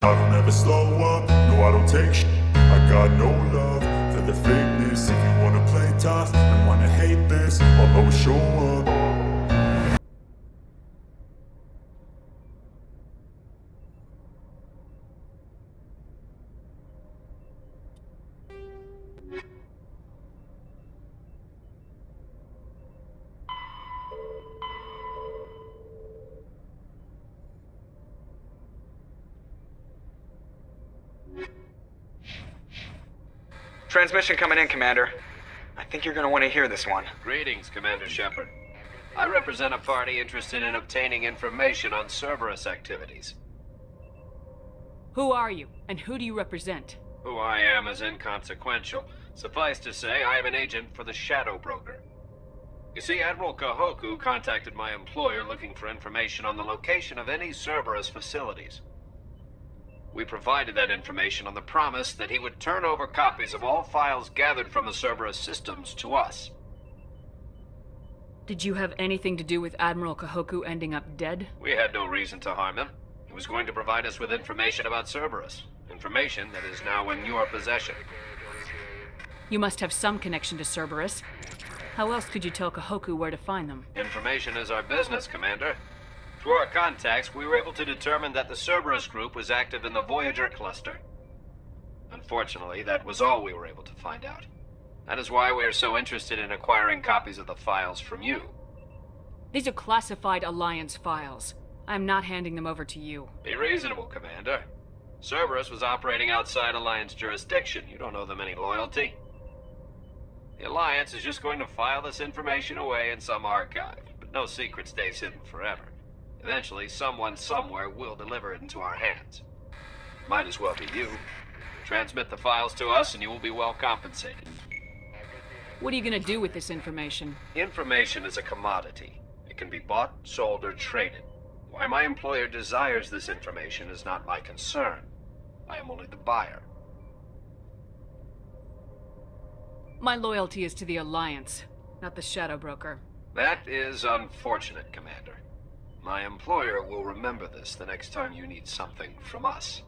I don't ever slow up, no I don't take shit. I got no love for the fakeness. If you wanna play tough and wanna hate this, I'll always show up. Transmission coming in, Commander. I think you're gonna want to hear this one. Greetings, Commander Shepard. I represent a party interested in obtaining information on Cerberus activities. Who are you, and who do you represent? Who I am is inconsequential. Suffice to say, I am an agent for the Shadow Broker. You see, Admiral Kahoku contacted my employer looking for information on the location of any Cerberus facilities. We provided that information on the promise that he would turn over copies of all files gathered from the Cerberus systems to us. Did you have anything to do with Admiral Kahoku ending up dead? We had no reason to harm him. He was going to provide us with information about Cerberus. Information that is now in your possession. You must have some connection to Cerberus. How else could you tell Kahoku where to find them? Information is our business, Commander. Through our contacts, we were able to determine that the Cerberus group was active in the Voyager cluster. Unfortunately, that was all we were able to find out. That is why we are so interested in acquiring copies of the files from you. These are classified Alliance files. I am not handing them over to you. Be reasonable, Commander. Cerberus was operating outside Alliance jurisdiction. You don't owe them any loyalty. The Alliance is just going to file this information away in some archive, but no secret stays hidden forever. Eventually, someone somewhere will deliver it into our hands. Might as well be you. Transmit the files to us and you will be well compensated. What are you gonna do with this information? Information is a commodity. It can be bought, sold, or traded. Why my employer desires this information is not my concern. I am only the buyer. My loyalty is to the Alliance, not the Shadow Broker. That is unfortunate, Commander. My employer will remember this the next time you need something from us.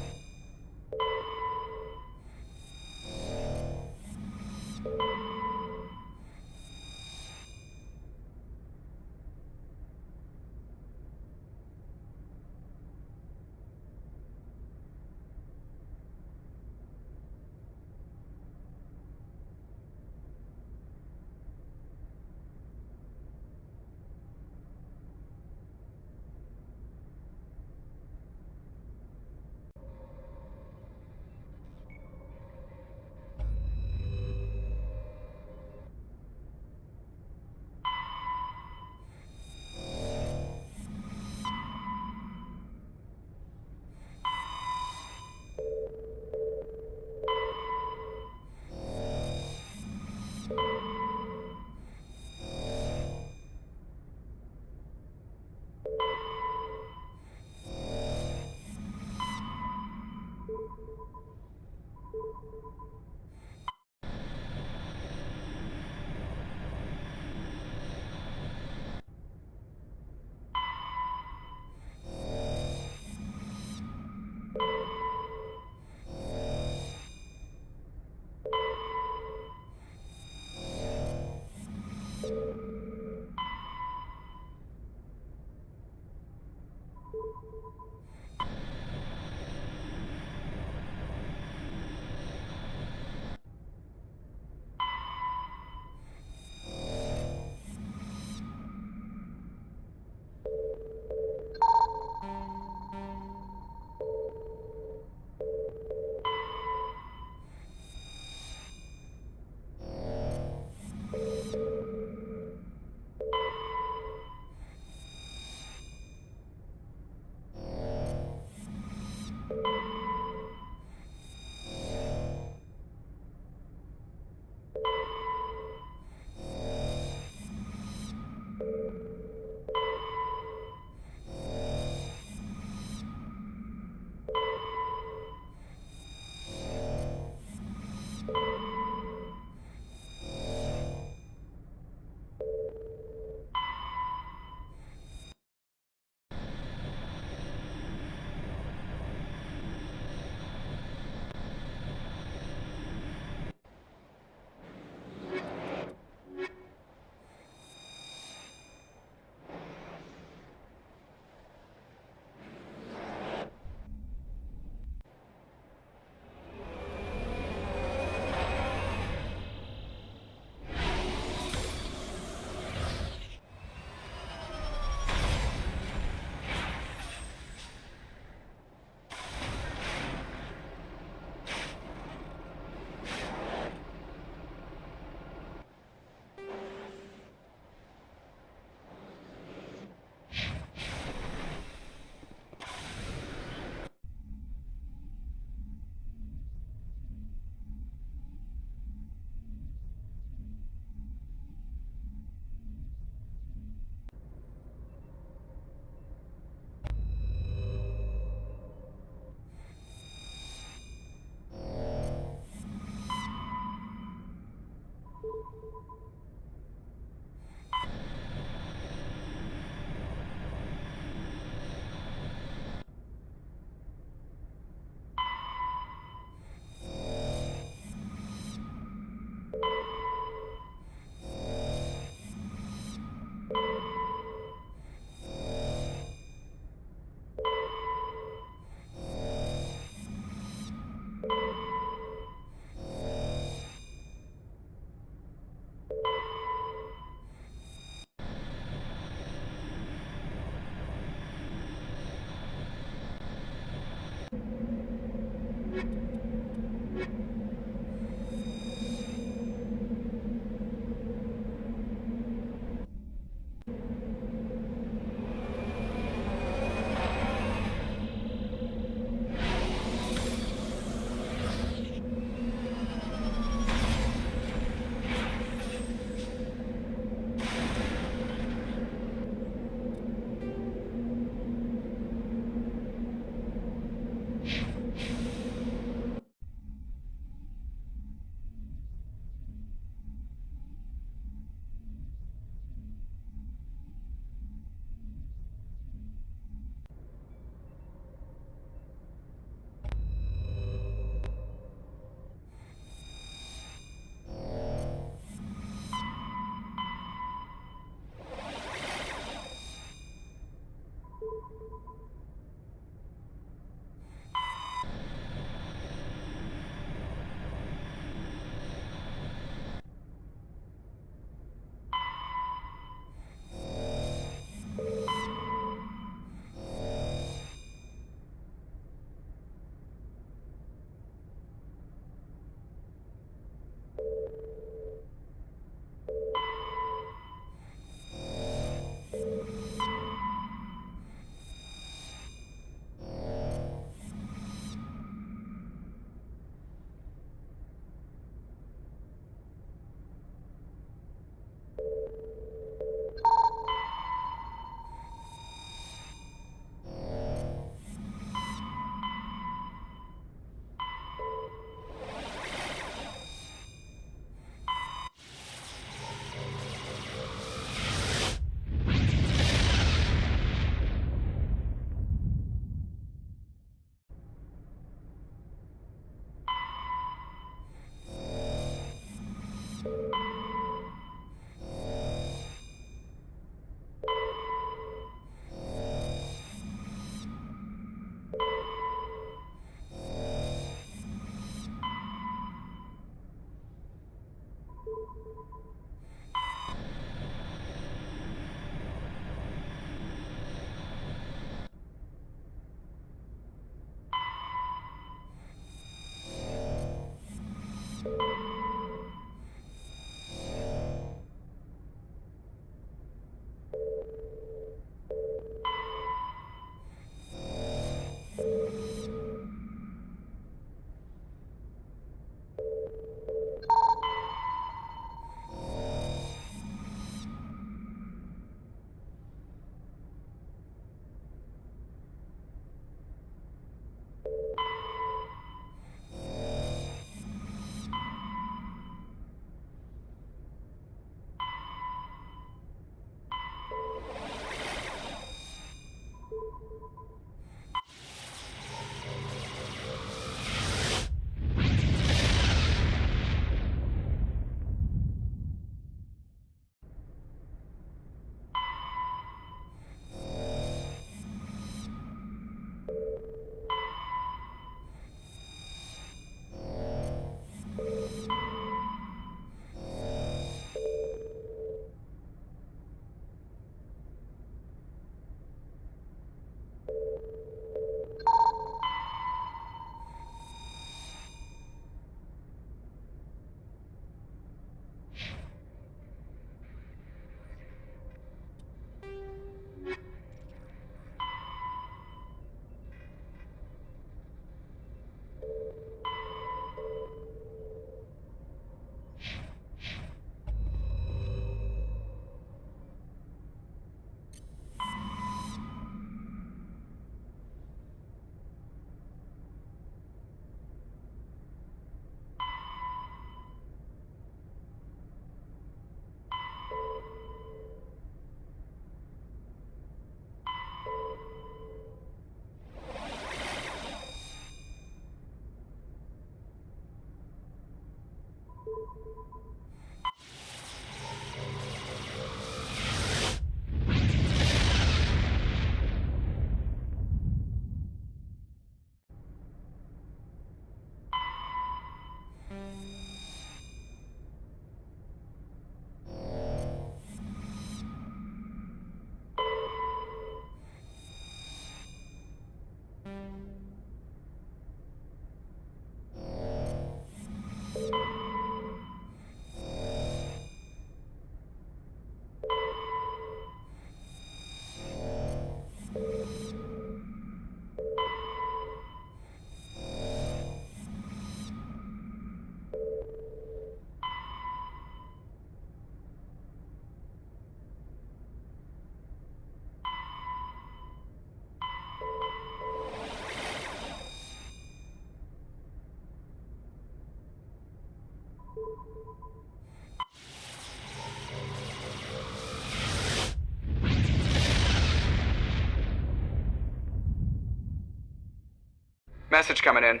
Message coming in.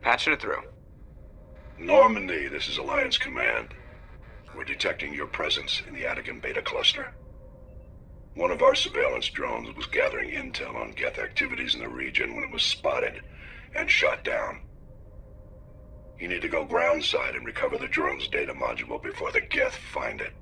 Patching it through. Normandy, this is Alliance Command. We're detecting your presence in the Attican Beta Cluster. One of our surveillance drones was gathering intel on Geth activities in the region when it was spotted and shot down. You need to go groundside and recover the drone's data module before the Geth find it.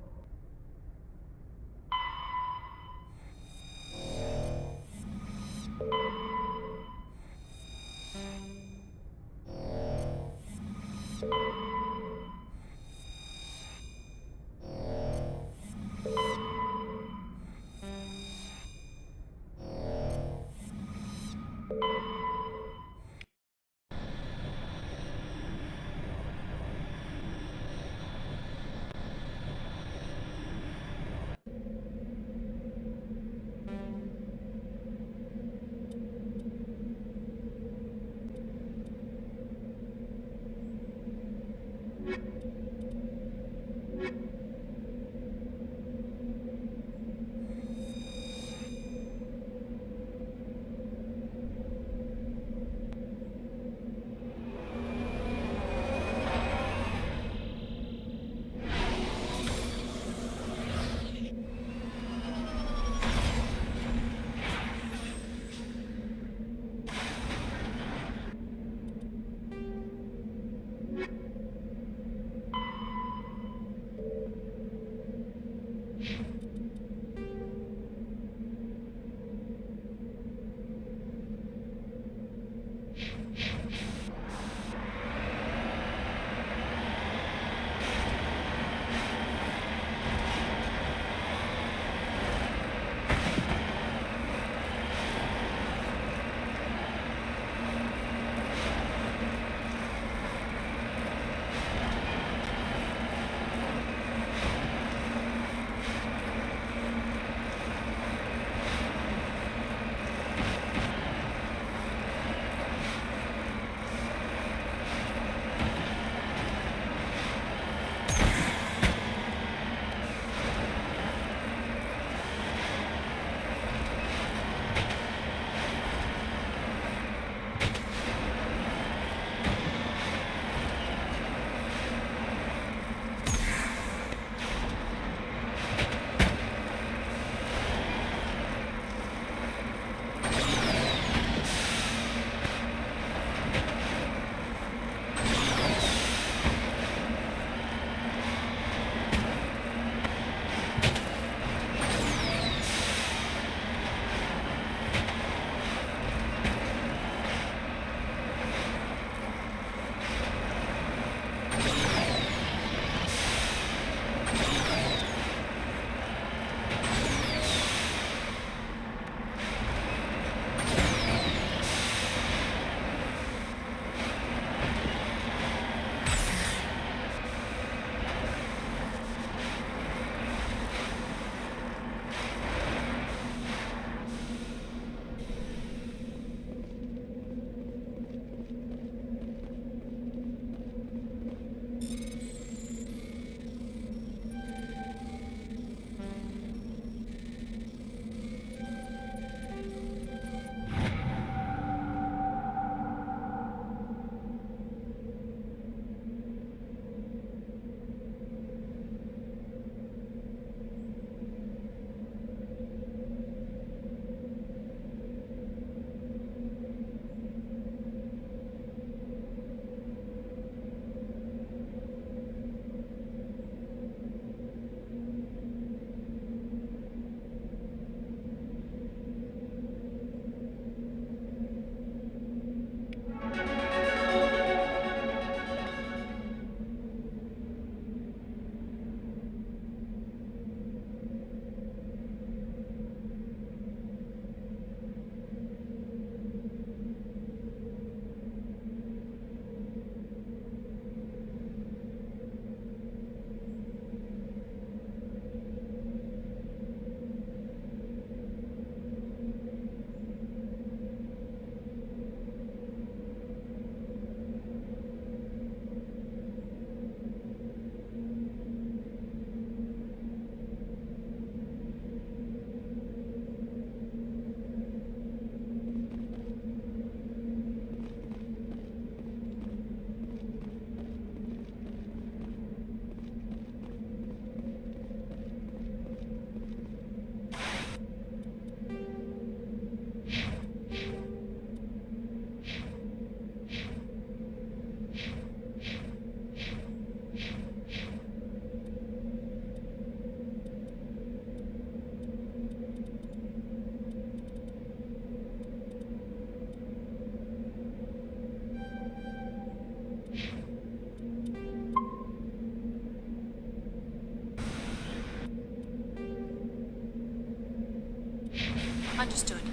Understood.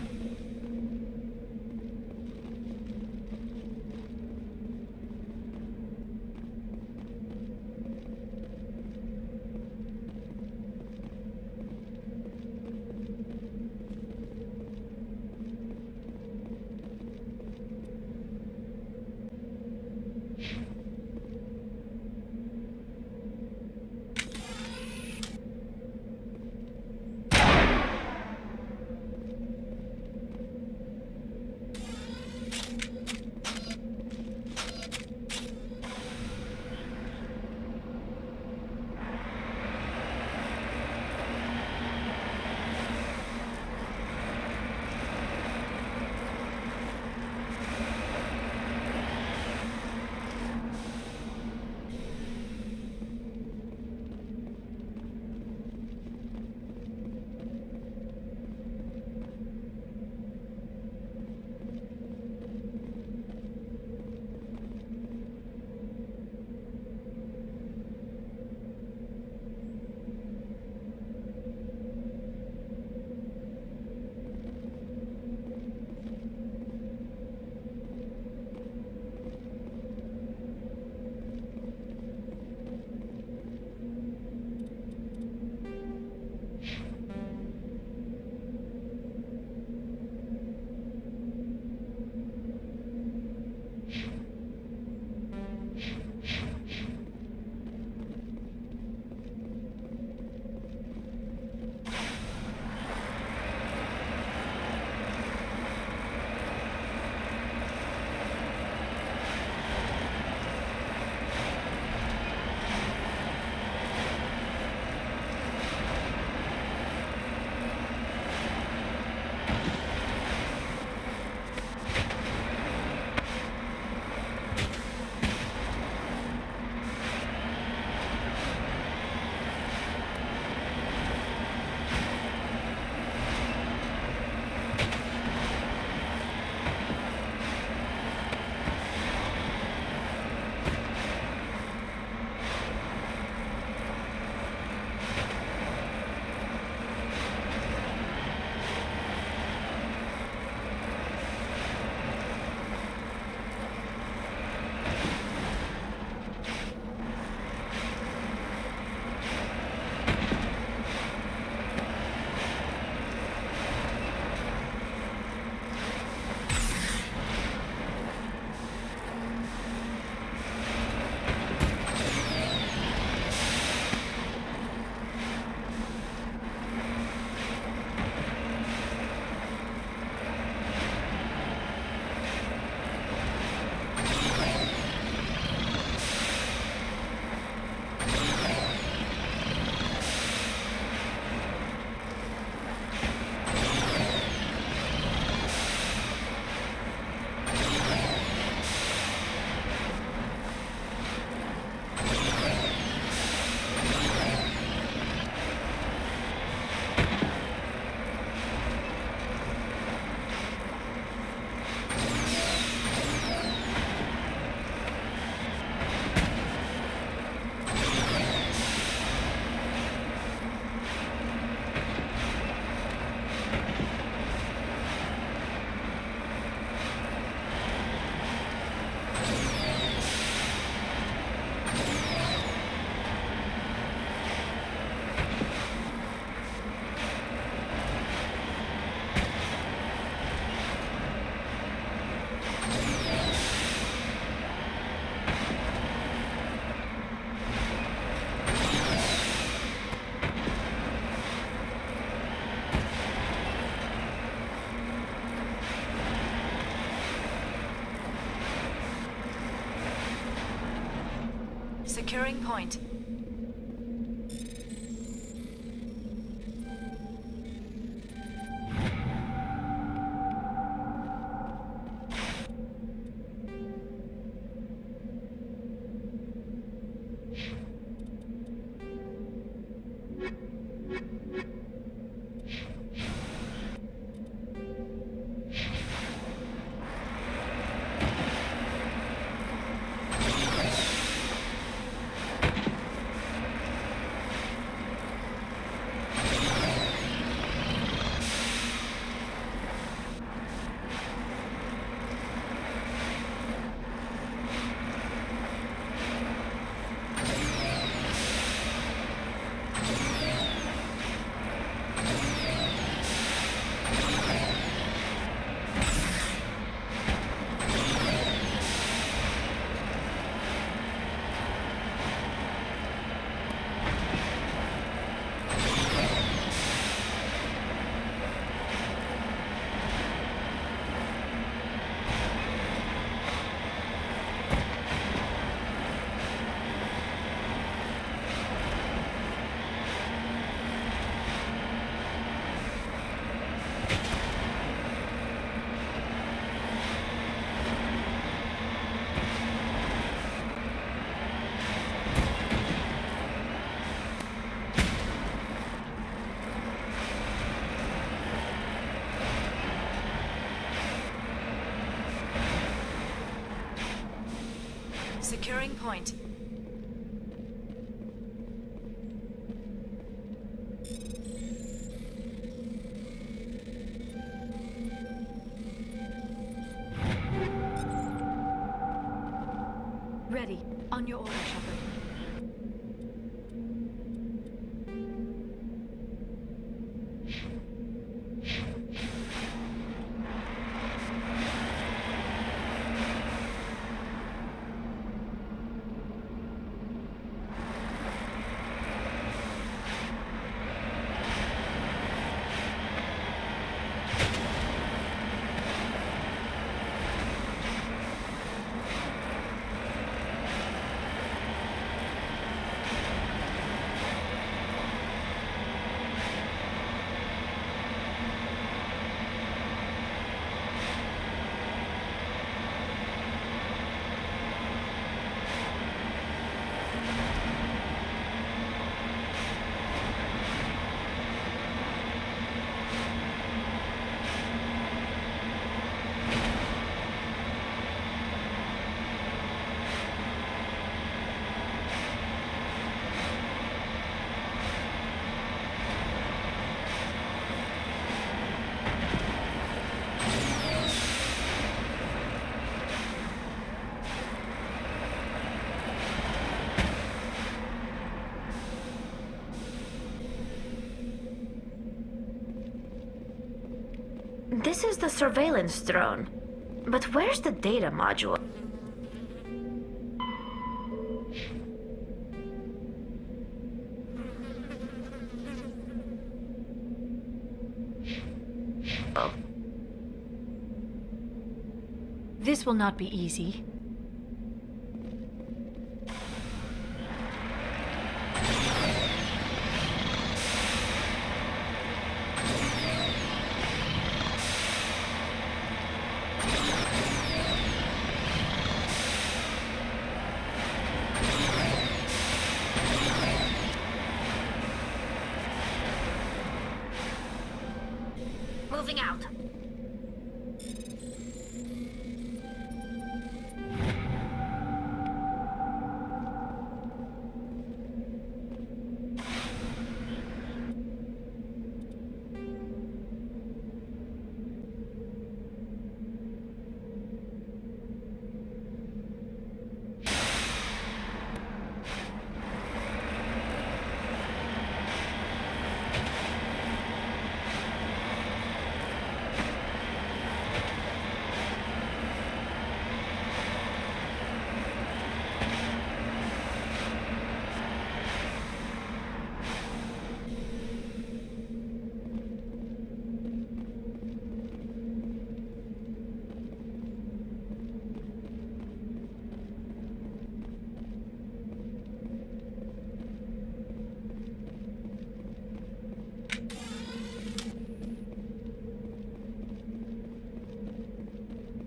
Securing point. Securing point. Ready. On your order, Shepard. This is the surveillance drone. But where's the data module? Oh. This will not be easy. Moving out.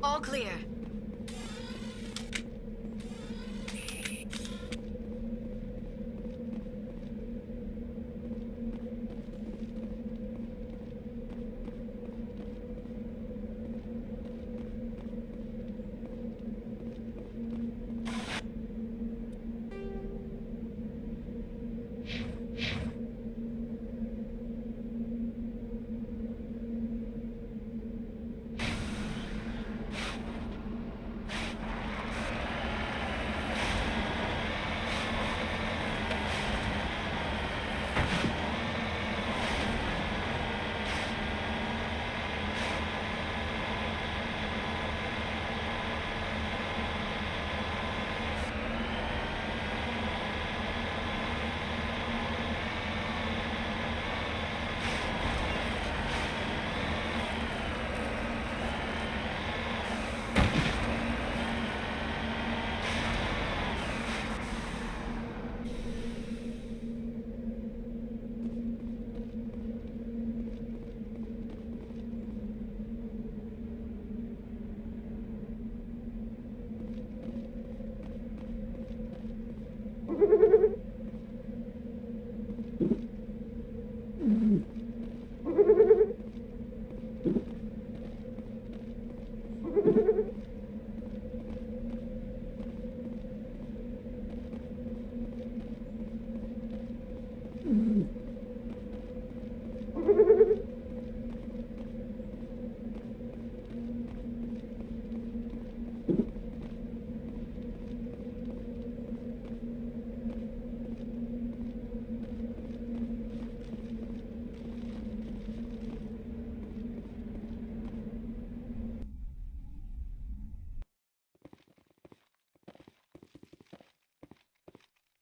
All clear.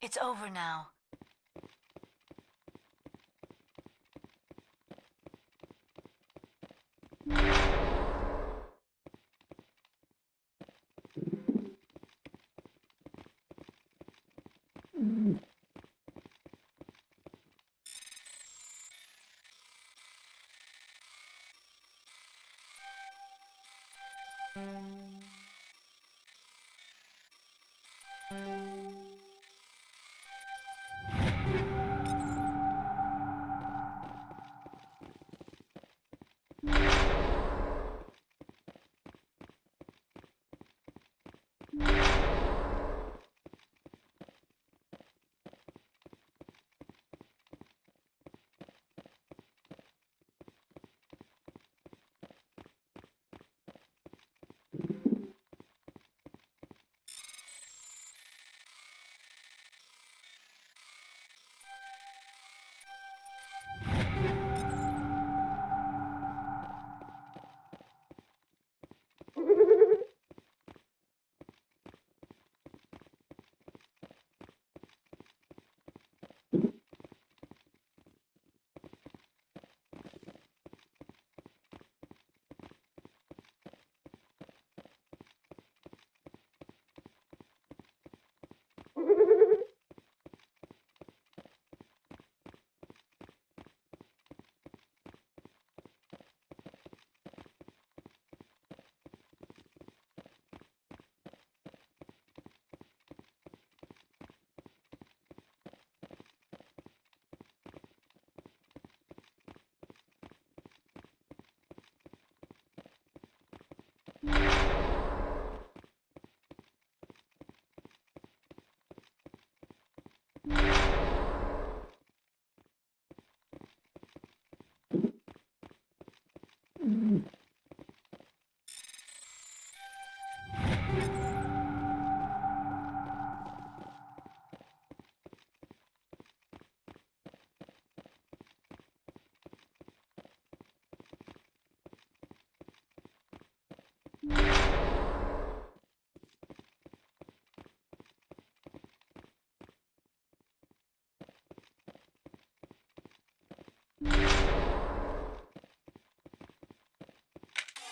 It's over now.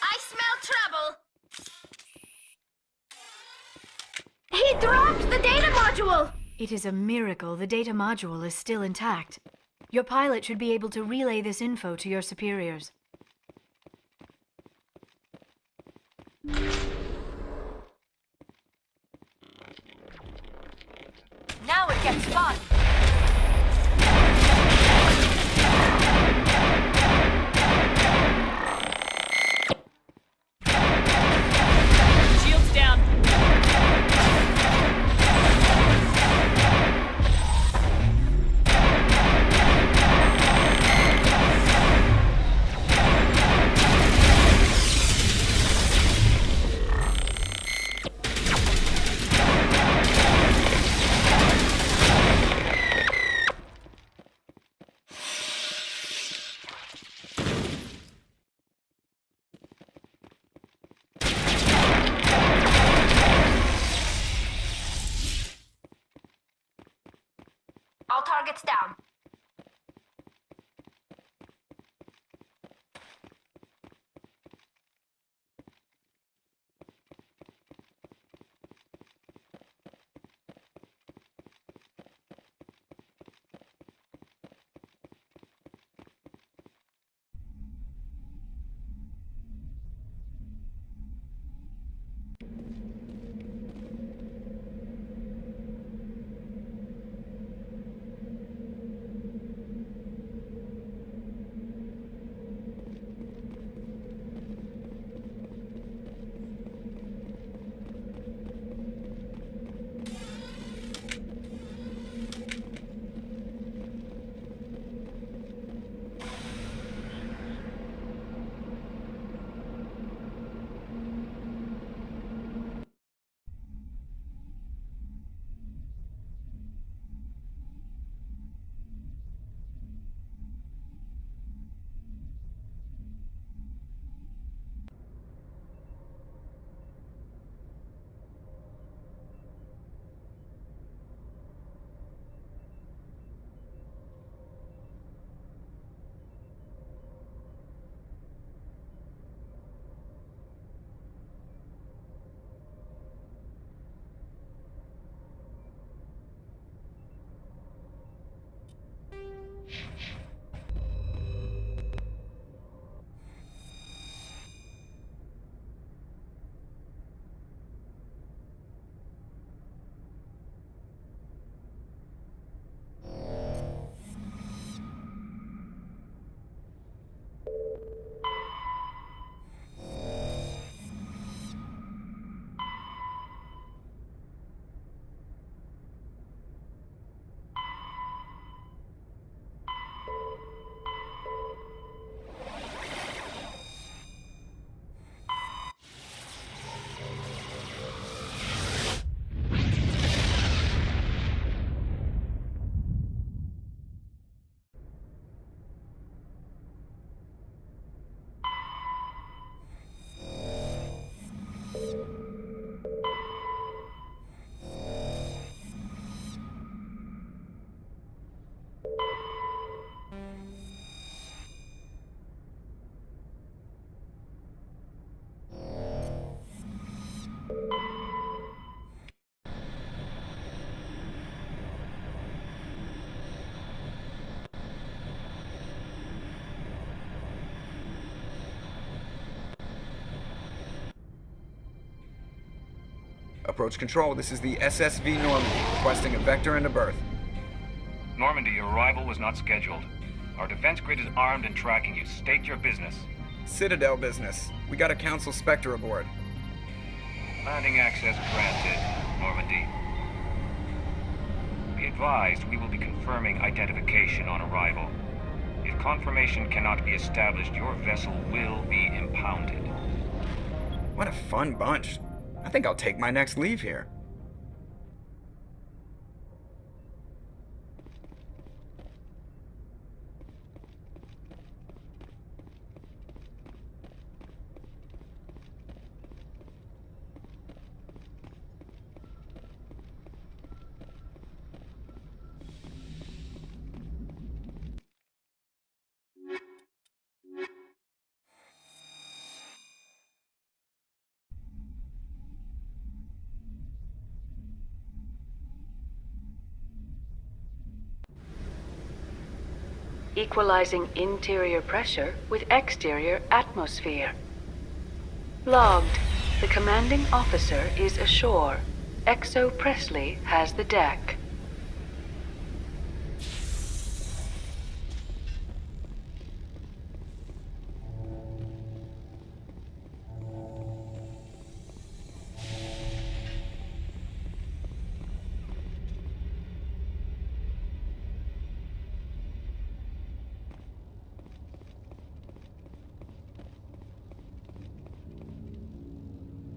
I smell trouble! He dropped the data module! It is a miracle the data module is still intact. Your pilot should be able to relay this info to your superiors. Now it gets fun! Shields down. All targets down. Approach control, this is the SSV Normandy, requesting a vector and a berth. Normandy, your arrival was not scheduled. Our defense grid is armed and tracking you. State your business. Citadel business. We got a Council Spectre aboard. Landing access granted, Normandy. Be advised, we will be confirming identification on arrival. If confirmation cannot be established, your vessel will be impounded. What a fun bunch. I think I'll take my next leave here. Equalizing interior pressure with exterior atmosphere. Logged. The commanding officer is ashore. Exo Presley has the deck.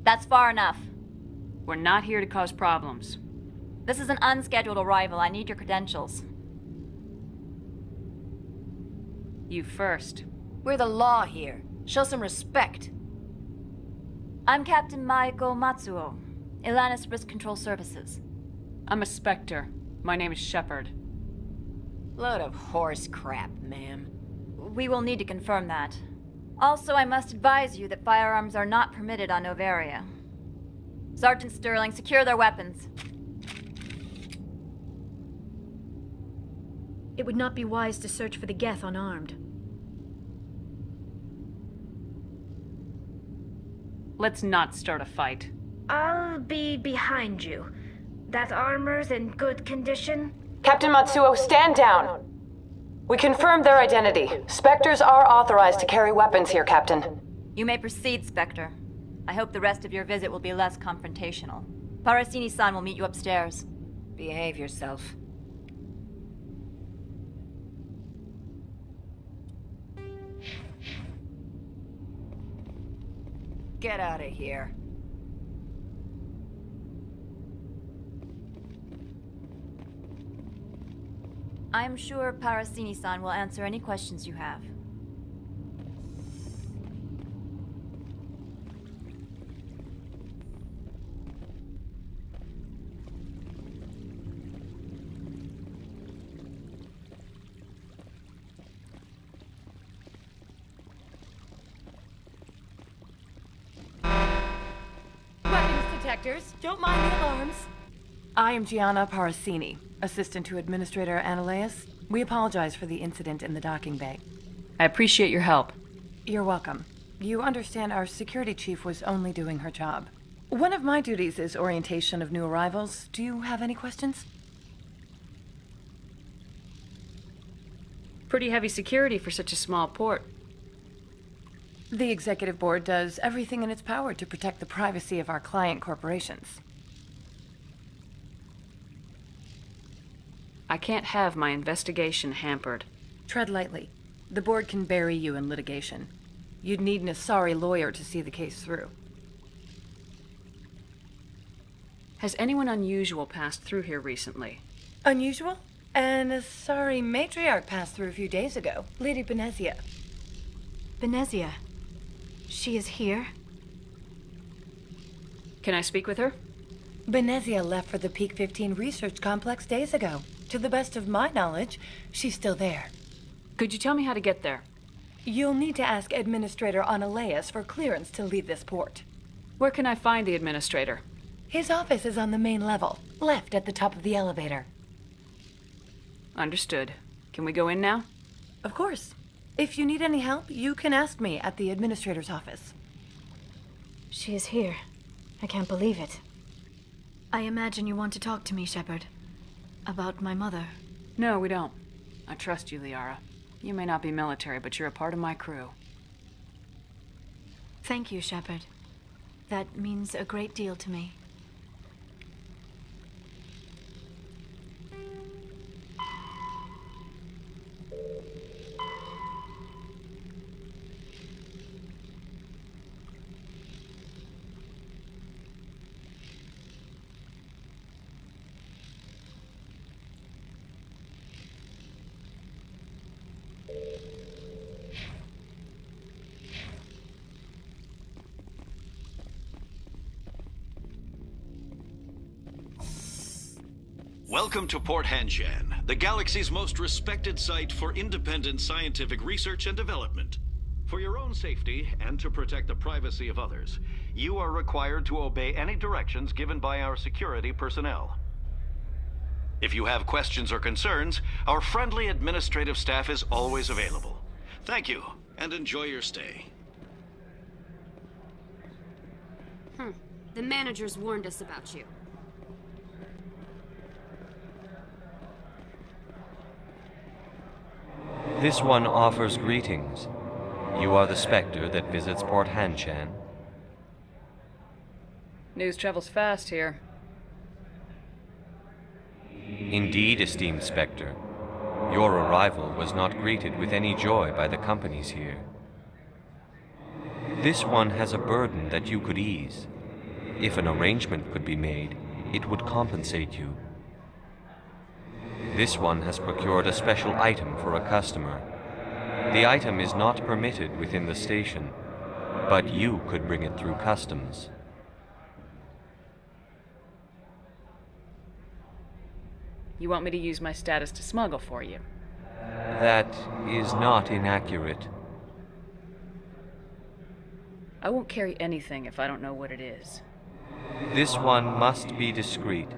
That's far enough. We're not here to cause problems. This is an unscheduled arrival. I need your credentials. You first. We're the law here. Show some respect. I'm Captain Maiko Matsuo, Ilanis Risk Control Services. I'm a Spectre. My name is Shepard. Load of horse crap, ma'am. We will need to confirm that. Also, I must advise you that firearms are not permitted on Noveria. Sergeant Sterling, secure their weapons. It would not be wise to search for the Geth unarmed. Let's not start a fight. I'll be behind you. That armor's in good condition? Captain Matsuo, stand down! We confirmed their identity. Spectres are authorized to carry weapons here, Captain. You may proceed, Spectre. I hope the rest of your visit will be less confrontational. Parasini-san will meet you upstairs. Behave yourself. Get out of here. I'm sure Parasini-san will answer any questions you have. Weapons detectors. Don't mind the alarms. I am Gianna Parasini, assistant to Administrator Analeas. We apologize for the incident in the docking bay. I appreciate your help. You're welcome. You understand our security chief was only doing her job. One of my duties is orientation of new arrivals. Do you have any questions? Pretty heavy security for such a small port. The executive board does everything in its power to protect the privacy of our client corporations. I can't have my investigation hampered. Tread lightly. The board can bury you in litigation. You'd need an Asari lawyer to see the case through. Has anyone unusual passed through here recently? Unusual? An Asari matriarch passed through a few days ago. Lady Benezia. Benezia. She is here? Can I speak with her? Benezia left for the Peak 15 research complex days ago. To the best of my knowledge, she's still there. Could you tell me how to get there? You'll need to ask Administrator Analeas for clearance to leave this port. Where can I find the administrator? His office is on the main level, left at the top of the elevator. Understood. Can we go in now? Of course. If you need any help, you can ask me at the administrator's office. She is here. I can't believe it. I imagine you want to talk to me, Shepard. About my mother. No, we don't. I trust you, Liara. You may not be military, but you're a part of my crew. Thank you, Shepard. That means a great deal to me. Welcome to Port Hanshan, the galaxy's most respected site for independent scientific research and development. For your own safety and to protect the privacy of others, you are required to obey any directions given by our security personnel. If you have questions or concerns, our friendly administrative staff is always available. Thank you, and enjoy your stay. The managers warned us about you. This one offers greetings. You are the Spectre that visits Port Hanshan. News travels fast here. Indeed, esteemed Spectre. Your arrival was not greeted with any joy by the companies here. This one has a burden that you could ease. If an arrangement could be made, it would compensate you. This one has procured a special item for a customer. The item is not permitted within the station, but you could bring it through customs. You want me to use my status to smuggle for you? That is not inaccurate. I won't carry anything if I don't know what it is. This one must be discreet.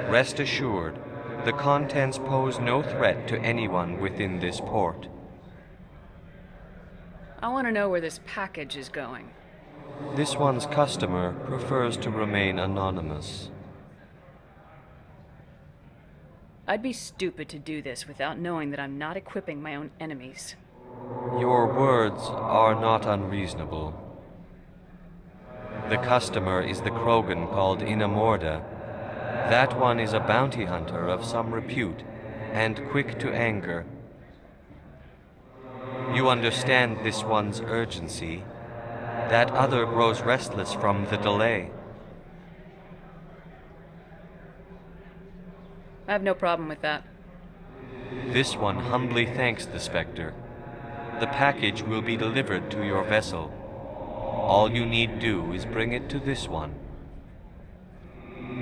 Rest assured, the contents pose no threat to anyone within this port. I want to know where this package is going. This one's customer prefers to remain anonymous. I'd be stupid to do this without knowing that I'm not equipping my own enemies. Your words are not unreasonable. The customer is the Krogan called Inamorda. That one is a bounty hunter of some repute, and quick to anger. You understand this one's urgency. That other grows restless from the delay. I have no problem with that. This one humbly thanks the Spectre. The package will be delivered to your vessel. All you need do is bring it to this one.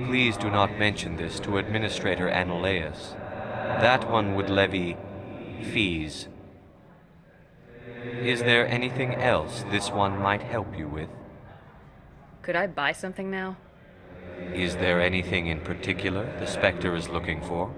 Please do not mention this to Administrator Annaleus. That one would levy fees. Is there anything else this one might help you with? Could I buy something now? Is there anything in particular the Spectre is looking for?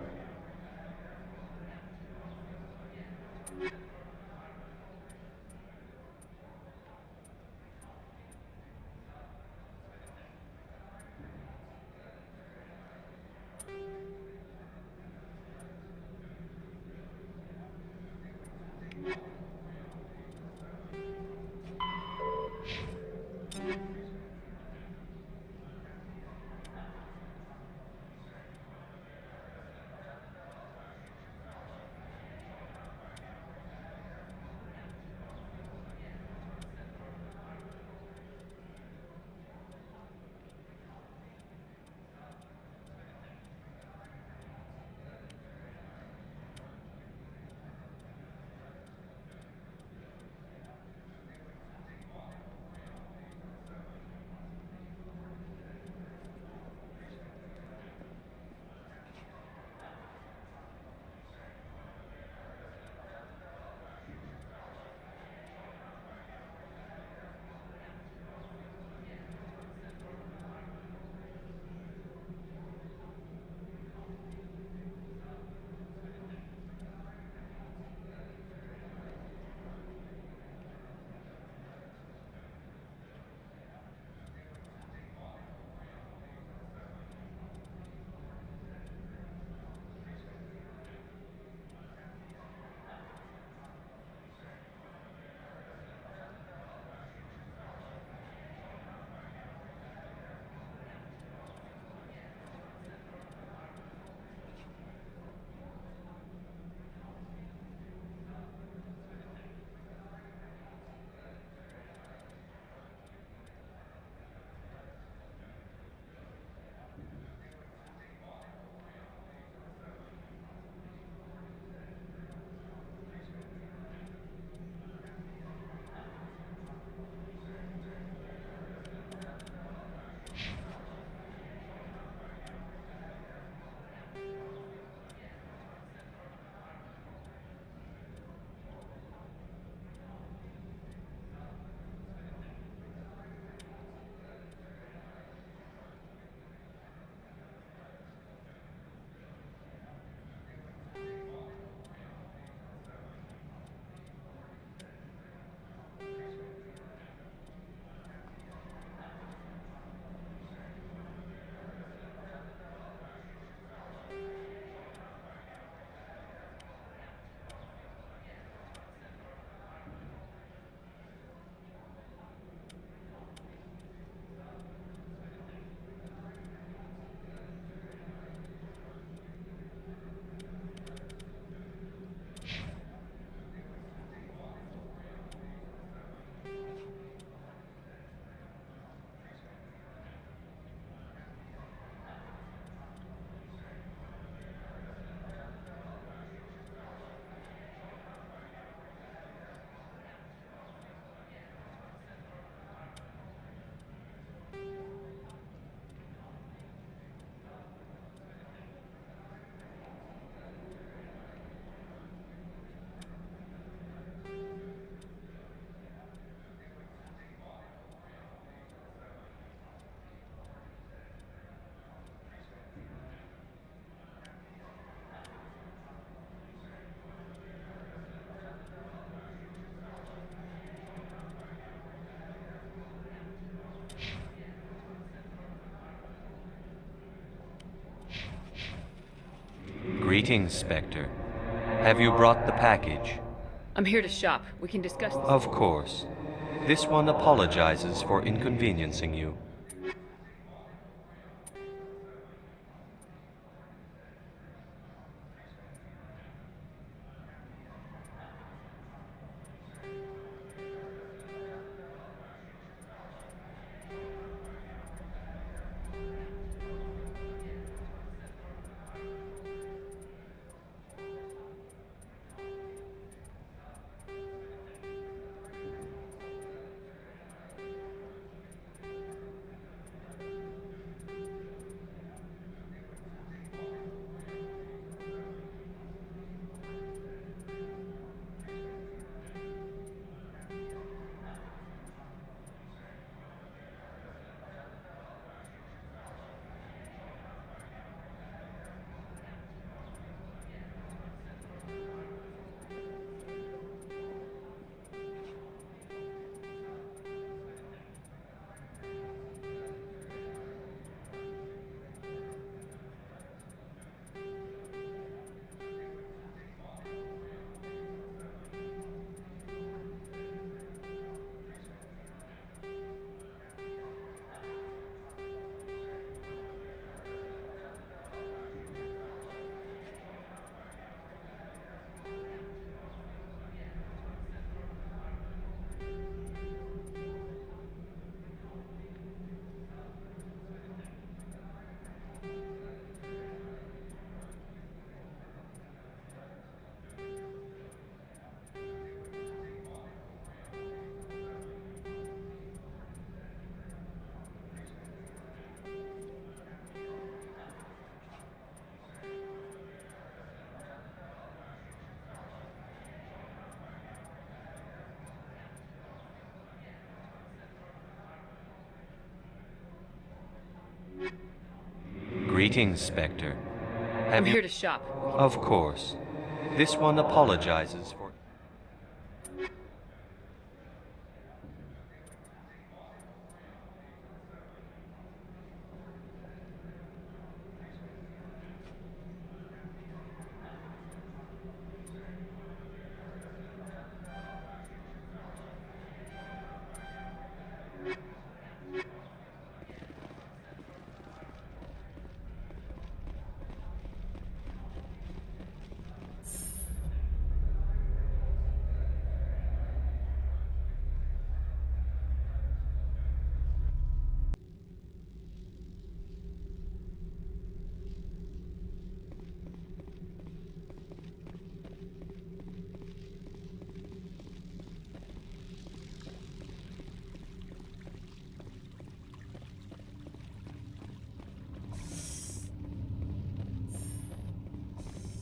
Greetings, Spectre. Have you brought the package? I'm here to shop. We can discuss this. Of course. This one apologizes for inconveniencing you. Greetings, Spectre. I'm here to shop. Of course. This one apologizes for...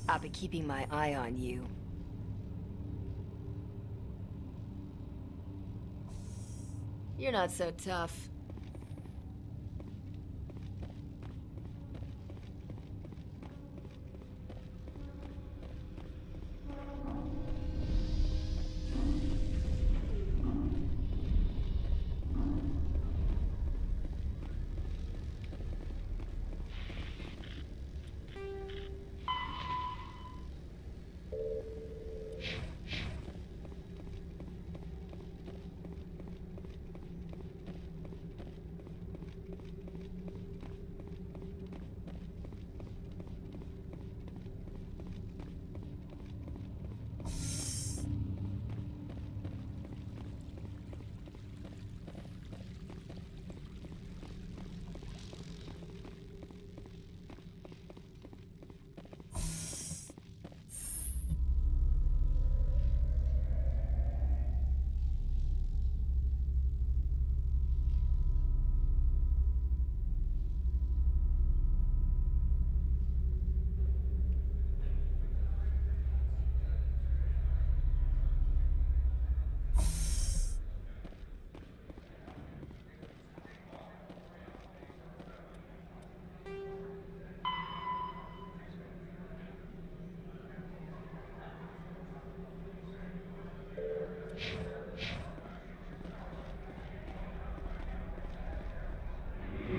I'll be keeping my eye on you. You're not so tough.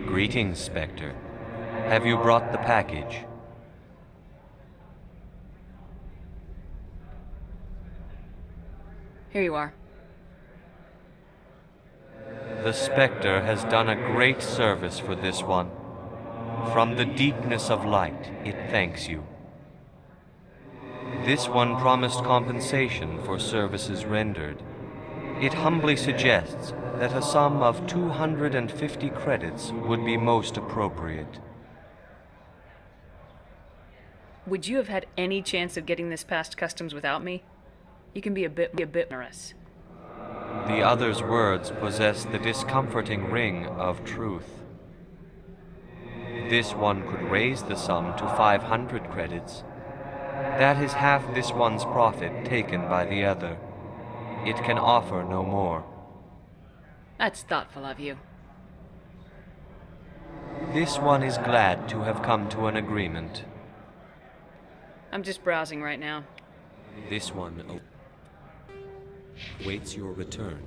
Greetings, Spectre. Have you brought the package? Here you are. The Spectre has done a great service for this one. From the deepness of light, it thanks you. This one promised compensation for services rendered. It humbly suggests that a sum of 250 credits would be most appropriate. Would you have had any chance of getting this past customs without me? You can be a bit generous. The other's words possess the discomforting ring of truth. This one could raise the sum to 500 credits. That is half this one's profit taken by the other. It can offer no more. That's thoughtful of you. This one is glad to have come to an agreement. I'm just browsing right now. This one waits your return.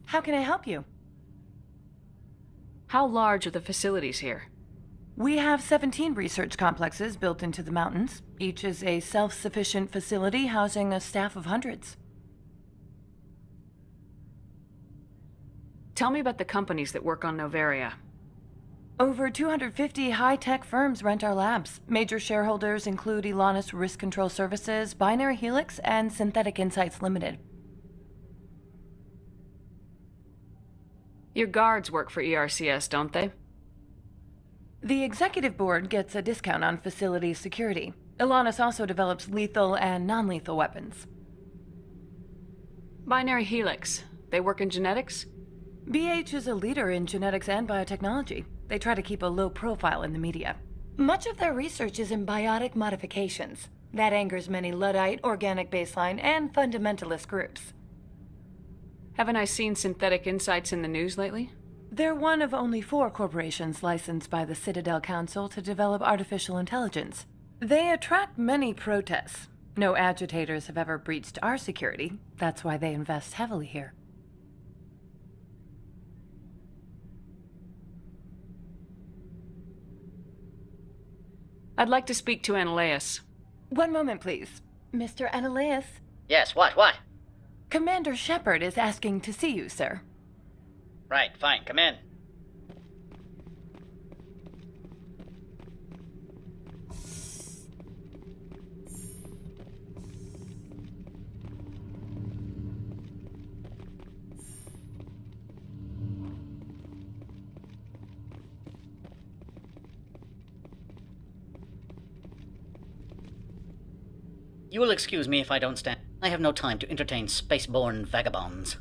How can I help you? How large are the facilities here? We have 17 research complexes built into the mountains. Each is a self-sufficient facility housing a staff of hundreds. Tell me about the companies that work on Noveria. Over 250 high-tech firms rent our labs. Major shareholders include Elanus Risk Control Services, Binary Helix, and Synthetic Insights Limited. Your guards work for ERCS, don't they? The executive board gets a discount on facility security. Elanus also develops lethal and non-lethal weapons. Binary Helix. They work in genetics? BH is a leader in genetics and biotechnology. They try to keep a low profile in the media. Much of their research is in biotic modifications. That angers many Luddite, organic baseline, and fundamentalist groups. Haven't I seen Synthetic Insights in the news lately? They're one of only 4 corporations licensed by the Citadel Council to develop artificial intelligence. They attract many protests. No agitators have ever breached our security. That's why they invest heavily here. I'd like to speak to Ananias. One moment, please. Mr. Ananias? Yes, what? Commander Shepard is asking to see you, sir. Right, fine, come in. You will excuse me if I don't stand. I have no time to entertain spaceborne vagabonds.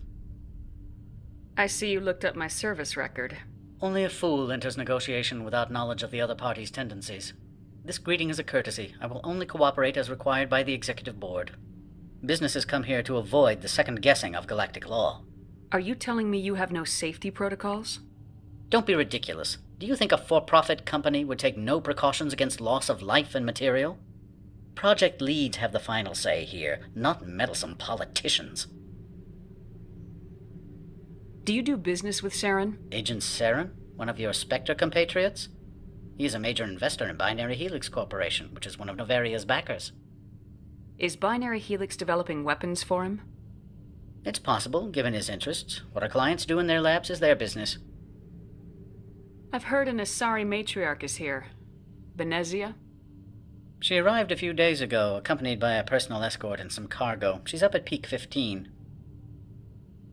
I see you looked up my service record. Only a fool enters negotiation without knowledge of the other party's tendencies. This greeting is a courtesy. I will only cooperate as required by the executive board. Businesses come here to avoid the second guessing of galactic law. Are you telling me you have no safety protocols? Don't be ridiculous. Do you think a for-profit company would take no precautions against loss of life and material? Project leads have the final say here, not meddlesome politicians. Do you do business with Saren? Agent Saren? One of your Spectre compatriots? He is a major investor in Binary Helix Corporation, which is one of Noveria's backers. Is Binary Helix developing weapons for him? It's possible, given his interests. What our clients do in their labs is their business. I've heard an Asari matriarch is here. Benezia? She arrived a few days ago, accompanied by a personal escort and some cargo. She's up at Peak 15.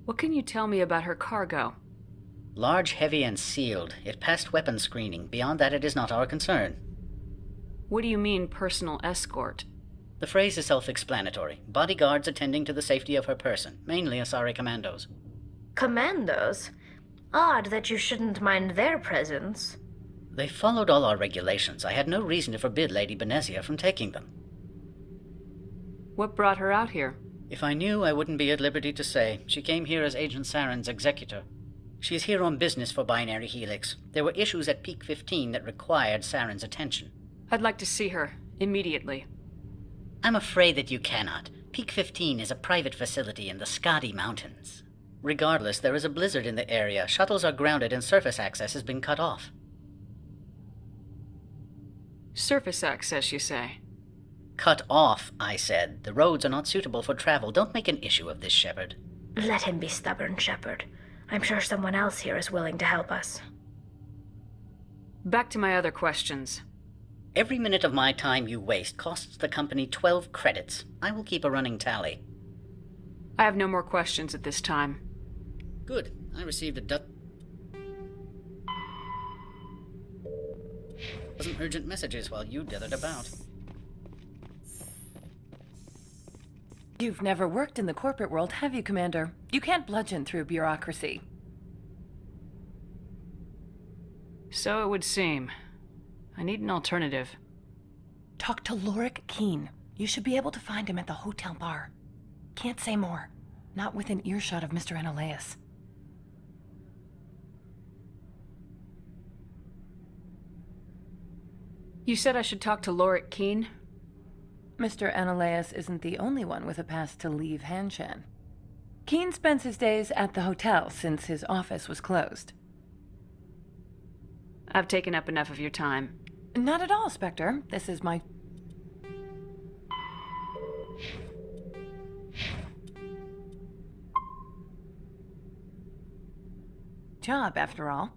What can you tell me about her cargo? Large, heavy, and sealed. It passed weapons screening. Beyond that, it is not our concern. What do you mean, personal escort? The phrase is self-explanatory. Bodyguards attending to the safety of her person, mainly Asari commandos. Commandos? Odd that you shouldn't mind their presence. They followed all our regulations. I had no reason to forbid Lady Benezia from taking them. What brought her out here? If I knew, I wouldn't be at liberty to say. She came here as Agent Saren's executor. She is here on business for Binary Helix. There were issues at Peak 15 that required Saren's attention. I'd like to see her, immediately. I'm afraid that you cannot. Peak 15 is a private facility in the Skadi Mountains. Regardless, there is a blizzard in the area. Shuttles are grounded and surface access has been cut off. Surface access, you say? Cut off, I said. The roads are not suitable for travel. Don't make an issue of this, Shepard. Let him be stubborn, Shepard. I'm sure someone else here is willing to help us. Back to my other questions. Every minute of my time you waste costs the company 12 credits. I will keep a running tally. I have no more questions at this time. Good. I received a dozen urgent messages while you dithered about. You've never worked in the corporate world, have you, Commander? You can't bludgeon through bureaucracy. So it would seem. I need an alternative. Talk to Lorik Keen. You should be able to find him at the hotel bar. Can't say more. Not within earshot of Mr. Analaeus. You said I should talk to Lorik Keen? Mr. Analaeus isn't the only one with a pass to leave Hanshan. Keen spends his days at the hotel since his office was closed. I've taken up enough of your time. Not at all, Spectre. This is my... job, after all.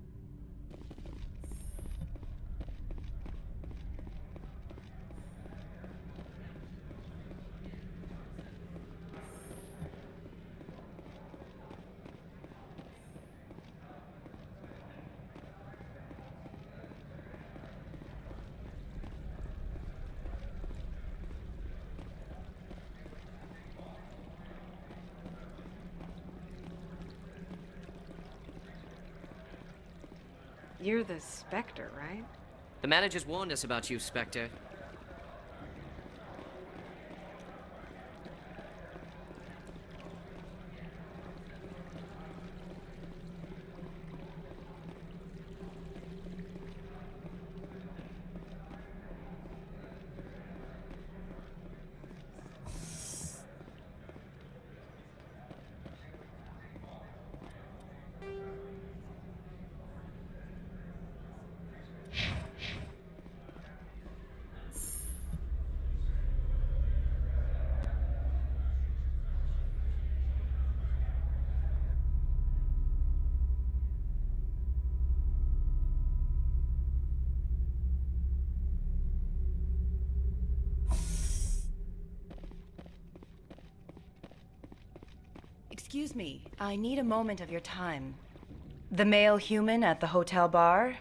You're the Spectre, right? The managers warned us about you, Spectre. Excuse me, I need a moment of your time. The male human at the hotel bar?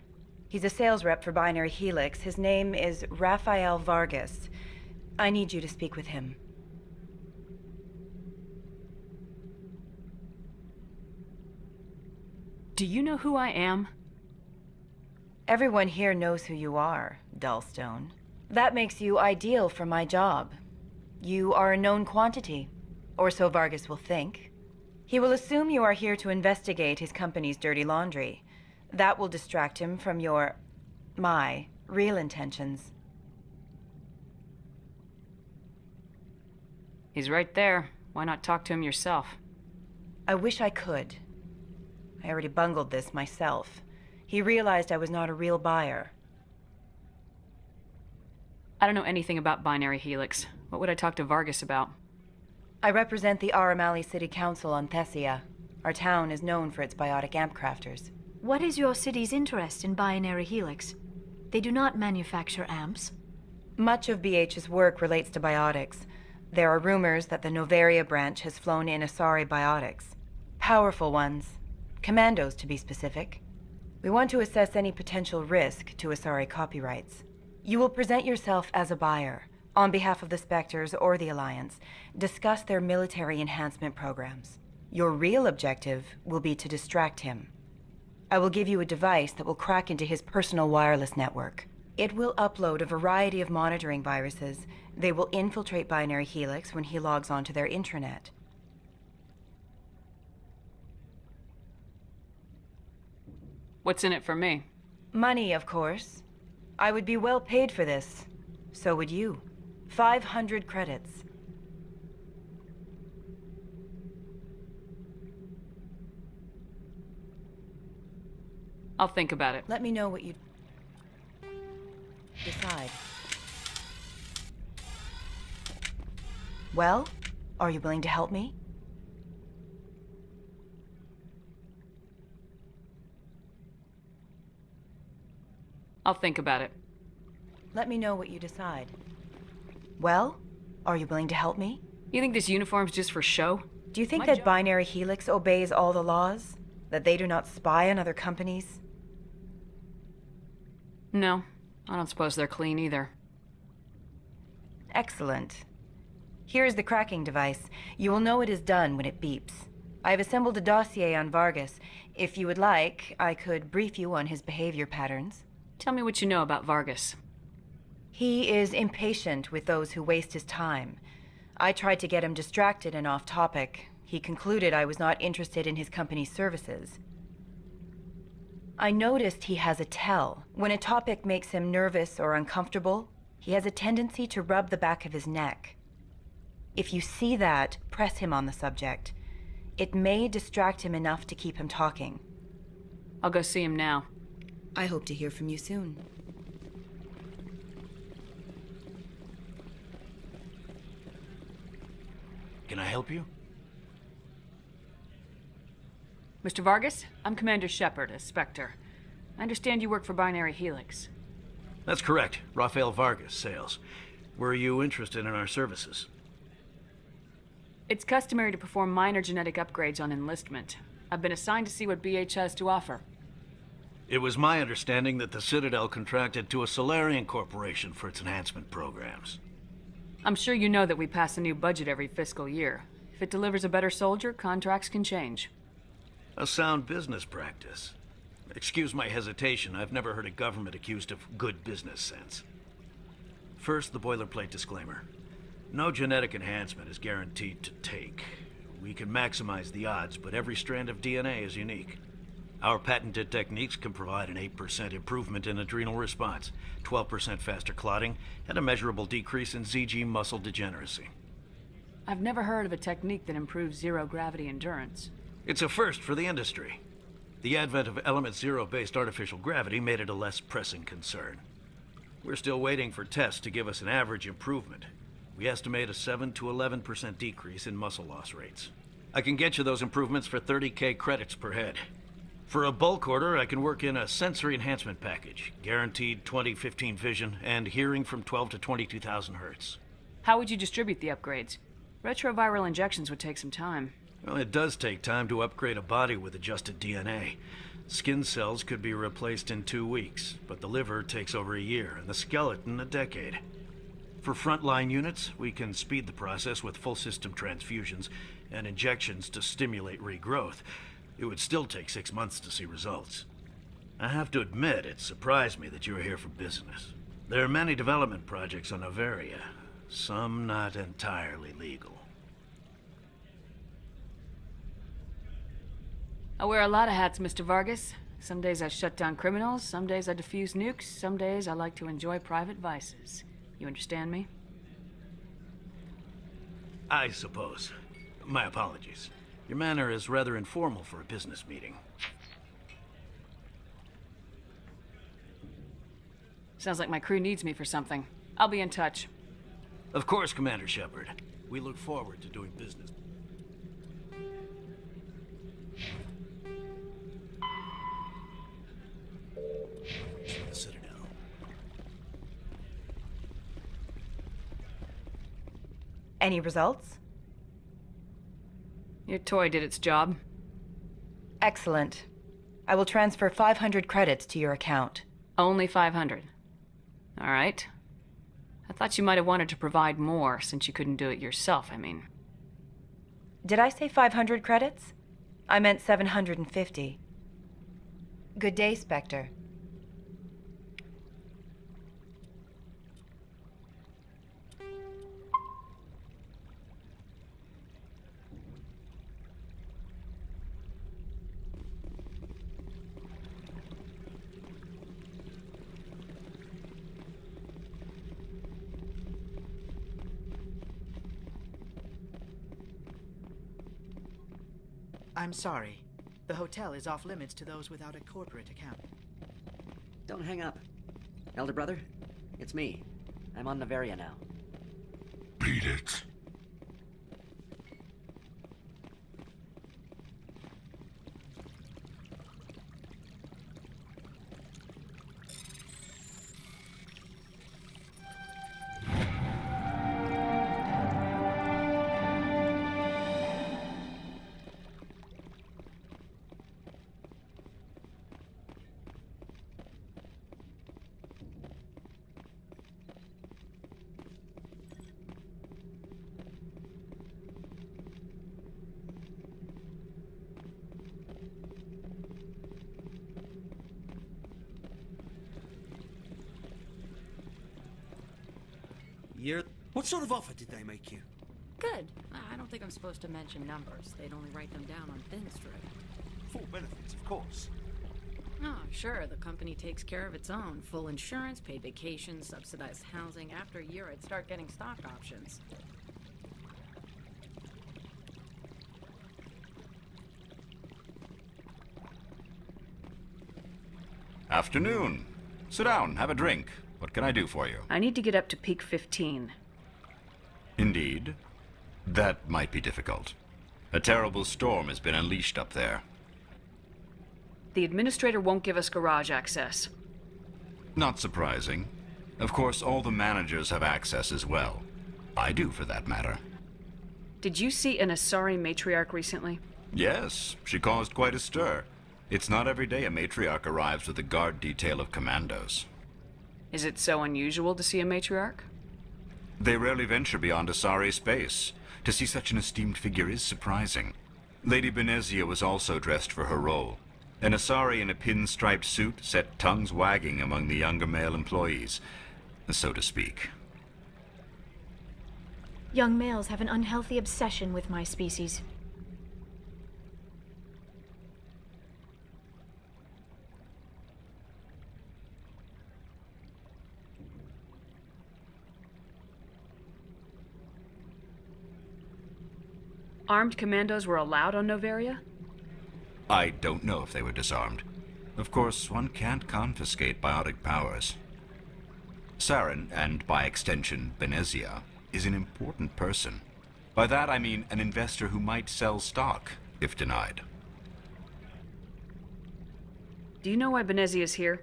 He's a sales rep for Binary Helix. His name is Rafael Vargas. I need you to speak with him. Do you know who I am? Everyone here knows who you are, Dullstone. That makes you ideal for my job. You are a known quantity, or so Vargas will think. He will assume you are here to investigate his company's dirty laundry. That will distract him from my real intentions. He's right there. Why not talk to him yourself? I wish I could. I already bungled this myself. He realized I was not a real buyer. I don't know anything about Binary Helix. What would I talk to Vargas about? I represent the Aramali City Council on Thessia. Our town is known for its biotic amp crafters. What is your city's interest in Binary Helix? They do not manufacture amps. Much of BH's work relates to biotics. There are rumors that the Noveria branch has flown in Asari biotics. Powerful ones. Commandos, to be specific. We want to assess any potential risk to Asari copyrights. You will present yourself as a buyer, on behalf of the Spectres or the Alliance, discuss their military enhancement programs. Your real objective will be to distract him. I will give you a device that will crack into his personal wireless network. It will upload a variety of monitoring viruses. They will infiltrate Binary Helix when he logs onto their intranet. What's in it for me? Money, of course. I would be well paid for this. So would you. 500 credits. I'll think about it. Let me know what you decide. Well, are you willing to help me? I'll think about it. Let me know what you decide. Well, are you willing to help me? You think this uniform's just for show? Do you think that Binary Helix obeys all the laws? That they do not spy on other companies? No, I don't suppose they're clean either. Excellent. Here is the cracking device. You will know it is done when it beeps. I have assembled a dossier on Vargas. If you would like, I could brief you on his behavior patterns. Tell me what you know about Vargas. He is impatient with those who waste his time. I tried to get him distracted and off topic. He concluded I was not interested in his company's services. I noticed he has a tell. When a topic makes him nervous or uncomfortable, he has a tendency to rub the back of his neck. If you see that, press him on the subject. It may distract him enough to keep him talking. I'll go see him now. I hope to hear from you soon. Can I help you? Mr. Vargas, I'm Commander Shepard, a Spectre. I understand you work for Binary Helix. That's correct. Rafael Vargas, sales. Were you interested in our services? It's customary to perform minor genetic upgrades on enlistment. I've been assigned to see what BH has to offer. It was my understanding that the Citadel contracted to a Solarian corporation for its enhancement programs. I'm sure you know that we pass a new budget every fiscal year. If it delivers a better soldier, contracts can change. A sound business practice. Excuse my hesitation, I've never heard a government accused of good business sense. First, the boilerplate disclaimer. No genetic enhancement is guaranteed to take. We can maximize the odds, but every strand of DNA is unique. Our patented techniques can provide an 8% improvement in adrenal response, 12% faster clotting, and a measurable decrease in ZG muscle degeneracy. I've never heard of a technique that improves zero-gravity endurance. It's a first for the industry. The advent of Element Zero-based artificial gravity made it a less pressing concern. We're still waiting for tests to give us an average improvement. We estimate a 7 to 11% decrease in muscle loss rates. I can get you those improvements for 30K credits per head. For a bulk order, I can work in a sensory enhancement package, guaranteed 20/15 vision, and hearing from 12 to 22,000 hertz. How would you distribute the upgrades? Retroviral injections would take some time. Well, it does take time to upgrade a body with adjusted DNA. Skin cells could be replaced in 2 weeks, but the liver takes over a year, and the skeleton a decade. For frontline units, we can speed the process with full system transfusions and injections to stimulate regrowth. It would still take 6 months to see results. I have to admit, it surprised me that you were here for business. There are many development projects on Noveria, some not entirely legal. I wear a lot of hats, Mr. Vargas. Some days I shut down criminals, some days I defuse nukes, some days I like to enjoy private vices. You understand me? I suppose. My apologies. Your manner is rather informal for a business meeting. Sounds like my crew needs me for something. I'll be in touch. Of course, Commander Shepard. We look forward to doing business. The Citadel. Any results? Your toy did its job. Excellent. I will transfer 500 credits to your account. Only 500. All right. I thought you might have wanted to provide more, since you couldn't do it yourself, I mean. Did I say 500 credits? I meant 750. Good day, Spectre. I'm sorry. The hotel is off limits to those without a corporate account. Don't hang up. Elder brother, it's me. I'm on Noveria now. Beat it. What sort of offer did they make you? Good. I don't think I'm supposed to mention numbers. They'd only write them down on thin strip. Full benefits, of course. Oh, sure. The company takes care of its own. Full insurance, paid vacation, subsidized housing. After a year, I'd start getting stock options. Afternoon. Sit down, have a drink. What can I do for you? I need to get up to peak 15. Indeed. That might be difficult. A terrible storm has been unleashed up there. The administrator won't give us garage access. Not surprising. Of course, all the managers have access as well. I do, for that matter. Did you see an Asari matriarch recently? Yes, she caused quite a stir. It's not every day a matriarch arrives with a guard detail of commandos. Is it so unusual to see a matriarch? They rarely venture beyond Asari space. To see such an esteemed figure is surprising. Lady Benezia was also dressed for her role. An Asari in a pinstriped suit set tongues wagging among the younger male employees, so to speak. Young males have an unhealthy obsession with my species. Armed commandos were allowed on Noveria? I don't know if they were disarmed. Of course, one can't confiscate biotic powers. Saren, and by extension, Benezia, is an important person. By that I mean an investor who might sell stock, if denied. Do you know why Benezia is here?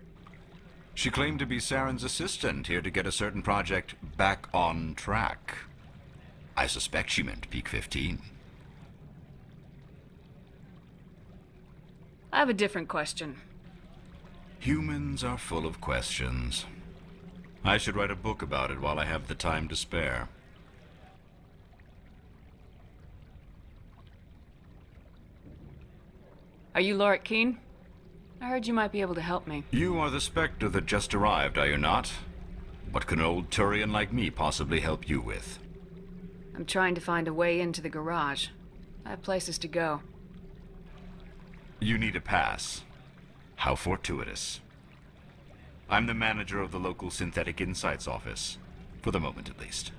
She claimed to be Saren's assistant, here to get a certain project back on track. I suspect she meant Peak 15. I have a different question. Humans are full of questions. I should write a book about it while I have the time to spare. Are you Lorik Keen? I heard you might be able to help me. You are the Spectre that just arrived, are you not? What can an old Turian like me possibly help you with? I'm trying to find a way into the garage. I have places to go. You need a pass. How fortuitous. I'm the manager of the local Synthetic Insights office. For the moment, at least.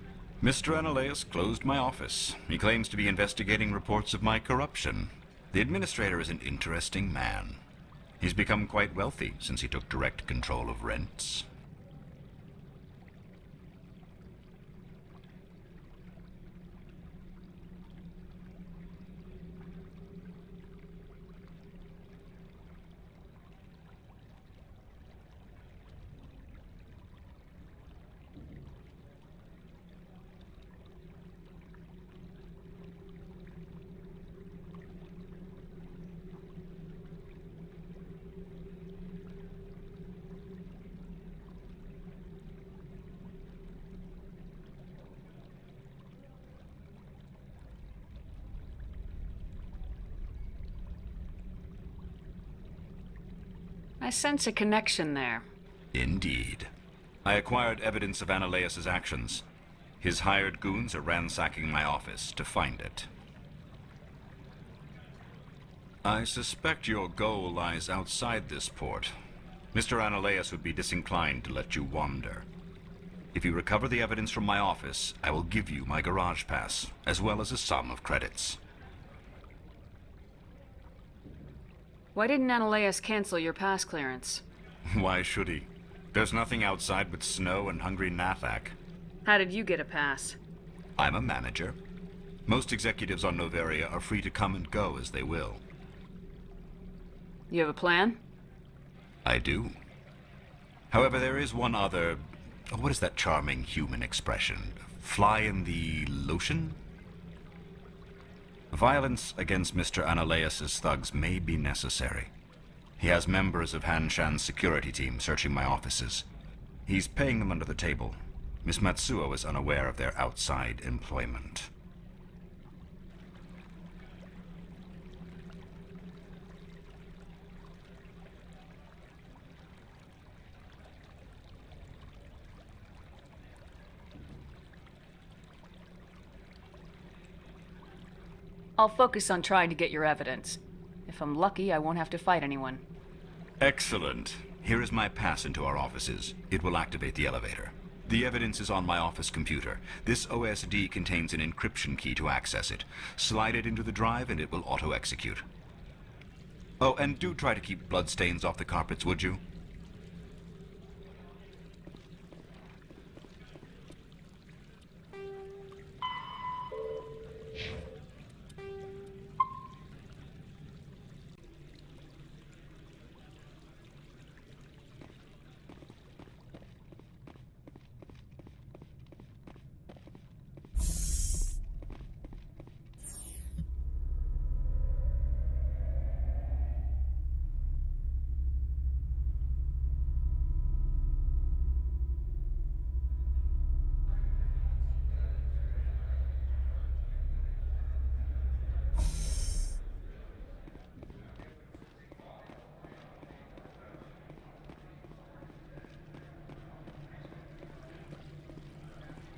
Mr. Analeus closed my office. He claims to be investigating reports of my corruption. The administrator is an interesting man. He's become quite wealthy since he took direct control of rents. I sense a connection there. Indeed. I acquired evidence of Analeus's actions. His hired goons are ransacking my office to find it. I suspect your goal lies outside this port. Mr. Analeus would be disinclined to let you wander. If you recover the evidence from my office, I will give you my garage pass, as well as a sum of credits. Why didn't Ananias cancel your pass clearance? Why should he? There's nothing outside but snow and hungry Nathak. How did you get a pass? I'm a manager. Most executives on Noveria are free to come and go as they will. You have a plan? I do. However, there is one other... What is that charming human expression? Fly in the lotion? Violence against Mr. Ananias' thugs may be necessary. He has members of Hanshan's security team searching my offices. He's paying them under the table. Miss Matsuo is unaware of their outside employment. I'll focus on trying to get your evidence. If I'm lucky, I won't have to fight anyone. Excellent. Here is my pass into our offices. It will activate the elevator. The evidence is on my office computer. This OSD contains an encryption key to access it. Slide it into the drive and it will auto-execute. Oh, and do try to keep bloodstains off the carpets, would you?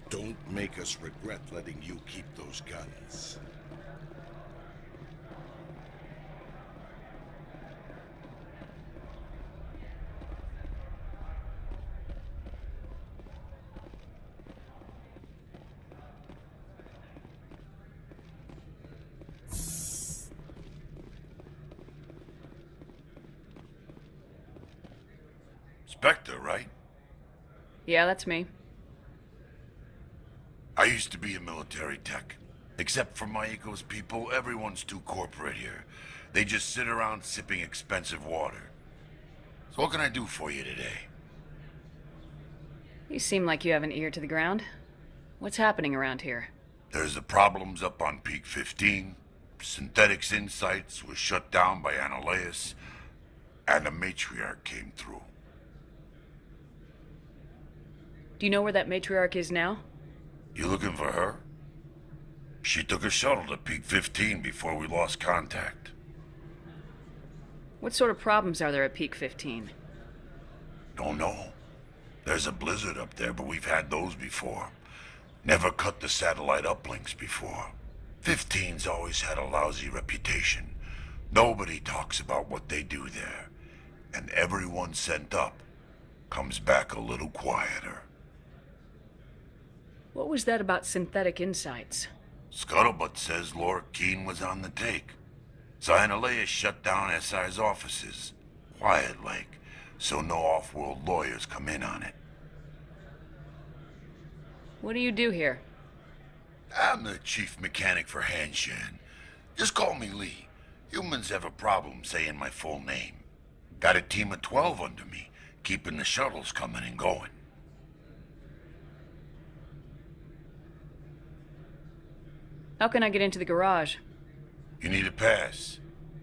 Don't make us regret letting you keep those guns. Spectre, right? Yeah, that's me. I used to be a military tech. Except for Maiko's people, everyone's too corporate here. They just sit around sipping expensive water. So what can I do for you today? You seem like you have an ear to the ground. What's happening around here? There's the problems up on Peak 15. Synthetics Insights was shut down by Ananias. And the matriarch came through. Do you know where that matriarch is now? You looking for her? She took a shuttle to Peak 15 before we lost contact. What sort of problems are there at Peak 15? Don't know. There's a blizzard up there, but we've had those before. Never cut the satellite uplinks before. 15's always had a lousy reputation. Nobody talks about what they do there. And everyone sent up comes back a little quieter. What was that about synthetic insights? Scuttlebutt says Laura Keene was on the take. Ananias shut down SI's offices. Quiet like, so no off-world lawyers come in on it. What do you do here? I'm the chief mechanic for Hanshan. Just call me Lee. Humans have a problem saying my full name. Got a team of 12 under me, keeping the shuttles coming and going. How can I get into the garage? You need a pass.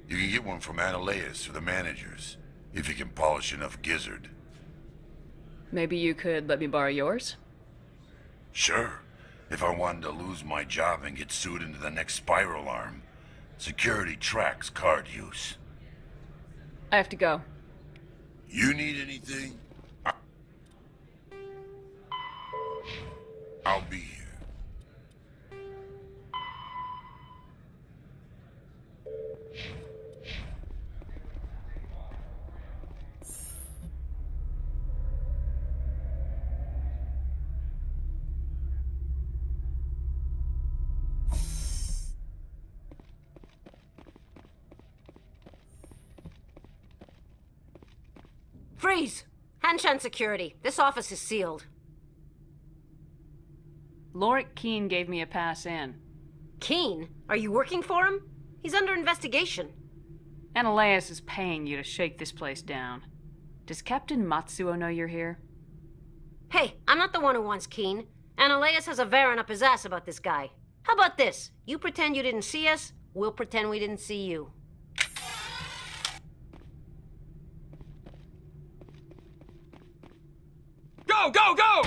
You can get one from Ananias or the managers, if you can polish enough gizzard. Maybe you could let me borrow yours? Sure. If I wanted to lose my job and get sued into the next spiral arm. Security tracks card use. I have to go. You need anything? I'll be here. Freeze! Hanshan security. This office is sealed. Lorik Keene gave me a pass in. Keene? Are you working for him? He's under investigation. Ananias is paying you to shake this place down. Does Captain Matsuo know you're here? Hey, I'm not the one who wants Keene. Ananias has a Varen up his ass about this guy. How about this? You pretend you didn't see us, we'll pretend we didn't see you. Go, go, go!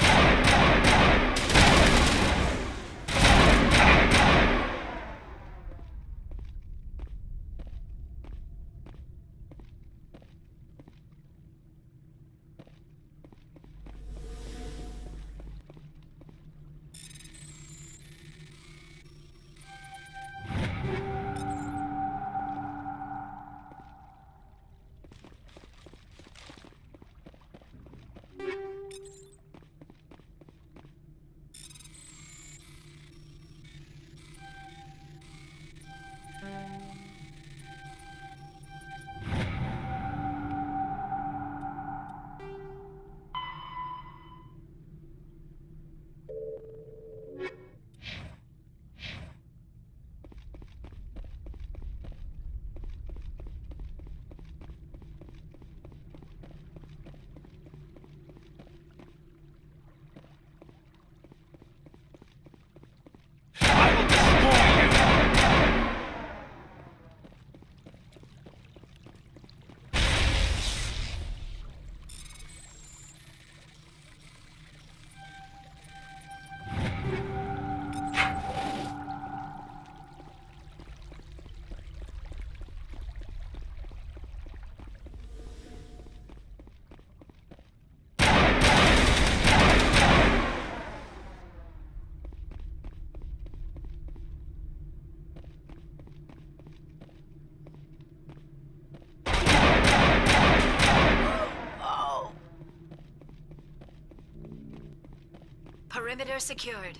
Perimeter secured.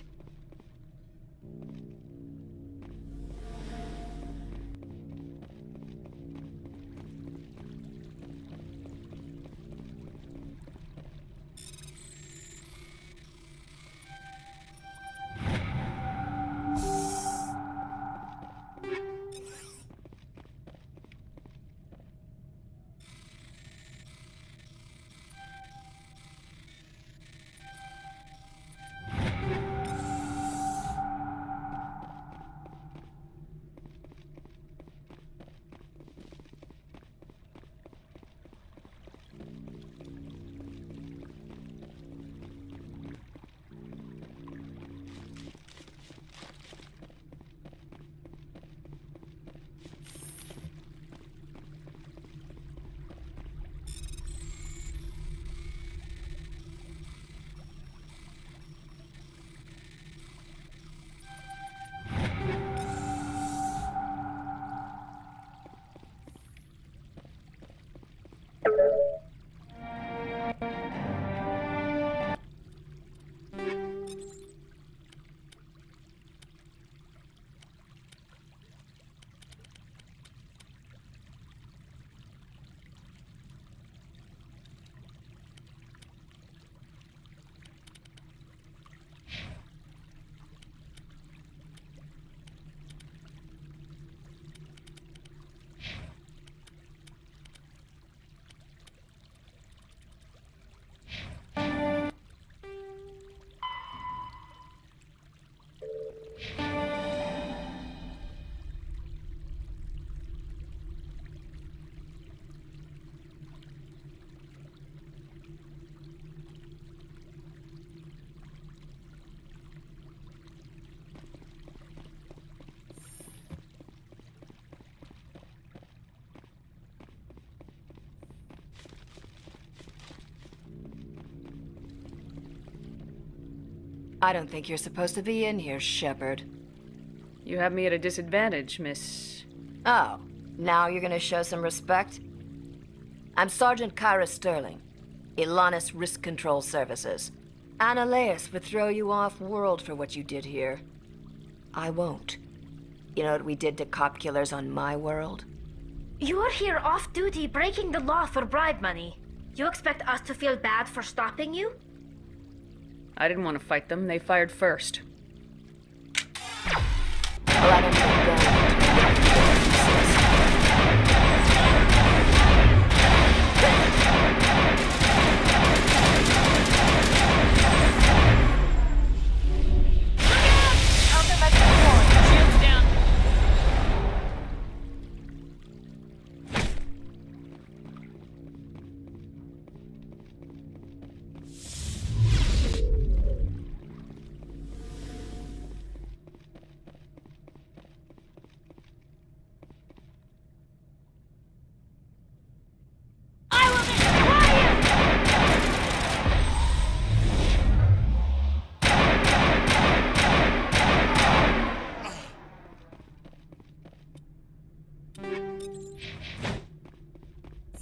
I don't think you're supposed to be in here, Shepard. You have me at a disadvantage, Miss... Oh, now you're gonna show some respect? I'm Sergeant Kyra Sterling, Ilanis Risk Control Services. Ananias would throw you off-world for what you did here. I won't. You know what we did to cop killers on my world? You're here off-duty breaking the law for bribe money. You expect us to feel bad for stopping you? I didn't want to fight them. They fired first.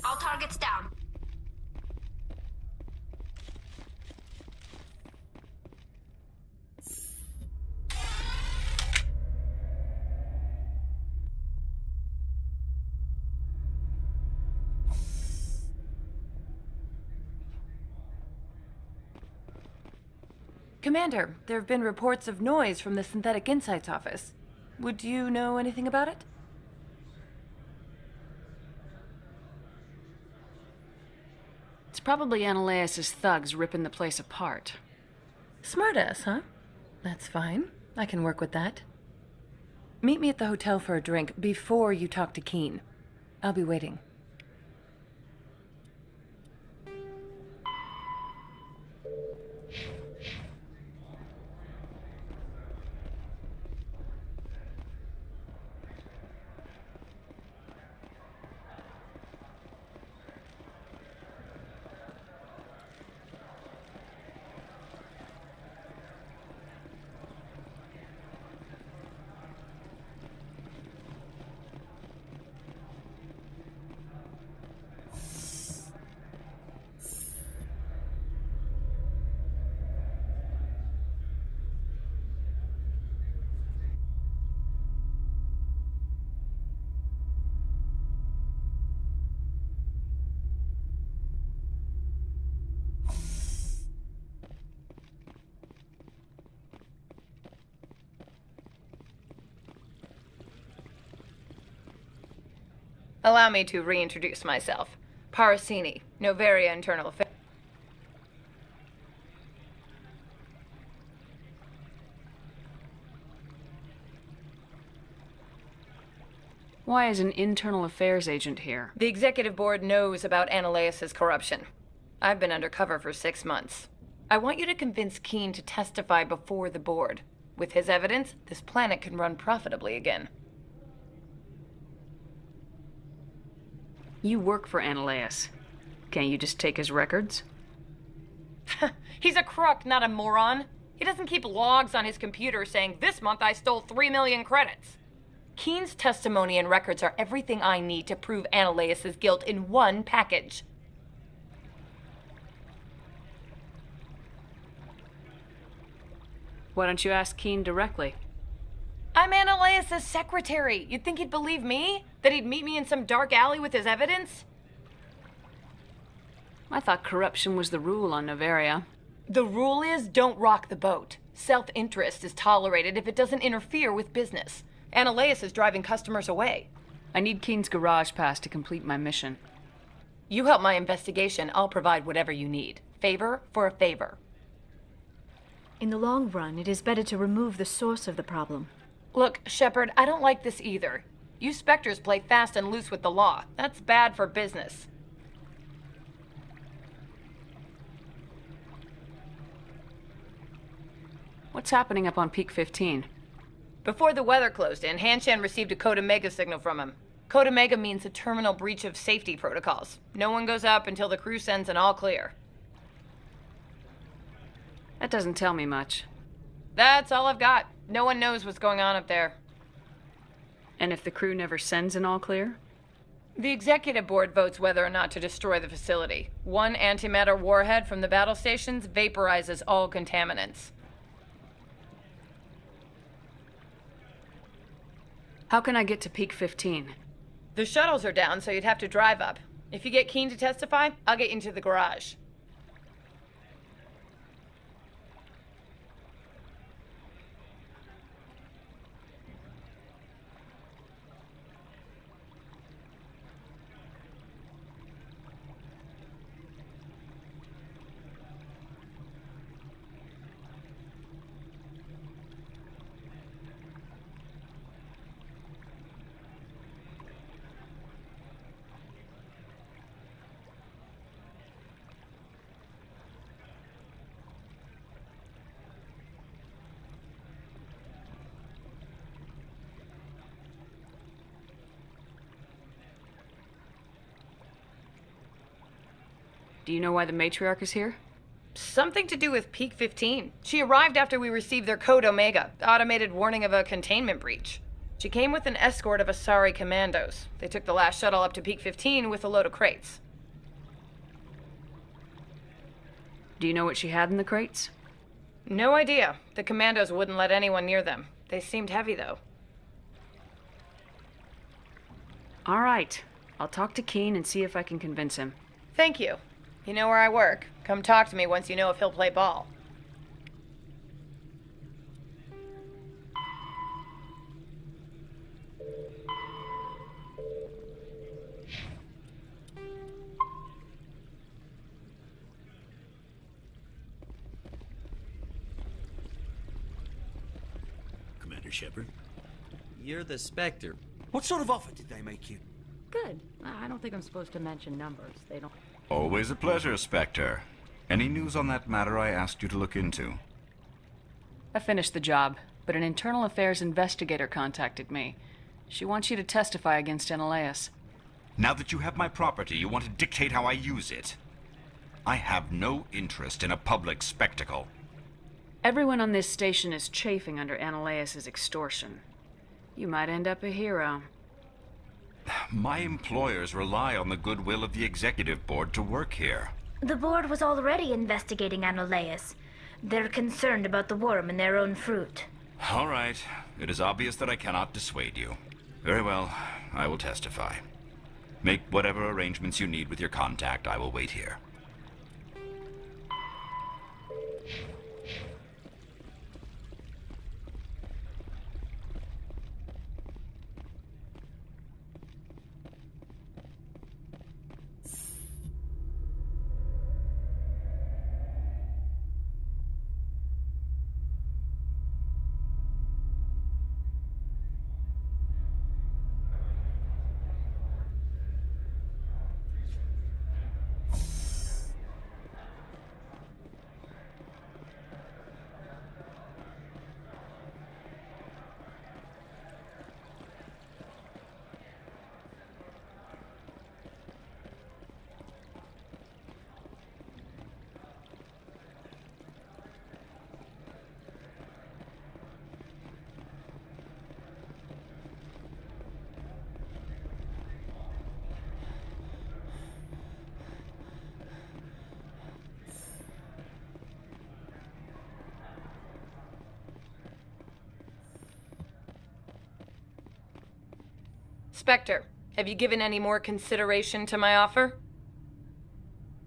All targets down. Commander, there have been reports of noise from the Synthetic Insights office. Would you know anything about it? It's probably Ananias' thugs ripping the place apart. Smartass, huh? That's fine. I can work with that. Meet me at the hotel for a drink before you talk to Keen. I'll be waiting. Allow me to reintroduce myself. Parasini, Noveria Internal Affairs. Why is an internal affairs agent here? The executive board knows about Ananias' corruption. I've been undercover for 6 months. I want you to convince Keen to testify before the board. With his evidence, this planet can run profitably again. You work for Ananias. Can't you just take his records? He's a crook, not a moron. He doesn't keep logs on his computer saying, "This month I stole 3 million credits." Keen's testimony and records are everything I need to prove Ananias' guilt in one package. Why don't you ask Keen directly? I'm Ananias' secretary. You'd think he'd believe me? That he'd meet me in some dark alley with his evidence? I thought corruption was the rule on Noveria. The rule is don't rock the boat. Self-interest is tolerated if it doesn't interfere with business. Ananias is driving customers away. I need Keen's garage pass to complete my mission. You help my investigation, I'll provide whatever you need. Favor for a favor. In the long run, it is better to remove the source of the problem. Look, Shepard, I don't like this either. You Spectres play fast and loose with the law. That's bad for business. What's happening up on Peak 15? Before the weather closed in, Hanshan received a Code Omega signal from him. Code Omega means a terminal breach of safety protocols. No one goes up until the crew sends an all clear. That doesn't tell me much. That's all I've got. No one knows what's going on up there. And if the crew never sends an all clear? The executive board votes whether or not to destroy the facility. One antimatter warhead from the battle stations vaporizes all contaminants. How can I get to Peak 15? The shuttles are down, so you'd have to drive up. If you get Keen to testify, I'll get you into the garage. Do you know why the matriarch is here? Something to do with Peak 15. She arrived after we received their Code Omega, automated warning of a containment breach. She came with an escort of Asari commandos. They took the last shuttle up to Peak 15 with a load of crates. Do you know what she had in the crates? No idea. The commandos wouldn't let anyone near them. They seemed heavy, though. All right. I'll talk to Keen and see if I can convince him. Thank you. You know where I work. Come talk to me once you know if he'll play ball. Commander Shepard. You're the Spectre. What sort of offer did they make you? Good. I don't think I'm supposed to mention numbers. They don't... Always a pleasure, Spectre. Any news on that matter I asked you to look into? I finished the job, but an internal affairs investigator contacted me. She wants you to testify against Analeas. Now that you have my property, you want to dictate how I use it. I have no interest in a public spectacle. Everyone on this station is chafing under Analeas' extortion. You might end up a hero. My employers rely on the goodwill of the executive board to work here. The board was already investigating Analeas. They're concerned about the worm in their own fruit. All right. It is obvious that I cannot dissuade you. Very well. I will testify. Make whatever arrangements you need with your contact. I will wait here. Spectre, have you given any more consideration to my offer?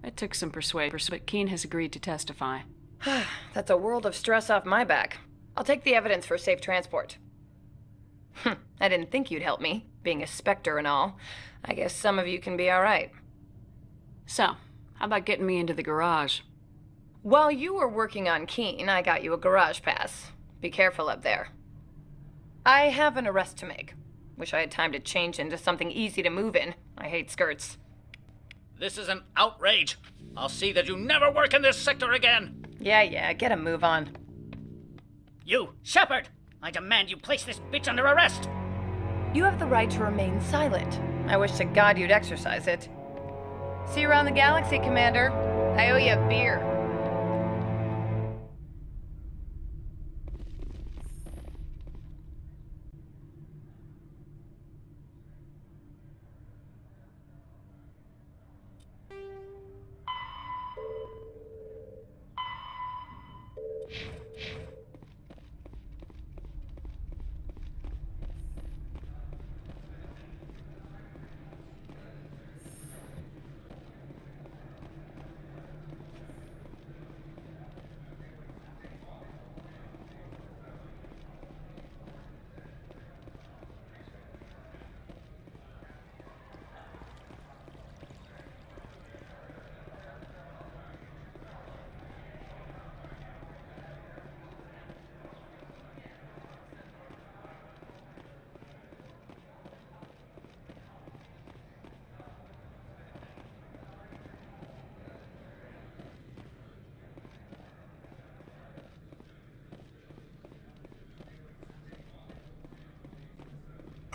It took some persuasion, but Keen has agreed to testify. That's a world of stress off my back. I'll take the evidence for safe transport. I didn't think you'd help me, being a Spectre and all. I guess some of you can be all right. So, how about getting me into the garage? While you were working on Keen, I got you a garage pass. Be careful up there. I have an arrest to make. Wish I had time to change into something easy to move in. I hate skirts. This is an outrage. I'll see that you never work in this sector again. Yeah, get a move on. You, Shepard! I demand you place this bitch under arrest! You have the right to remain silent. I wish to God you'd exercise it. See you around the galaxy, Commander. I owe you a beer.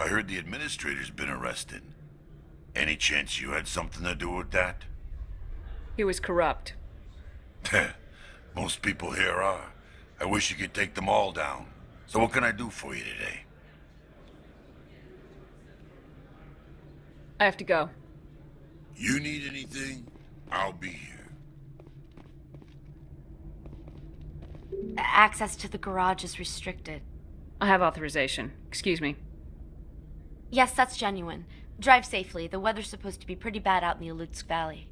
I heard the administrator's been arrested. Any chance you had something to do with that? He was corrupt. Most people here are. I wish you could take them all down. So what can I do for you today? I have to go. You need anything? I'll be here. Access to the garage is restricted. I have authorization. Excuse me. Yes, that's genuine. Drive safely. The weather's supposed to be pretty bad out in the Alutsk Valley.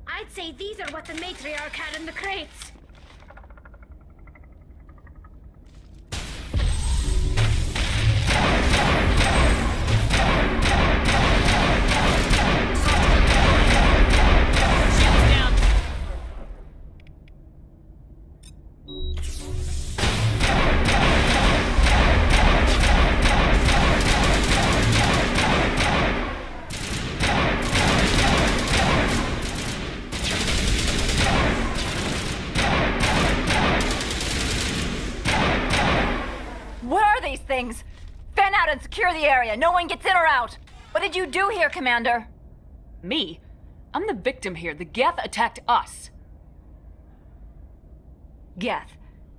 I'd say these are what the matriarch had in the crates. Things. Fan out and secure the area. No one gets in or out. What did you do here, Commander? Me? I'm the victim here. The Geth attacked us. Geth,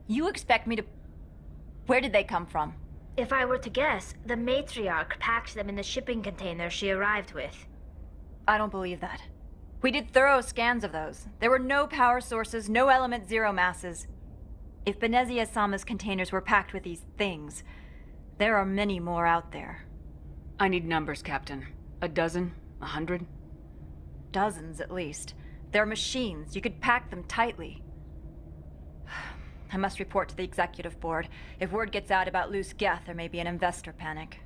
you expect me to... Where did they come from? If I were to guess, the matriarch packed them in the shipping container she arrived with. I don't believe that. We did thorough scans of those. There were no power sources, no element zero masses. If Benezia Sama's containers were packed with these things, there are many more out there. I need numbers, Captain. A dozen? 100? Dozens, at least. They're machines. You could pack them tightly. I must report to the executive board. If word gets out about loose Geth, there may be an investor panic.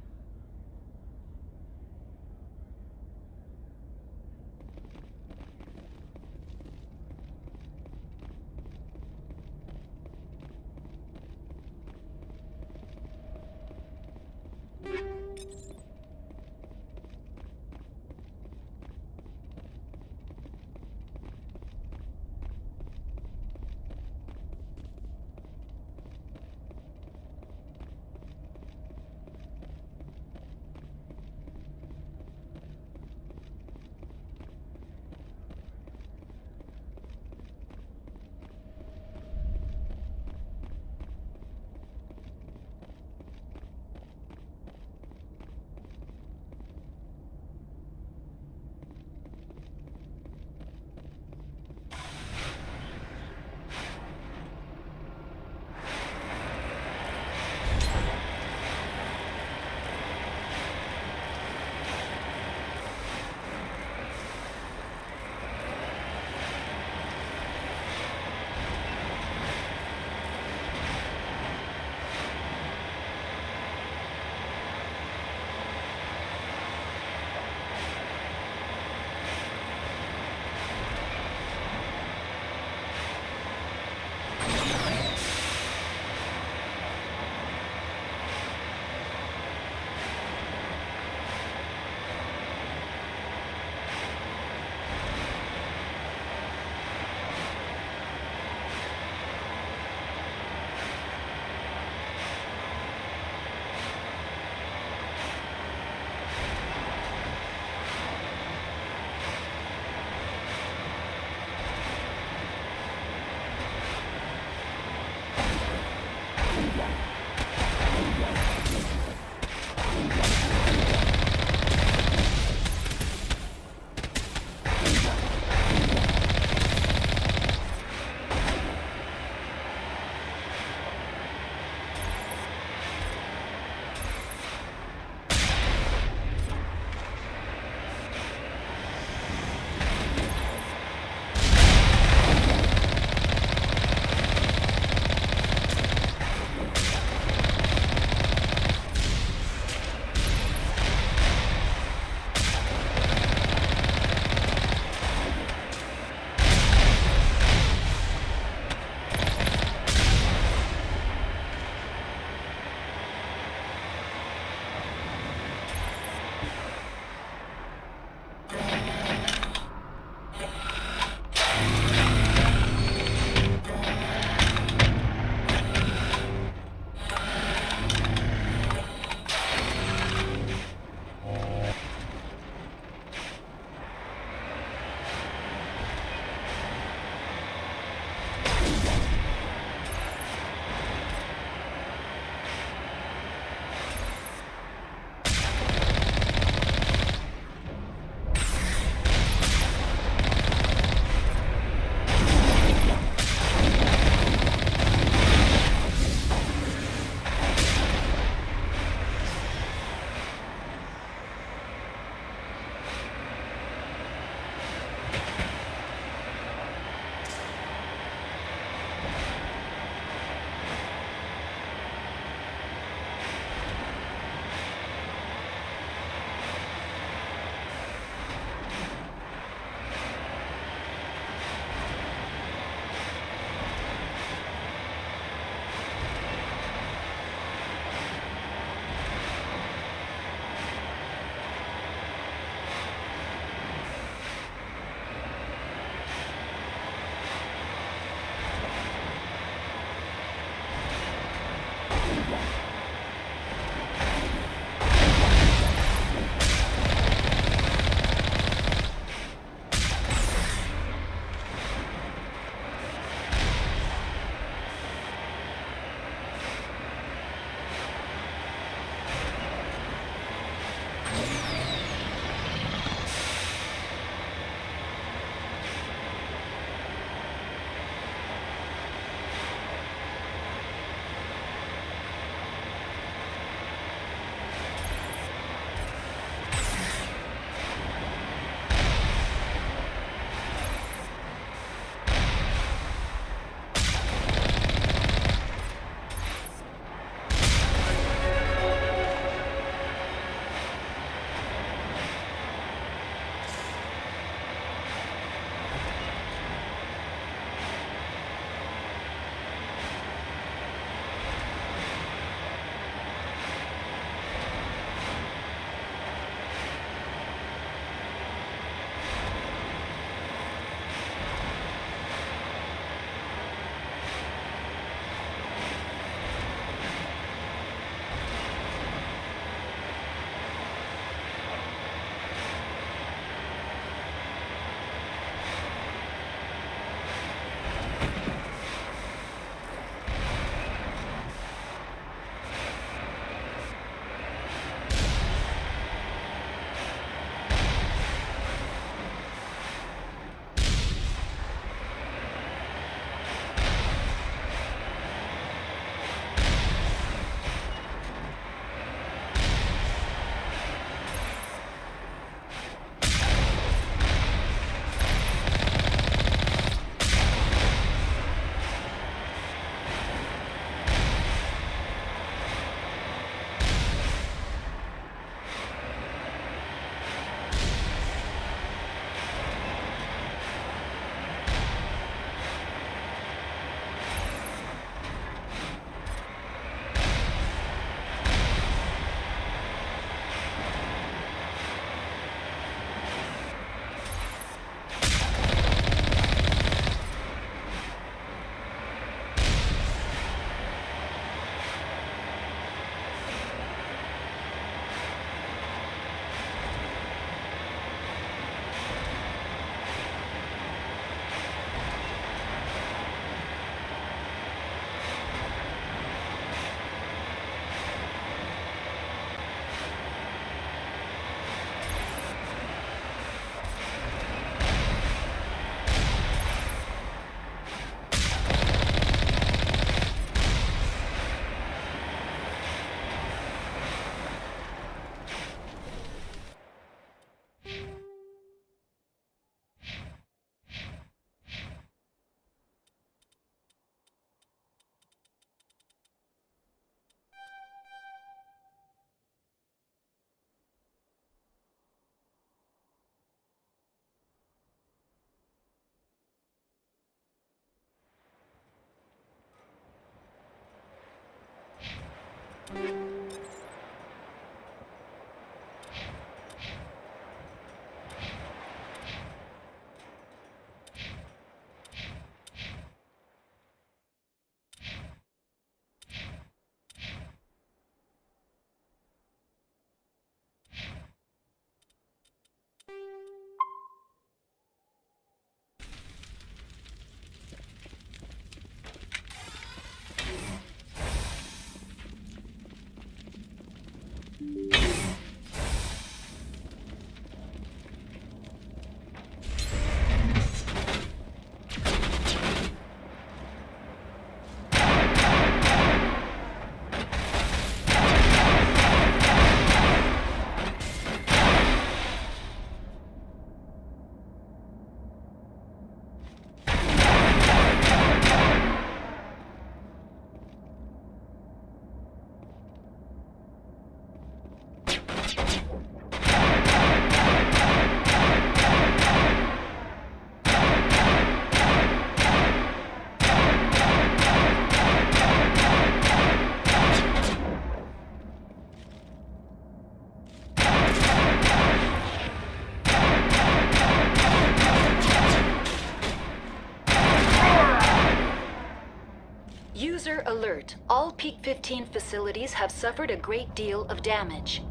User alert. All Peak 15 facilities have suffered a great deal of damage.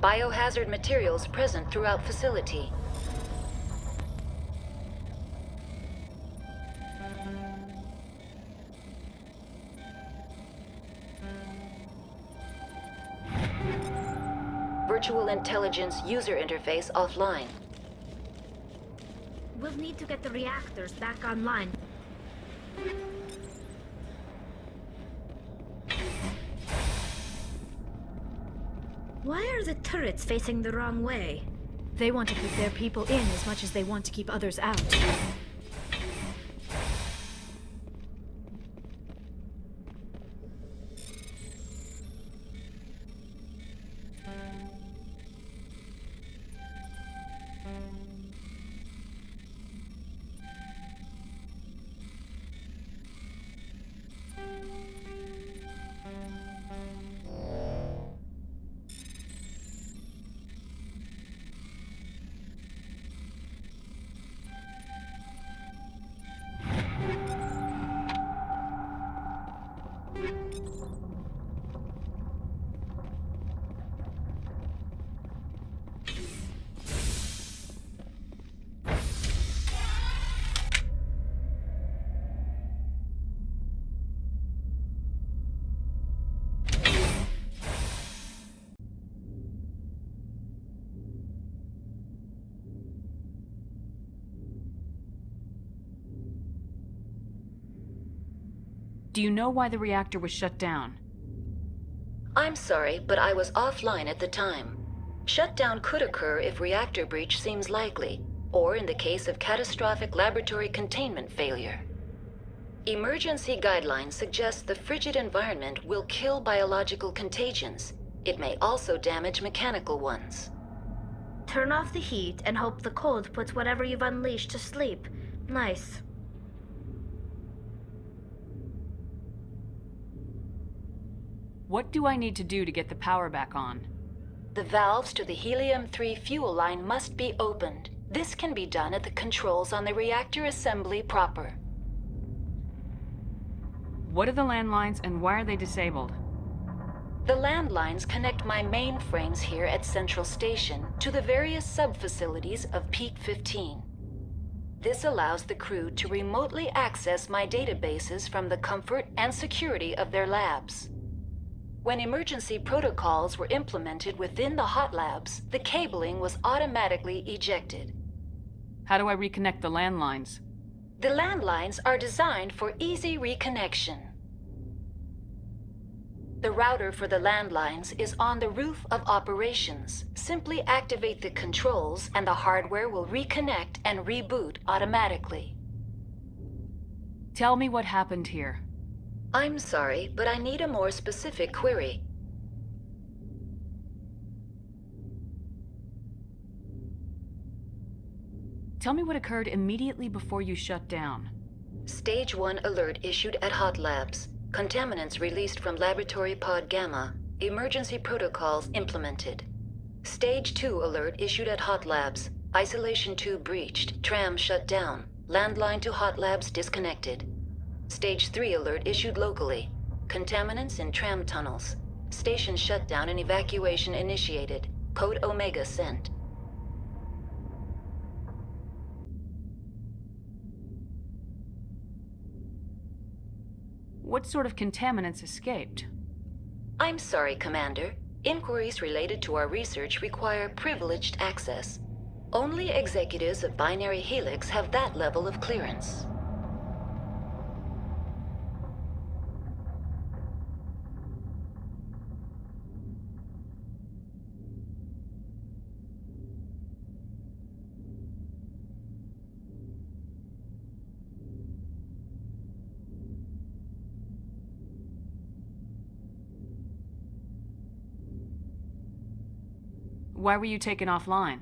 Biohazard materials present throughout facility. Virtual intelligence user interface offline. We'll need to get the reactors back online. Why are the turrets facing the wrong way? They want to keep their people in as much as they want to keep others out. Do you know why the reactor was shut down? I'm sorry, but I was offline at the time. Shutdown could occur if reactor breach seems likely, or in the case of catastrophic laboratory containment failure. Emergency guidelines suggest the frigid environment will kill biological contagions. It may also damage mechanical ones. Turn off the heat and hope the cold puts whatever you've unleashed to sleep. Nice. What do I need to do to get the power back on? The valves to the helium-3 fuel line must be opened. This can be done at the controls on the reactor assembly proper. What are the landlines and why are they disabled? The landlines connect my mainframes here at Central Station to the various sub-facilities of Peak 15. This allows the crew to remotely access my databases from the comfort and security of their labs. When emergency protocols were implemented within the hot labs, the cabling was automatically ejected. How do I reconnect the landlines? The landlines are designed for easy reconnection. The router for the landlines is on the roof of operations. Simply activate the controls and the hardware will reconnect and reboot automatically. Tell me what happened here. I'm sorry, but I need a more specific query. Tell me what occurred immediately before you shut down. Stage 1 alert issued at Hot Labs. Contaminants released from Laboratory Pod Gamma. Emergency protocols implemented. Stage 2 alert issued at Hot Labs. Isolation tube breached. Tram shut down. Landline to Hot Labs disconnected. Stage 3 alert issued locally. Contaminants in tram tunnels. Station shutdown and evacuation initiated. Code Omega sent. What sort of contaminants escaped? I'm sorry, Commander. Inquiries related to our research require privileged access. Only executives of Binary Helix have that level of clearance. Why were you taken offline?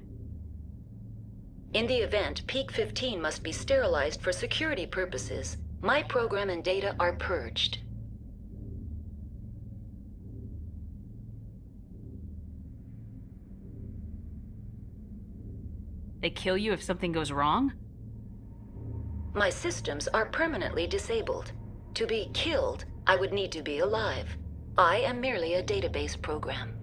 In the event, Peak 15 must be sterilized for security purposes. My program and data are purged. They kill you if something goes wrong? My systems are permanently disabled. To be killed, I would need to be alive. I am merely a database program.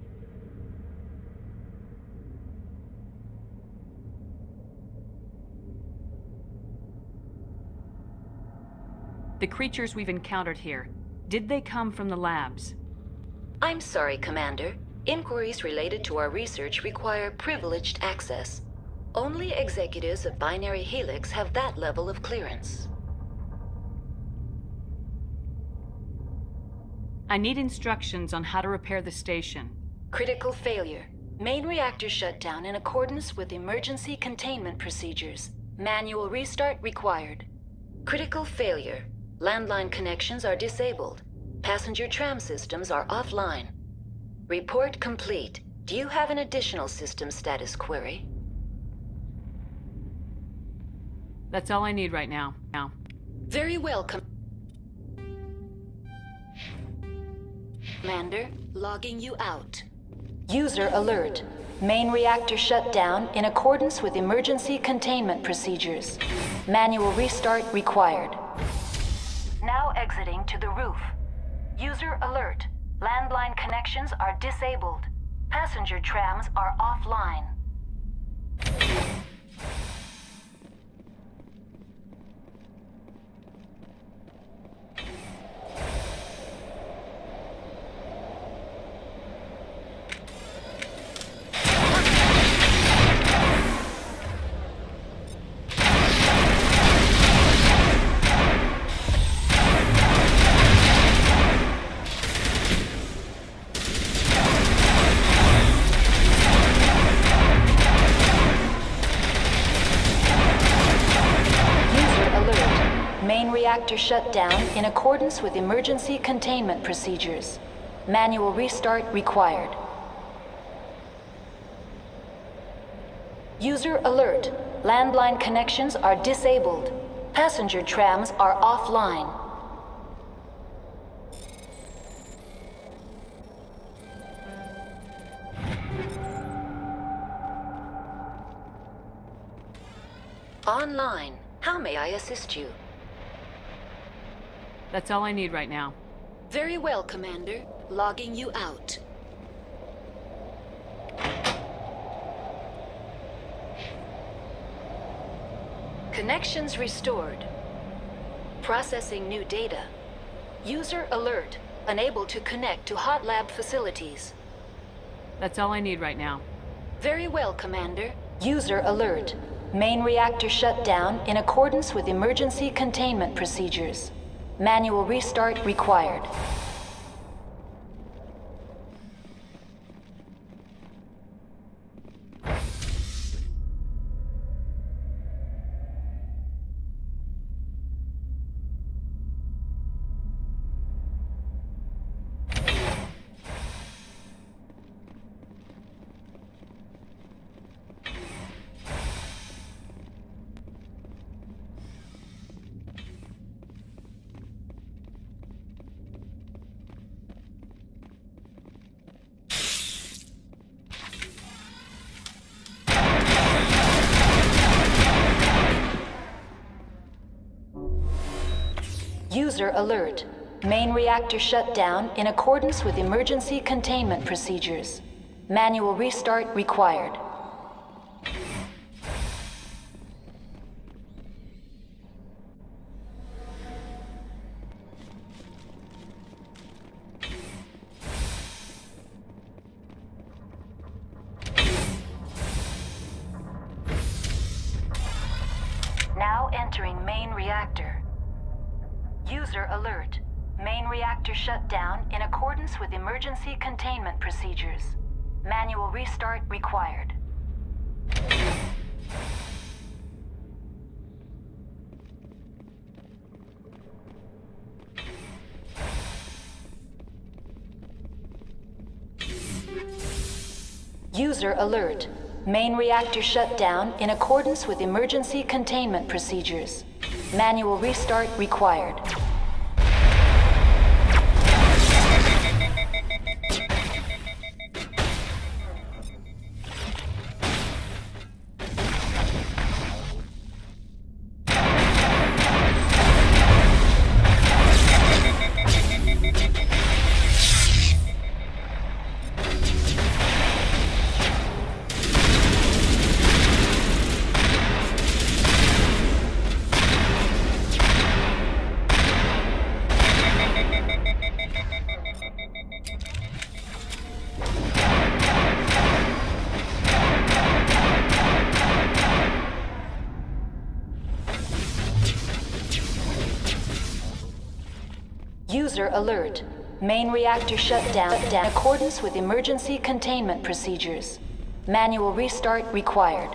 The creatures we've encountered here, did they come from the labs? I'm sorry, Commander. Inquiries related to our research require privileged access. Only executives of Binary Helix have that level of clearance. I need instructions on how to repair the station. Critical failure. Main reactor shut down in accordance with emergency containment procedures. Manual restart required. Critical failure. Landline connections are disabled. Passenger tram systems are offline. Report complete. Do you have an additional system status query? That's all I need right now. Very well, Commander. Logging you out. User alert. Main reactor shut down in accordance with emergency containment procedures. Manual restart required. Now exiting to the roof. User alert. Landline connections are disabled. Passenger trams are offline. Reactor shut down in accordance with emergency containment procedures. Manual restart required. User alert. Landline connections are disabled. Passenger trams are offline. Online. How may I assist you? That's all I need right now. Very well, Commander. Logging you out. Connections restored. Processing new data. User alert. Unable to connect to hot lab facilities. That's all I need right now. Very well, Commander. User alert. Main reactor shut down in accordance with emergency containment procedures. Manual restart required. User alert. Main reactor shut down in accordance with emergency containment procedures. Manual restart required. User alert. Main reactor shut down in accordance with emergency containment procedures. Manual restart required. User alert. Main reactor shut down in accordance with emergency containment procedures. Manual restart required. User alert. Main reactor shut down in accordance with emergency containment procedures. Manual restart required.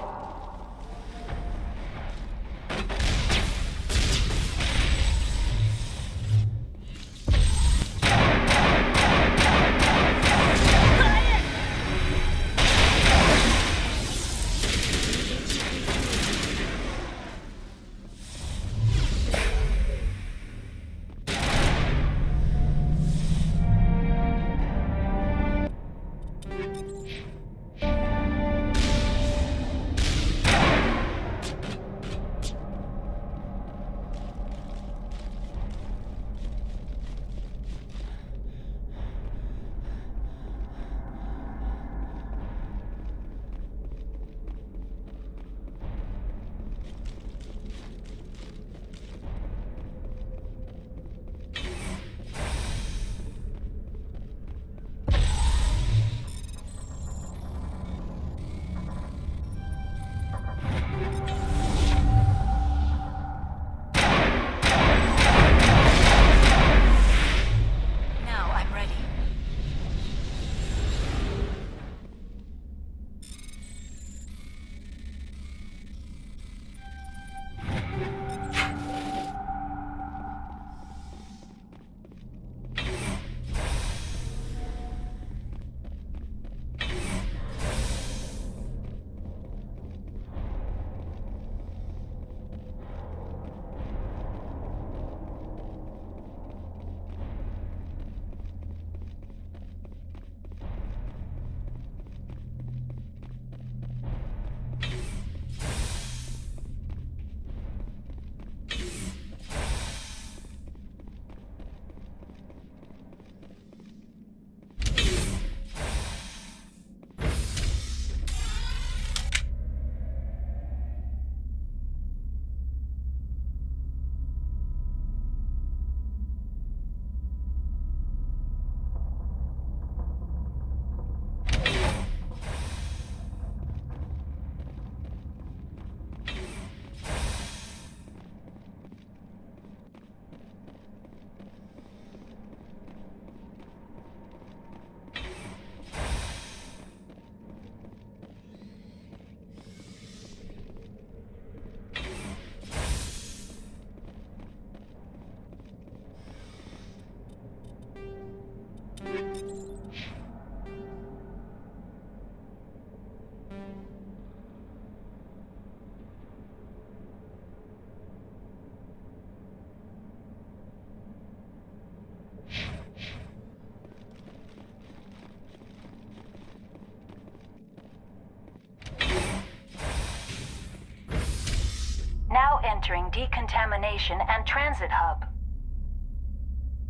Now entering decontamination and transit hub.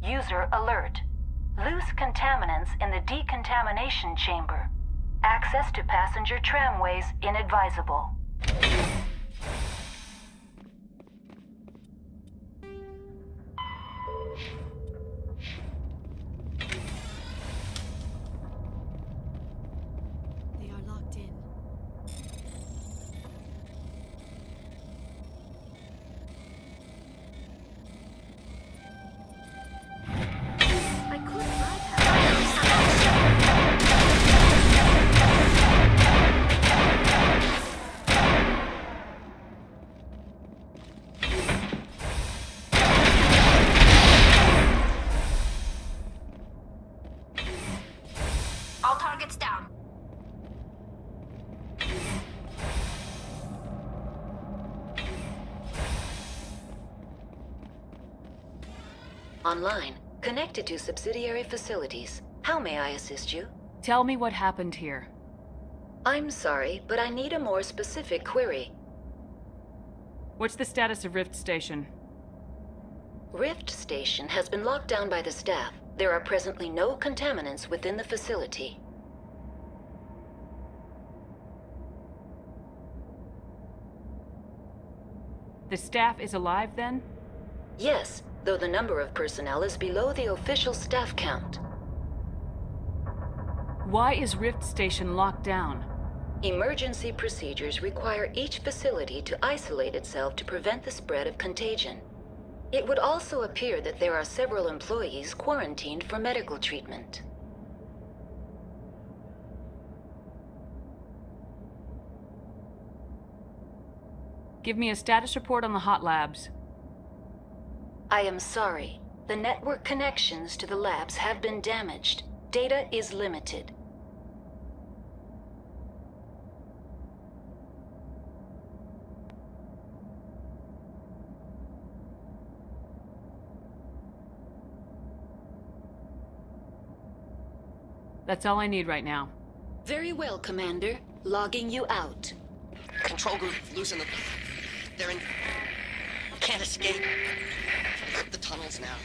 User alert. Loose contaminants in the decontamination chamber. Access to passenger tramways inadvisable. They are locked in. Online, connected to subsidiary facilities. How may I assist you? Tell me what happened here. I'm sorry, but I need a more specific query. What's the status of Rift Station? Rift Station has been locked down by the staff. There are presently no contaminants within the facility. The staff is alive then? Yes, though the number of personnel is below the official staff count. Why is Rift Station locked down? Emergency procedures require each facility to isolate itself to prevent the spread of contagion. It would also appear that there are several employees quarantined for medical treatment. Give me a status report on the hot labs. I am sorry. The network connections to the labs have been damaged. Data is limited. That's all I need right now. Very well, Commander. Logging you out. Control group, losing the... They're in... Can't escape. The tunnels now.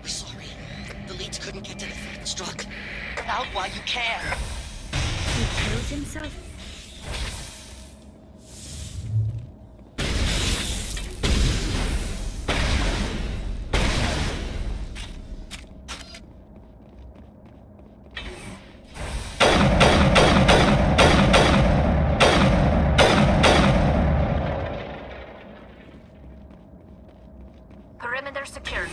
We're sorry. The leads couldn't get to the struck. Come out while you can. He killed himself? Perimeter secured.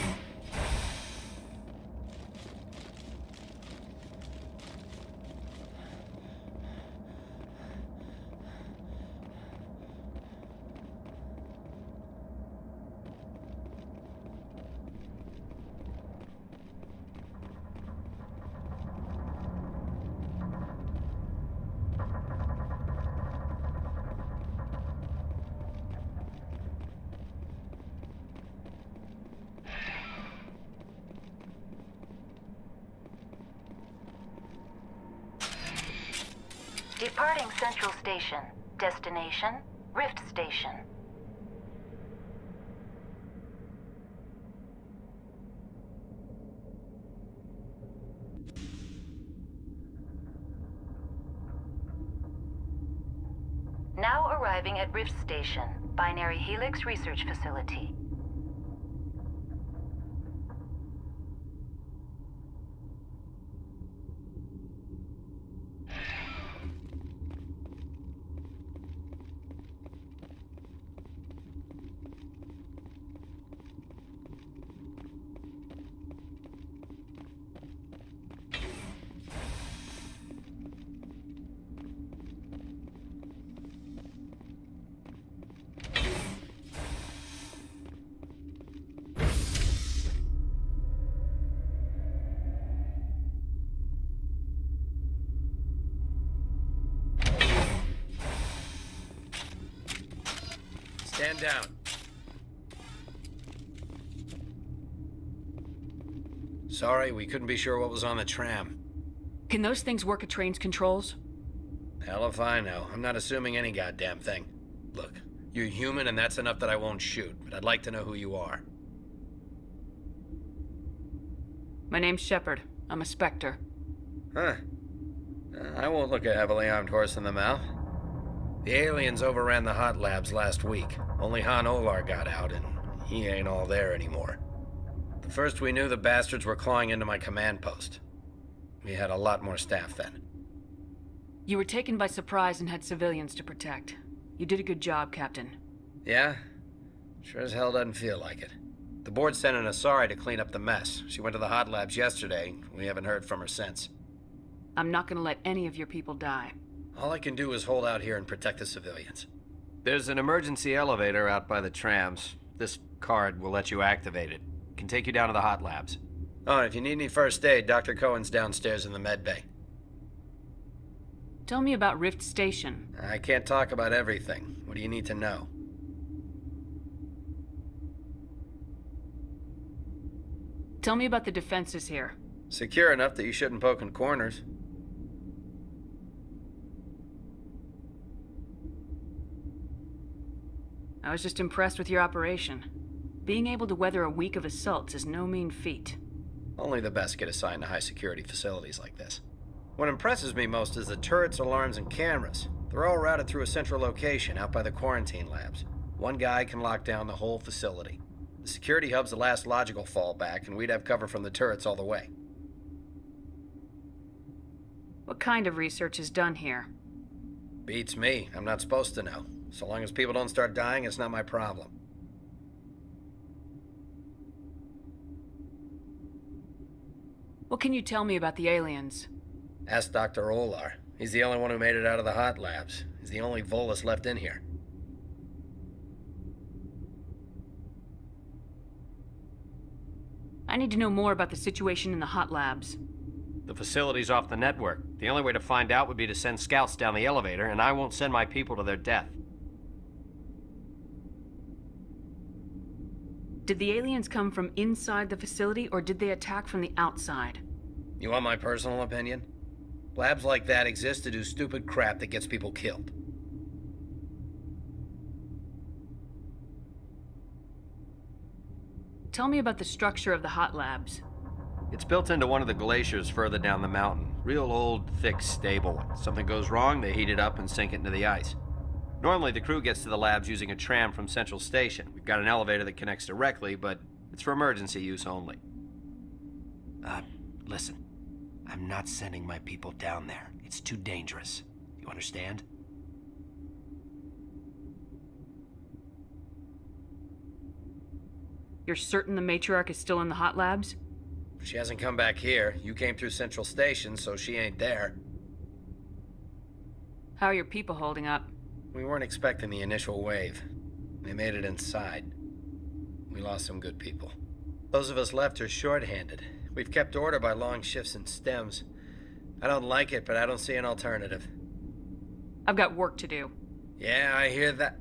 Departing Central Station. Destination, Rift Station. Now arriving at Rift Station, Binary Helix Research Facility. down. Sorry, we couldn't be sure what was on the tram. Can those things work at train's controls? Hell if I know. I'm not assuming any goddamn thing. Look, you're human and that's enough that I won't shoot, but I'd like to know who you are. My name's Shepard. I'm a Spectre. Huh. I won't look a heavily armed horse in the mouth. The aliens overran the hot labs last week. Only Han Olar got out, and he ain't all there anymore. The first we knew, the bastards were clawing into my command post. We had a lot more staff then. You were taken by surprise and had civilians to protect. You did a good job, Captain. Yeah? Sure as hell doesn't feel like it. The board sent an Asari to clean up the mess. She went to the hot labs yesterday. We haven't heard from her since. I'm not gonna let any of your people die. All I can do is hold out here and protect the civilians. There's an emergency elevator out by the trams. This card will let you activate it. Can take you down to the hot labs. Oh, and if you need any first aid, Dr. Cohen's downstairs in the med bay. Tell me about Rift Station. I can't talk about everything. What do you need to know? Tell me about the defenses here. Secure enough that you shouldn't poke in corners. I was just impressed with your operation. Being able to weather a week of assaults is no mean feat. Only the best get assigned to high-security facilities like this. What impresses me most is the turrets, alarms, and cameras. They're all routed through a central location out by the quarantine labs. One guy can lock down the whole facility. The security hub's the last logical fallback, and we'd have cover from the turrets all the way. What kind of research is done here? Beats me. I'm not supposed to know. So long as people don't start dying, it's not my problem. What can you tell me about the aliens? Ask Dr. Olar. He's the only one who made it out of the hot labs. He's the only Volus left in here. I need to know more about the situation in the hot labs. The facility's off the network. The only way to find out would be to send scouts down the elevator, and I won't send my people to their death. Did the aliens come from inside the facility, or did they attack from the outside? You want my personal opinion? Labs like that exist to do stupid crap that gets people killed. Tell me about the structure of the hot labs. It's built into one of the glaciers further down the mountain. Real old, thick, stable one. Something goes wrong, they heat it up and sink it into the ice. Normally, the crew gets to the labs using a tram from Central Station. We've got an elevator that connects directly, but it's for emergency use only. Listen. I'm not sending my people down there. It's too dangerous. You understand? You're certain the matriarch is still in the hot labs? She hasn't come back here. You came through Central Station, so she ain't there. How are your people holding up? We weren't expecting the initial wave. They made it inside. We lost some good people. Those of us left are short-handed. We've kept order by long shifts and stems. I don't like it, but I don't see an alternative. I've got work to do. Yeah, I hear that.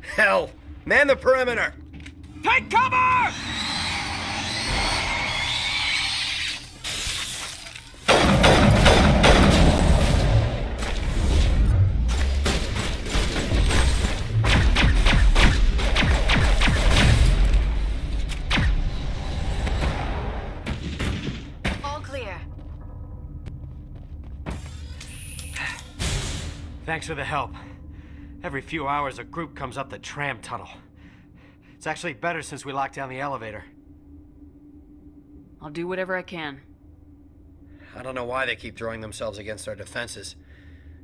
Hell! Man the perimeter! Take cover! All clear. Thanks for the help. Every few hours, a group comes up the tram tunnel. It's actually better since we locked down the elevator. I'll do whatever I can. I don't know why they keep throwing themselves against our defenses.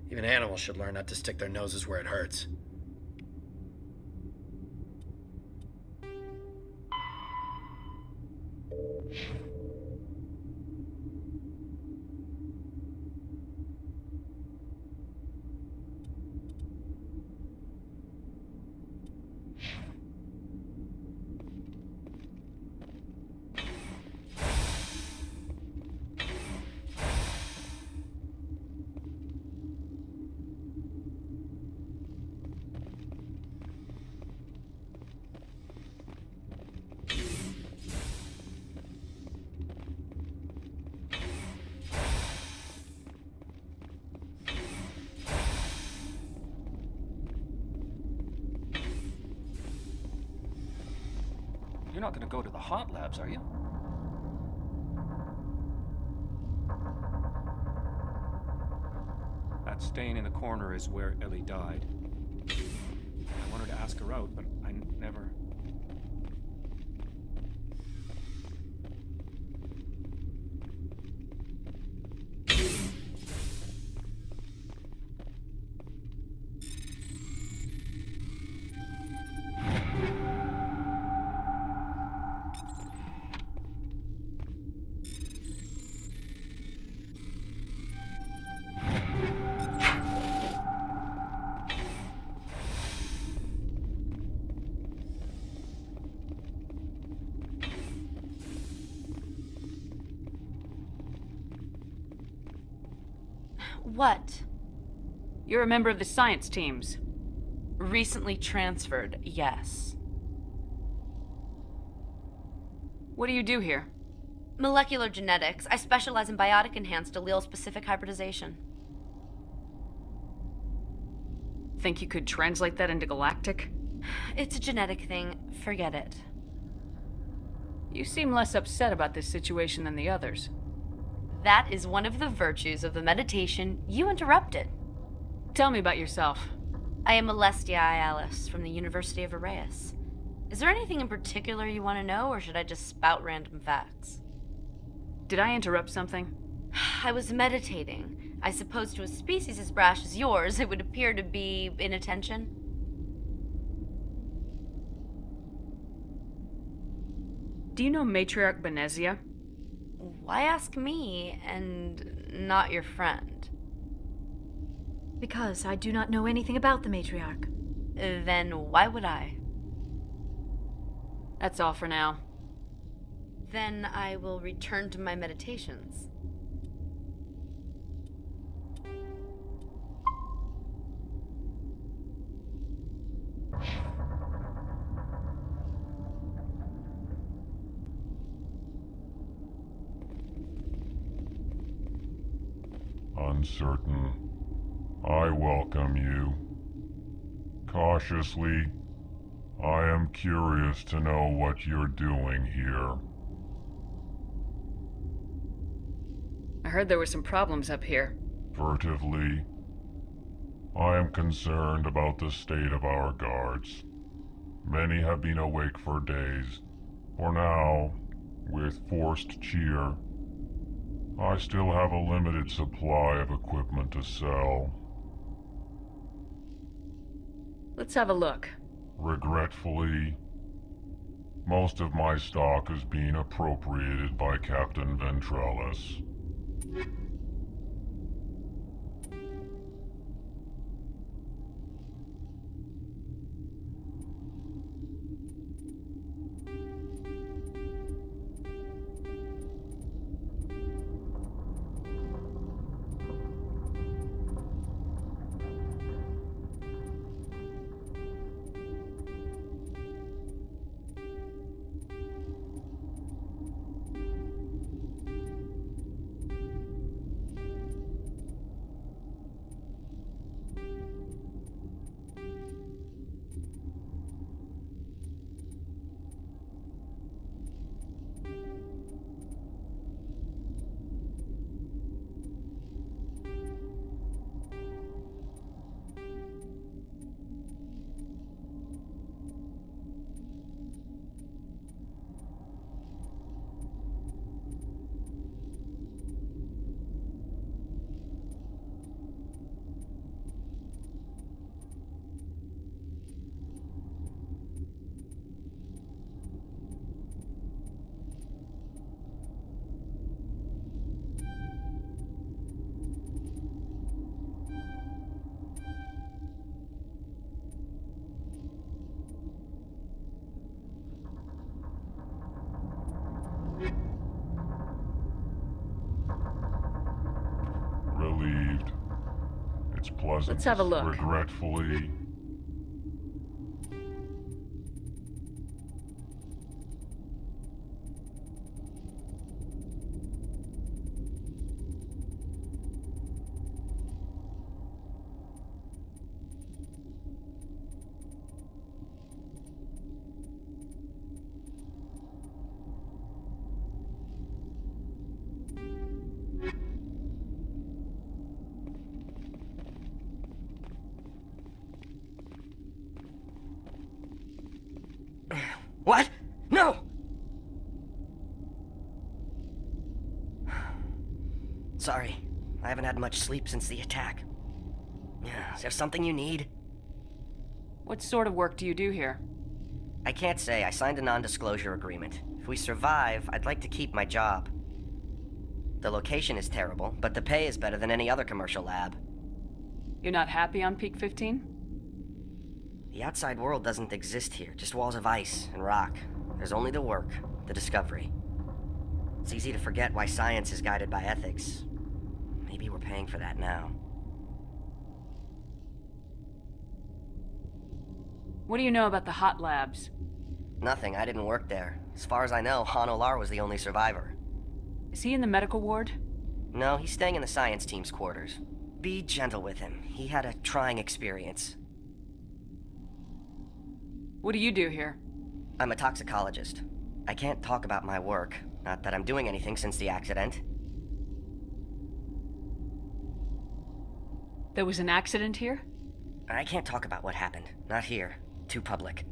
Even animals should learn not to stick their noses where it hurts. You're not gonna go to the hot labs, are you? That stain in the corner is where Ellie died. I wanted to ask her out, but I never... What? You're a member of the science teams. Recently transferred, yes. What do you do here? Molecular genetics. I specialize in biotic-enhanced allele-specific hybridization. Think you could translate that into galactic? It's a genetic thing. Forget it. You seem less upset about this situation than the others. That is one of the virtues of the meditation you interrupted. Tell me about yourself. I am Alestia Ialis from the University of Arraeus. Is there anything in particular you want to know, or should I just spout random facts? Did I interrupt something? I was meditating. I suppose to a species as brash as yours, it would appear to be inattention. Do you know Matriarch Benezia? Why ask me, and not your friend? Because I do not know anything about the matriarch. Then why would I? That's all for now. Then I will return to my meditations. Uncertain. I welcome you. Cautiously, I am curious to know what you're doing here. I heard there were some problems up here. Furtively, I am concerned about the state of our guards. Many have been awake for days. For now, with forced cheer, I still have a limited supply of equipment to sell. Let's have a look. Regretfully, most of my stock is being appropriated by Captain Ventrellus. Relieved. It's pleasant. Let's have a look. Regretfully. What? No! Sorry, I haven't had much sleep since the attack. Is there something you need? What sort of work do you do here? I can't say. I signed a non-disclosure agreement. If we survive, I'd like to keep my job. The location is terrible, but the pay is better than any other commercial lab. You're not happy on Peak 15? The outside world doesn't exist here, just walls of ice and rock. There's only the work, the discovery. It's easy to forget why science is guided by ethics. Maybe we're paying for that now. What do you know about the hot labs? Nothing, I didn't work there. As far as I know, Han Olar was the only survivor. Is he in the medical ward? No, he's staying in the science team's quarters. Be gentle with him. He had a trying experience. What do you do here? I'm a toxicologist. I can't talk about my work. Not that I'm doing anything since the accident. There was an accident here? I can't talk about what happened. Not here. Too public.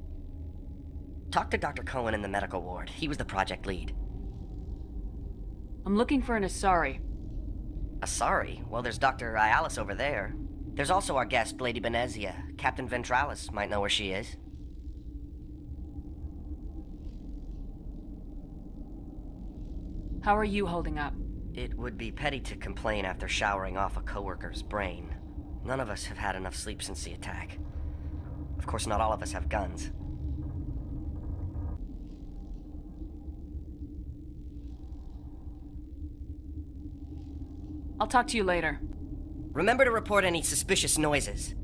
Talk to Dr. Cohen in the medical ward. He was the project lead. I'm looking for an Asari. Asari? Well, there's Dr. Ialis over there. There's also our guest, Lady Benezia. Captain Ventralis might know where she is. How are you holding up? It would be petty to complain after showering off a coworker's brain. None of us have had enough sleep since the attack. Of course, not all of us have guns. I'll talk to you later. Remember to report any suspicious noises.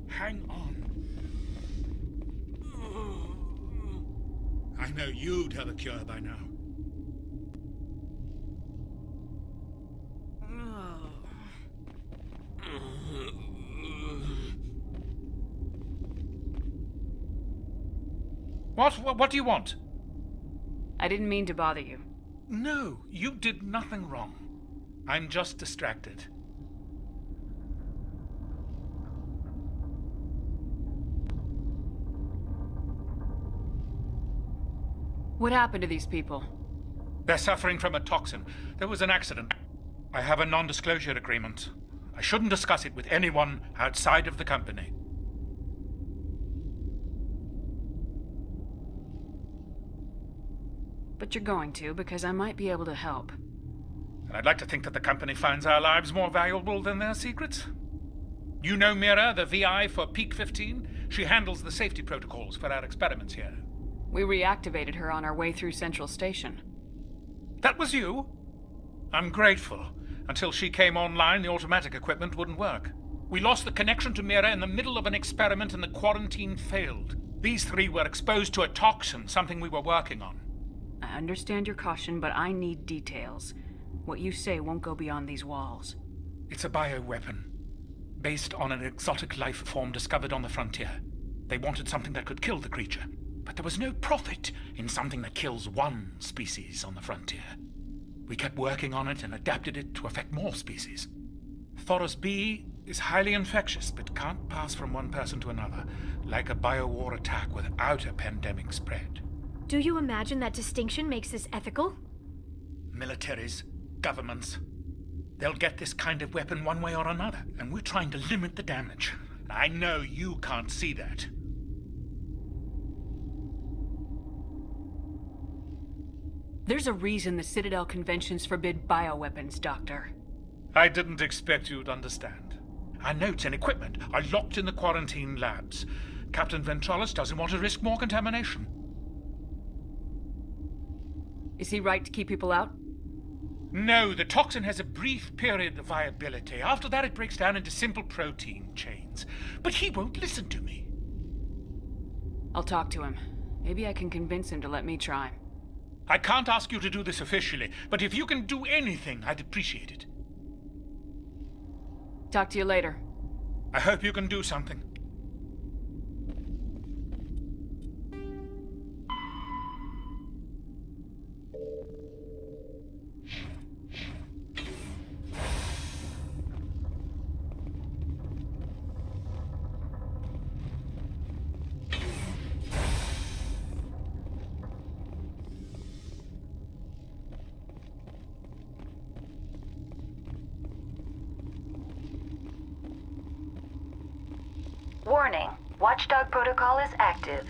Hang on. I know you'd have a cure by now. What do you want? I didn't mean to bother you. No, you did nothing wrong. I'm just distracted. What happened to these people? They're suffering from a toxin. There was an accident. I have a non-disclosure agreement. I shouldn't discuss it with anyone outside of the company. But you're going to, because I might be able to help. And I'd like to think that the company finds our lives more valuable than their secrets. You know Mira, the VI for Peak 15? She handles the safety protocols for our experiments here. We reactivated her on our way through Central Station. That was you? I'm grateful. Until she came online, the automatic equipment wouldn't work. We lost the connection to Mira in the middle of an experiment and the quarantine failed. These three were exposed to a toxin, something we were working on. I understand your caution, but I need details. What you say won't go beyond these walls. It's a bioweapon, based on an exotic life form discovered on the frontier. They wanted something that could kill the creature. But there was no profit in something that kills one species on the frontier. We kept working on it and adapted it to affect more species. Thoros B is highly infectious, but can't pass from one person to another, like a biowar attack without a pandemic spread. Do you imagine that distinction makes this ethical? Militaries, governments, they'll get this kind of weapon one way or another, and we're trying to limit the damage. I know you can't see that. There's a reason the Citadel conventions forbid bioweapons, Doctor. I didn't expect you'd understand. Our notes and equipment are locked in the quarantine labs. Captain Ventralis doesn't want to risk more contamination. Is he right to keep people out? No, the toxin has a brief period of viability. After that, it breaks down into simple protein chains. But he won't listen to me. I'll talk to him. Maybe I can convince him to let me try. I can't ask you to do this officially, but if you can do anything, I'd appreciate it. Talk to you later. I hope you can do something. Warning. Watchdog protocol is active.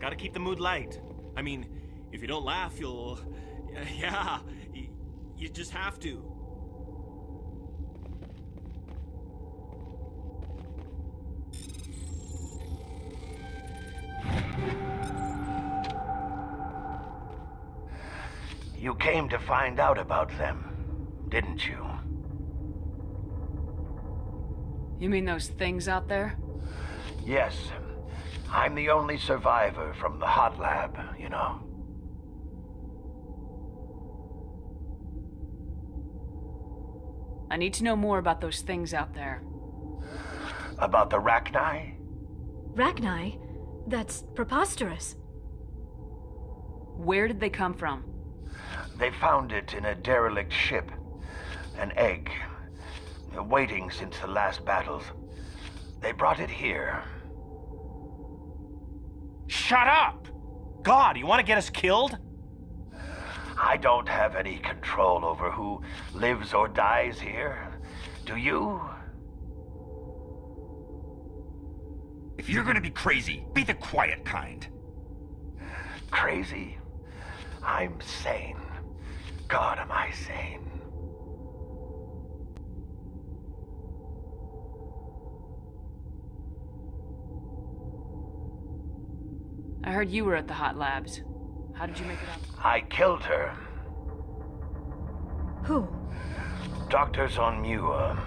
Gotta keep the mood light. I mean, if you don't laugh, you'll... Yeah, you just have to. You came to find out about them, didn't you? You mean those things out there? Yes. I'm the only survivor from the hot lab, you know. I need to know more about those things out there. About the Rachni? Rachni? That's preposterous. Where did they come from? They found it in a derelict ship. An egg. Waiting since the last battles. They brought it here. Shut up! God, you want to get us killed? I don't have any control over who lives or dies here. Do you? If you're gonna be crazy, be the quiet kind. Crazy? I'm sane. God, am I sane. I heard you were at the hot labs. How did you make it up? I killed her. Who? Doctors on Muir.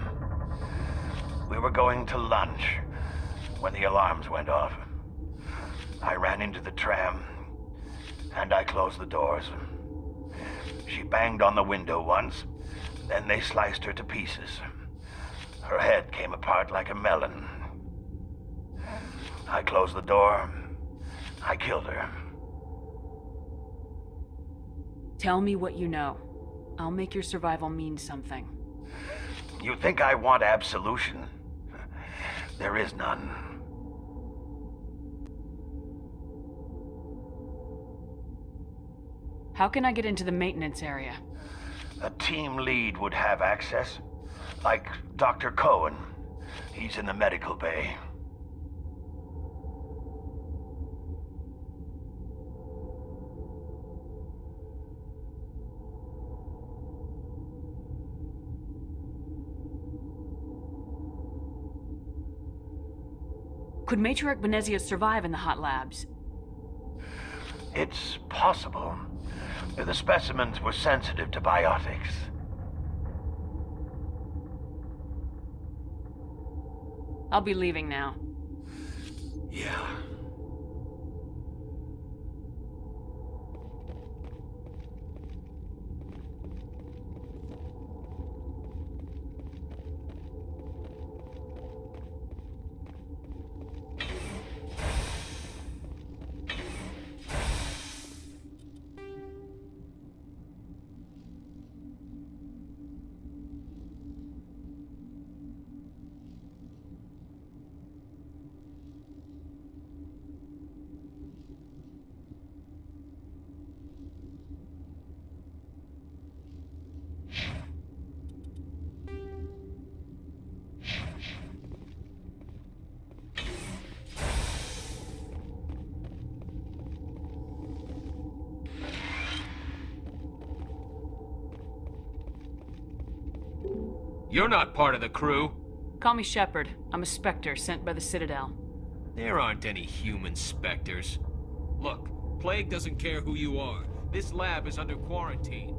We were going to lunch when the alarms went off. I ran into the tram, and I closed the doors. She banged on the window once, then they sliced her to pieces. Her head came apart like a melon. I closed the door. I killed her. Tell me what you know. I'll make your survival mean something. You think I want absolution? There is none. How can I get into the maintenance area? A team lead would have access. Like Dr. Cohen. He's in the medical bay. Could Matriarch Benezia survive in the hot labs? It's possible. The specimens were sensitive to biotics. I'll be leaving now. Yeah. You're not part of the crew. Call me Shepard. I'm a Spectre sent by the Citadel. There aren't any human specters. Look, Plague doesn't care who you are. This lab is under quarantine.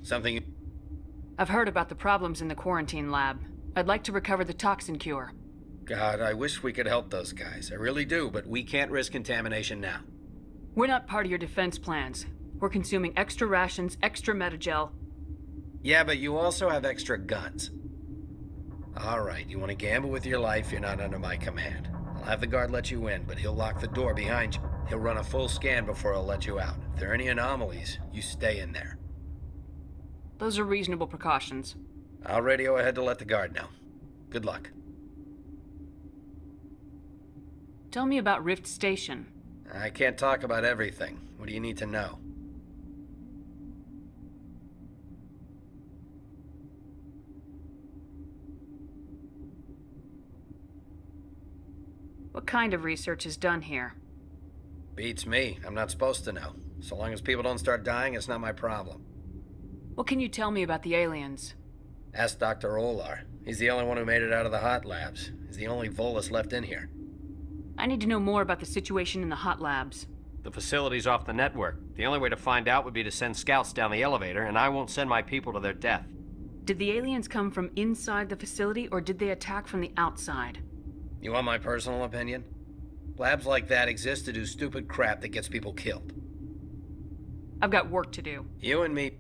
Something... I've heard about the problems in the quarantine lab. I'd like to recover the toxin cure. God, I wish we could help those guys. I really do, but we can't risk contamination now. We're not part of your defense plans. We're consuming extra rations, extra metagel. Yeah, but you also have extra guns. All right, you want to gamble with your life, you're not under my command. I'll have the guard let you in, but he'll lock the door behind you. He'll run a full scan before he'll let you out. If there are any anomalies, you stay in there. Those are reasonable precautions. I'll radio ahead to let the guard know. Good luck. Tell me about Rift Station. I can't talk about everything. What do you need to know? What kind of research is done here? Beats me. I'm not supposed to know. So long as people don't start dying, it's not my problem. What can you tell me about the aliens? Ask Dr. Olar. He's the only one who made it out of the hot labs. He's the only Volus left in here. I need to know more about the situation in the hot labs. The facility's off the network. The only way to find out would be to send scouts down the elevator, and I won't send my people to their death. Did the aliens come from inside the facility, or did they attack from the outside? You want my personal opinion? Labs like that exist to do stupid crap that gets people killed. I've got work to do. You and me...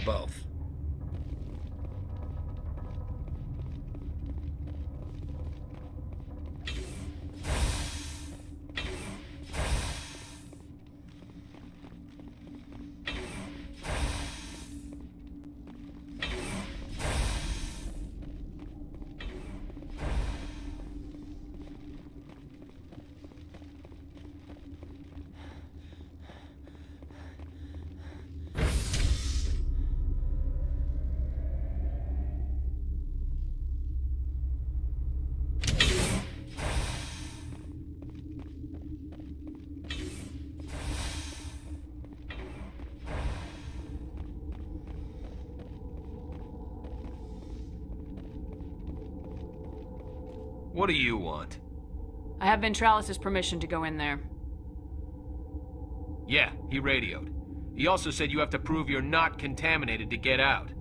both. What do you want? I have Ventralis' permission to go in there. Yeah, he radioed. He also said you have to prove you're not contaminated to get out.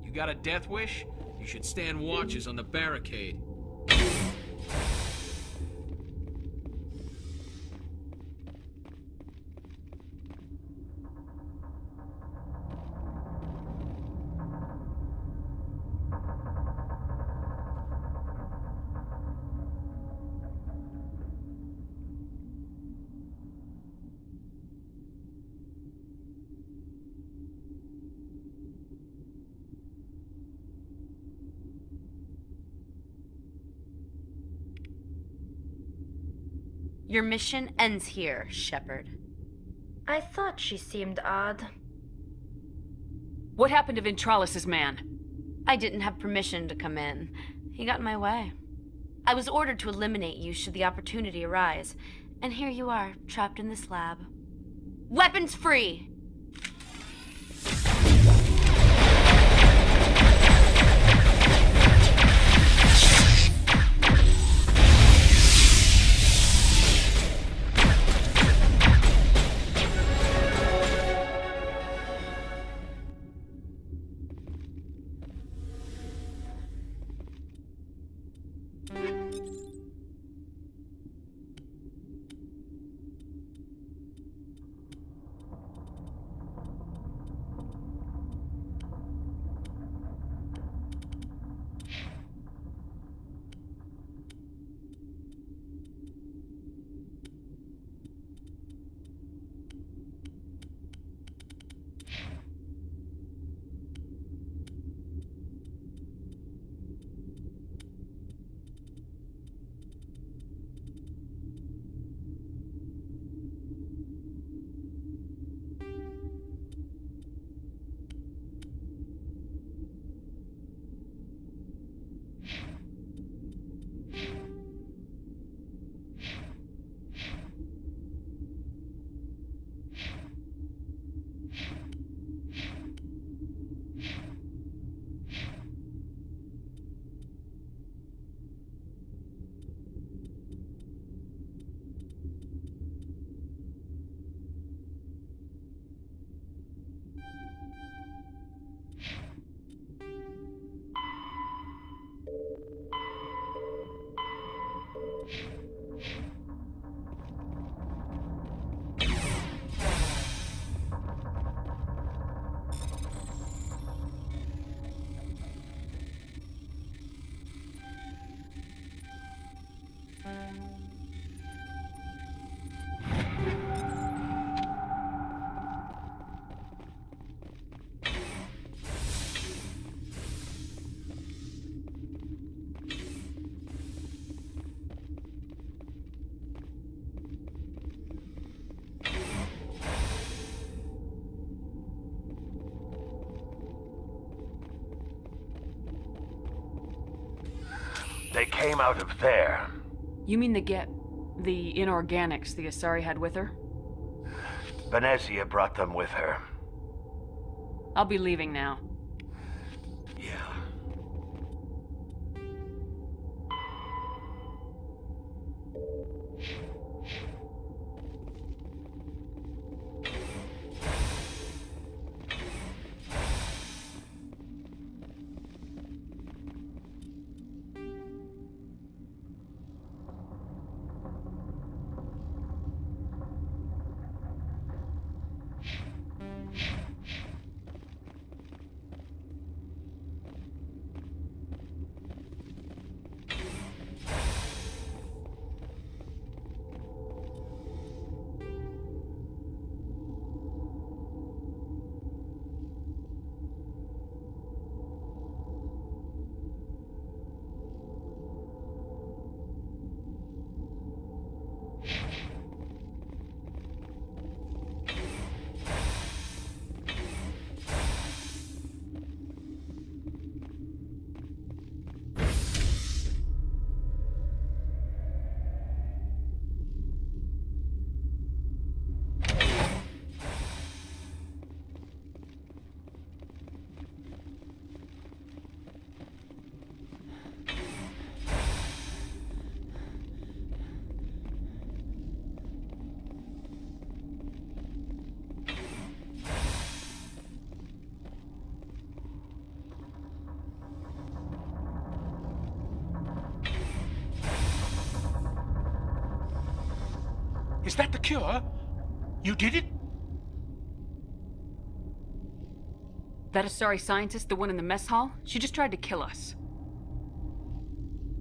You got a death wish? You should stand watches on the barricade. Your mission ends here, Shepard. I thought she seemed odd. What happened to Ventralis' man? I didn't have permission to come in. He got in my way. I was ordered to eliminate you should the opportunity arise. And here you are, trapped in this lab. Weapons free! came out of there. You mean the inorganics the Asari had with her? Venezia brought them with her. I'll be leaving now. Yeah. Is that the cure? You did it? That Asari scientist, the one in the mess hall? She just tried to kill us.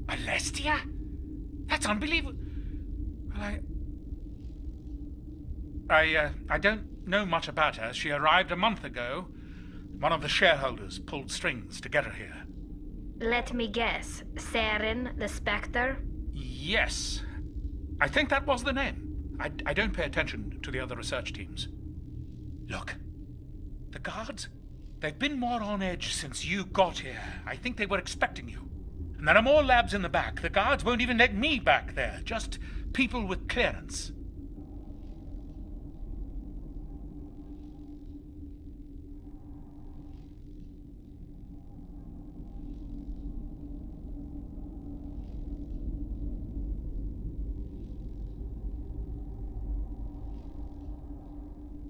Alestia? That's unbelievable. Well, I don't know much about her. She arrived a month ago. One of the shareholders pulled strings to get her here. Let me guess. Saren, the Spectre? Yes. I think that was the name. I don't pay attention to the other research teams. Look, the guards, they've been more on edge since you got here. I think they were expecting you. And there are more labs in the back. The guards won't even let me back there. Just people with clearance.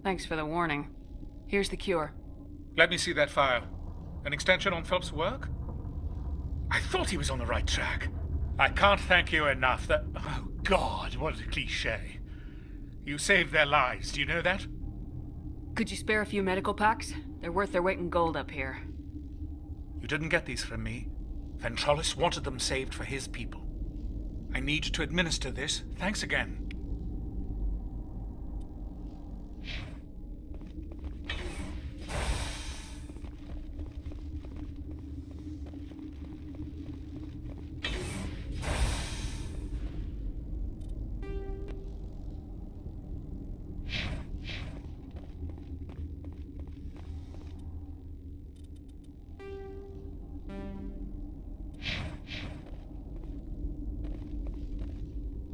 Thanks for the warning. Here's the cure. Let me see that file. An extension on Phelps' work? I thought he was on the right track. I can't thank you enough. Oh, God, what a cliche. You saved their lives, do you know that? Could you spare a few medical packs? They're worth their weight in gold up here. You didn't get these from me. Ventrolis wanted them saved for his people. I need to administer this. Thanks again.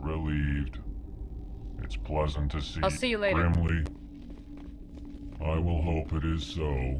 Relieved. It's pleasant to see. I'll see you later. Grimly. I will hope it is so.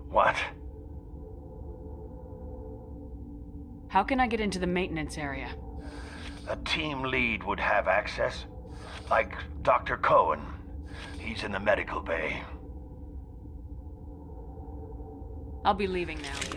What? How can I get into the maintenance area? A team lead would have access. Like Dr. Cohen. He's in the medical bay. I'll be leaving now.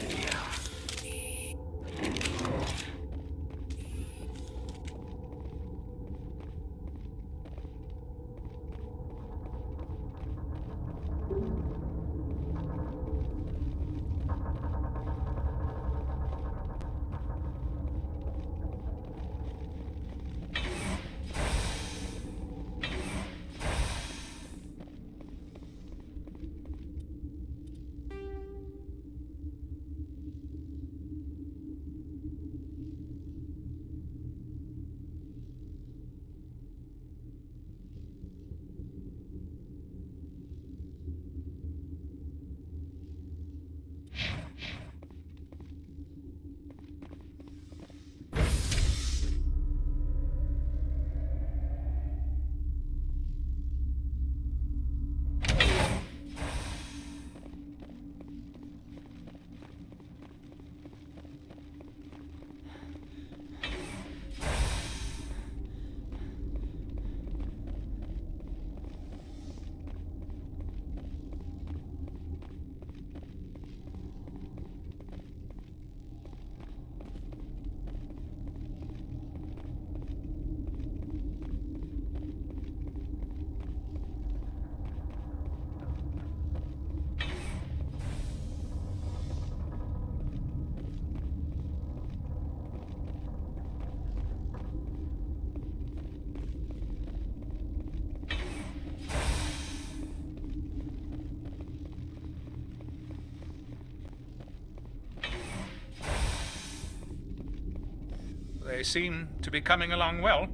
They seem to be coming along well.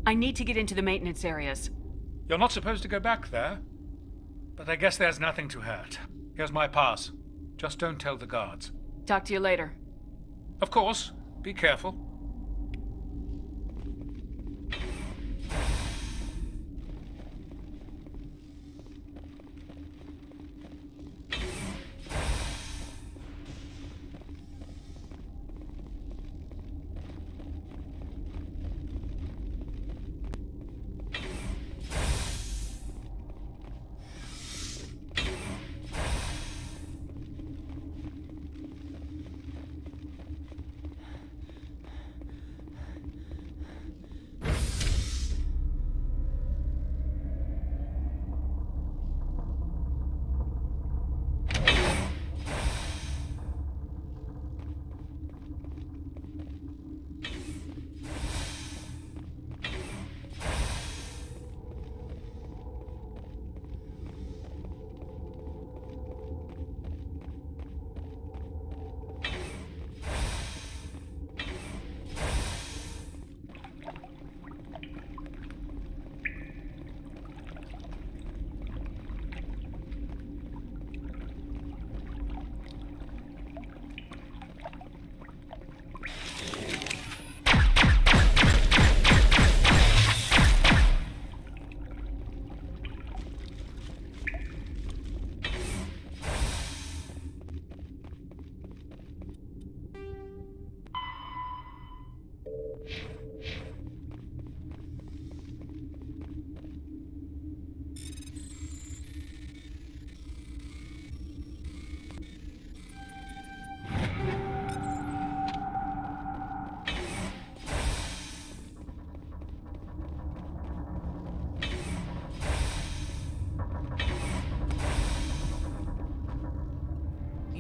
I need to get into the maintenance areas. You're not supposed to go back there. But I guess there's nothing to hurt. Here's my pass. Just don't tell the guards. Talk to you later. Of course. Be careful.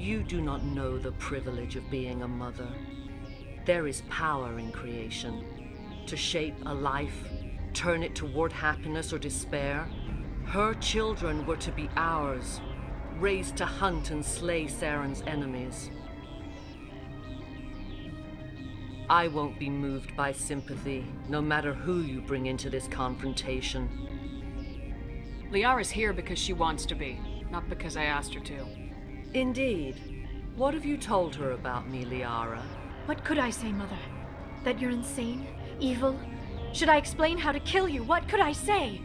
You do not know the privilege of being a mother. There is power in creation. To shape a life, turn it toward happiness or despair. Her children were to be ours, raised to hunt and slay Saren's enemies. I won't be moved by sympathy, no matter who you bring into this confrontation. Liara's here because she wants to be, not because I asked her to. Indeed. What have you told her about me, Liara? What could I say, Mother? That you're insane? Evil? Should I explain how to kill you? What could I say?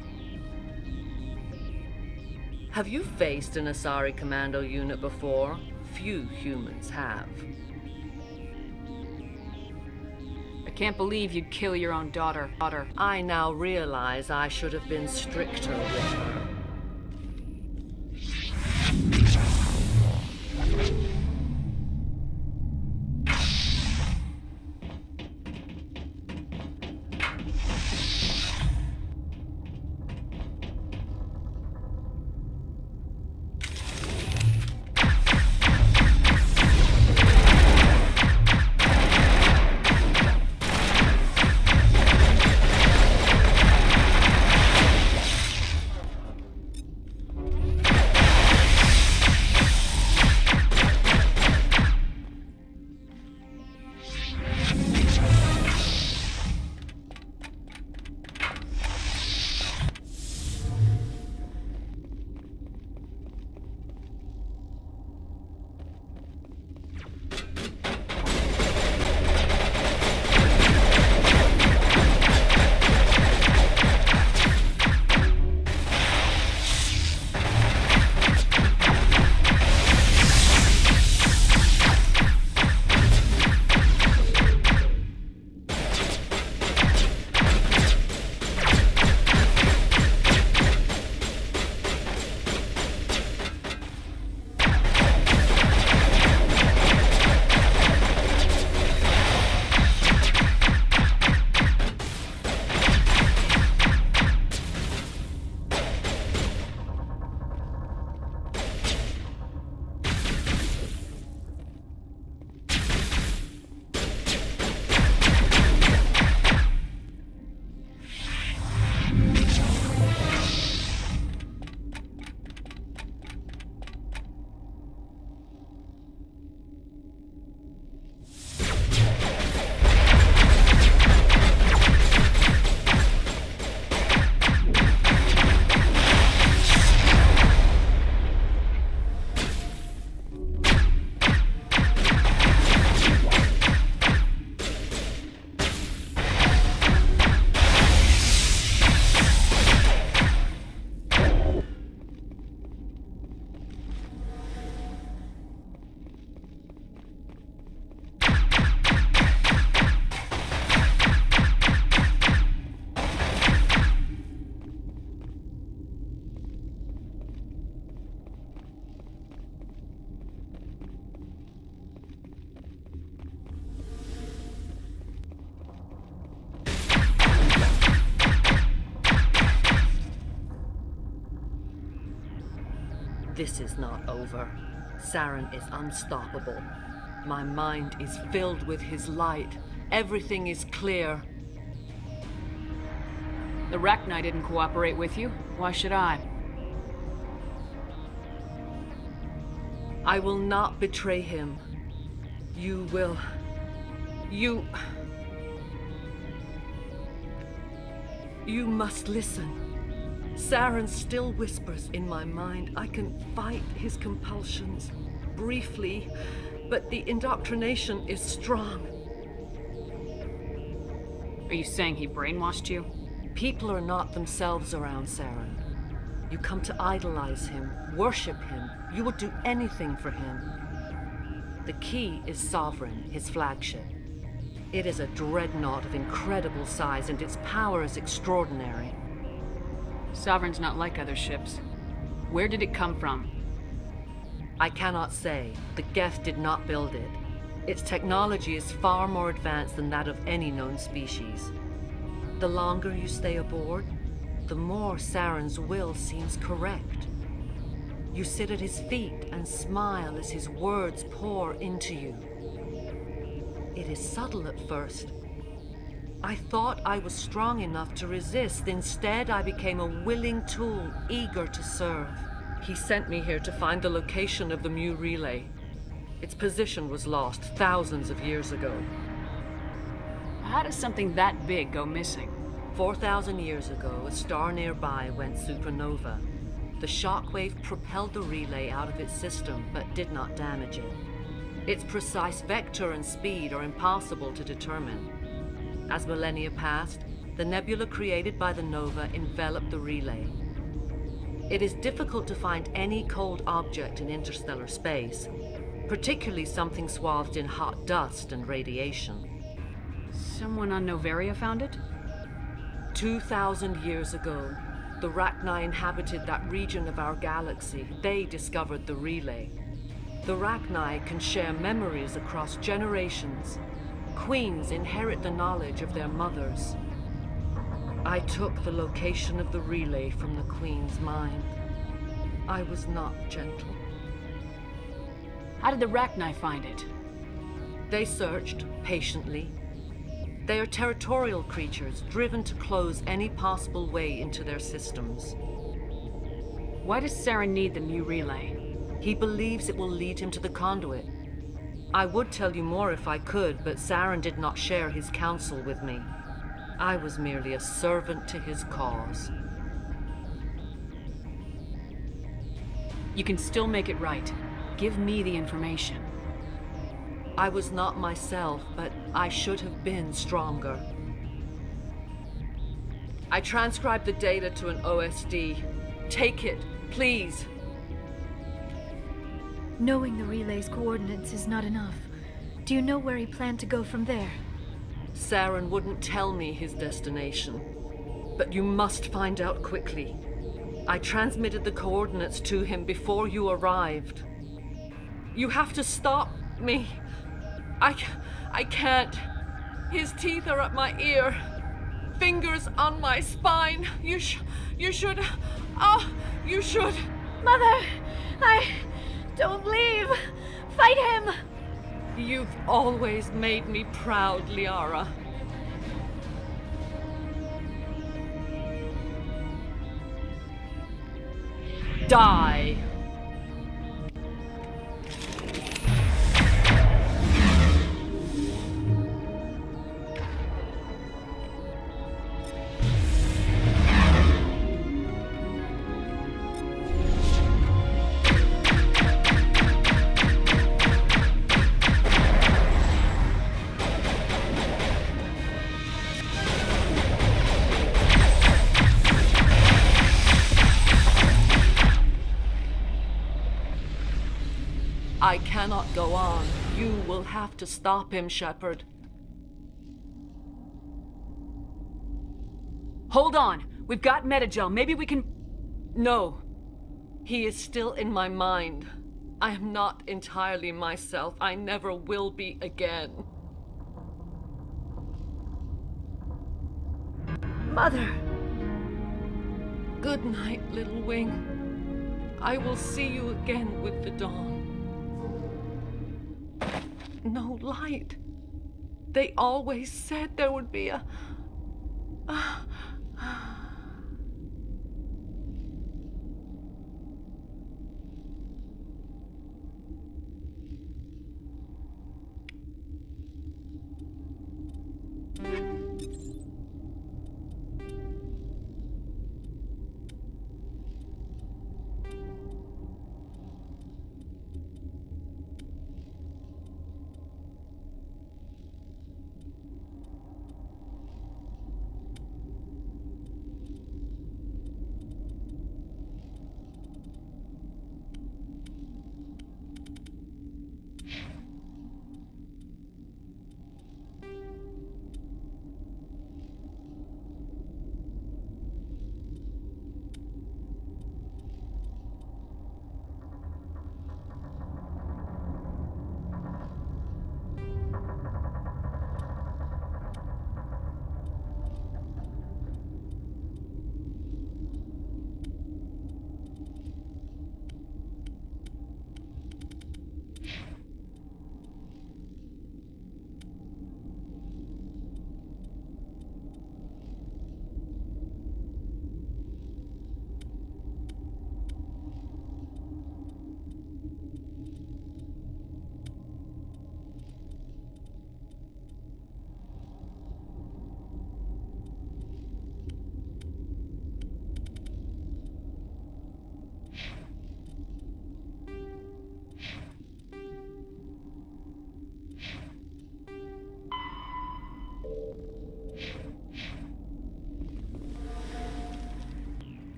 Have you faced an Asari commando unit before? Few humans have. Can't believe you'd kill your own daughter. I now realize I should have been stricter with her. This is not over. Saren is unstoppable. My mind is filled with his light. Everything is clear. The Rachni didn't cooperate with you. Why should I? I will not betray him. You will. You must listen. Saren still whispers in my mind. I can fight his compulsions, briefly, but the indoctrination is strong. Are you saying he brainwashed you? People are not themselves around Saren. You come to idolize him, worship him. You would do anything for him. The key is Sovereign, his flagship. It is a dreadnought of incredible size, and its power is extraordinary. Sovereign's not like other ships. Where did it come from? I cannot say. The Geth did not build it. Its technology is far more advanced than that of any known species. The longer you stay aboard, the more Saren's will seems correct. You sit at his feet and smile as his words pour into you. It is subtle at first. I thought I was strong enough to resist. Instead, I became a willing tool, eager to serve. He sent me here to find the location of the Mu relay. Its position was lost thousands of years ago. How does something that big go missing? 4,000 years ago, a star nearby went supernova. The shockwave propelled the relay out of its system, but did not damage it. Its precise vector and speed are impossible to determine. As millennia passed, the nebula created by the nova enveloped the relay. It is difficult to find any cold object in interstellar space, particularly something swathed in hot dust and radiation. Someone on Noveria found it? 2,000 years ago, the Rachni inhabited that region of our galaxy. They discovered the relay. The Rachni can share memories across generations. Queens inherit the knowledge of their mothers. I took the location of the relay from the Queen's mind. I was not gentle. How did the Rachni find it? They searched patiently. They are territorial creatures, driven to close any possible way into their systems. Why does Saren need the new relay? He believes it will lead him to the conduit. I would tell you more if I could, but Saren did not share his counsel with me. I was merely a servant to his cause. You can still make it right. Give me the information. I was not myself, but I should have been stronger. I transcribed the data to an OSD. Take it, please. Knowing the relay's coordinates is not enough. Do you know where he planned to go from there? Saren wouldn't tell me his destination. But you must find out quickly. I transmitted the coordinates to him before you arrived. You have to stop me. I can't. His teeth are at my ear. Fingers on my spine. You should. Oh, you should. Mother! Don't leave! Fight him! You've always made me proud, Liara. Die! I cannot go on. You will have to stop him, Shepard. Hold on! We've got Metagel. Maybe we can... No. He is still in my mind. I am not entirely myself. I never will be again. Mother! Good night, little wing. I will see you again with the dawn. No light. They always said there would be a...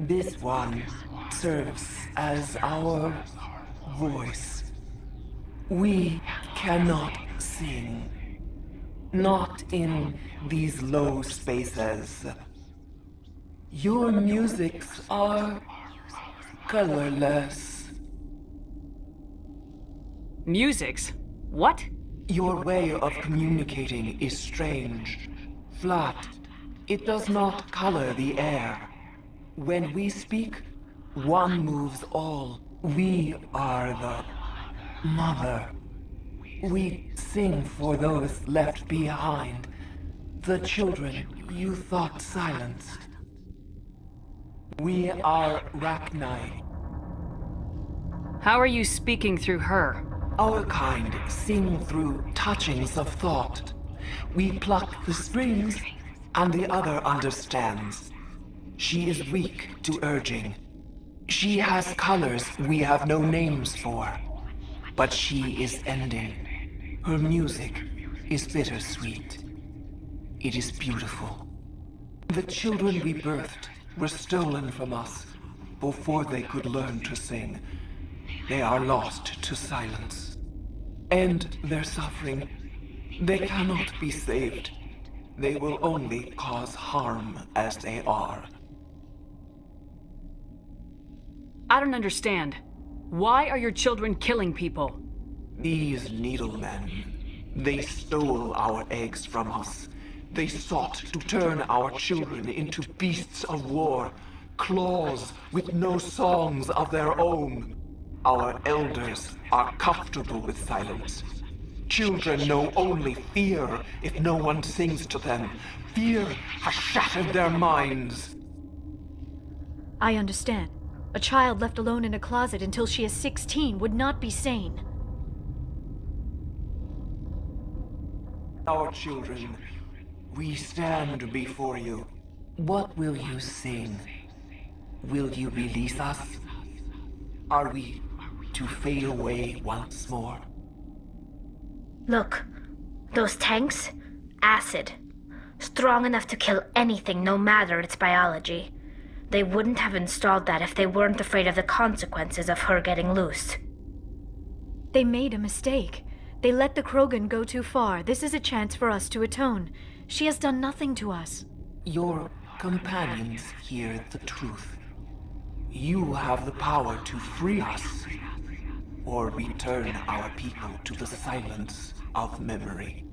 This one serves as our voice. We cannot sing. Not in these low spaces. Your musics are colorless. Musics? What? Your way of communicating is strange. Flat. It does not color the air. When we speak, one moves all. We are the mother. We sing for those left behind. The children you thought silenced. We are Rachni. How are you speaking through her? Our kind sing through touchings of thought. We pluck the strings, and the other understands. She is weak to urging. She has colors we have no names for. But she is ending. Her music is bittersweet. It is beautiful. The children we birthed were stolen from us before they could learn to sing. They are lost to silence. And their suffering, they cannot be saved. They will only cause harm as they are. I don't understand. Why are your children killing people? These needlemen, they stole our eggs from us. They sought to turn our children into beasts of war, claws with no songs of their own. Our elders are comfortable with silence. Children know only fear if no one sings to them. Fear has shattered their minds. I understand. A child left alone in a closet until she is 16 would not be sane. Our children, we stand before you. What will you sing? Will you release us? Are we to fade away once more? Look, those tanks? Acid. Strong enough to kill anything, no matter its biology. They wouldn't have installed that if they weren't afraid of the consequences of her getting loose. They made a mistake. They let the Krogan go too far. This is a chance for us to atone. She has done nothing to us. Your companions hear the truth. You have the power to free us, or return our people to the silence of memory.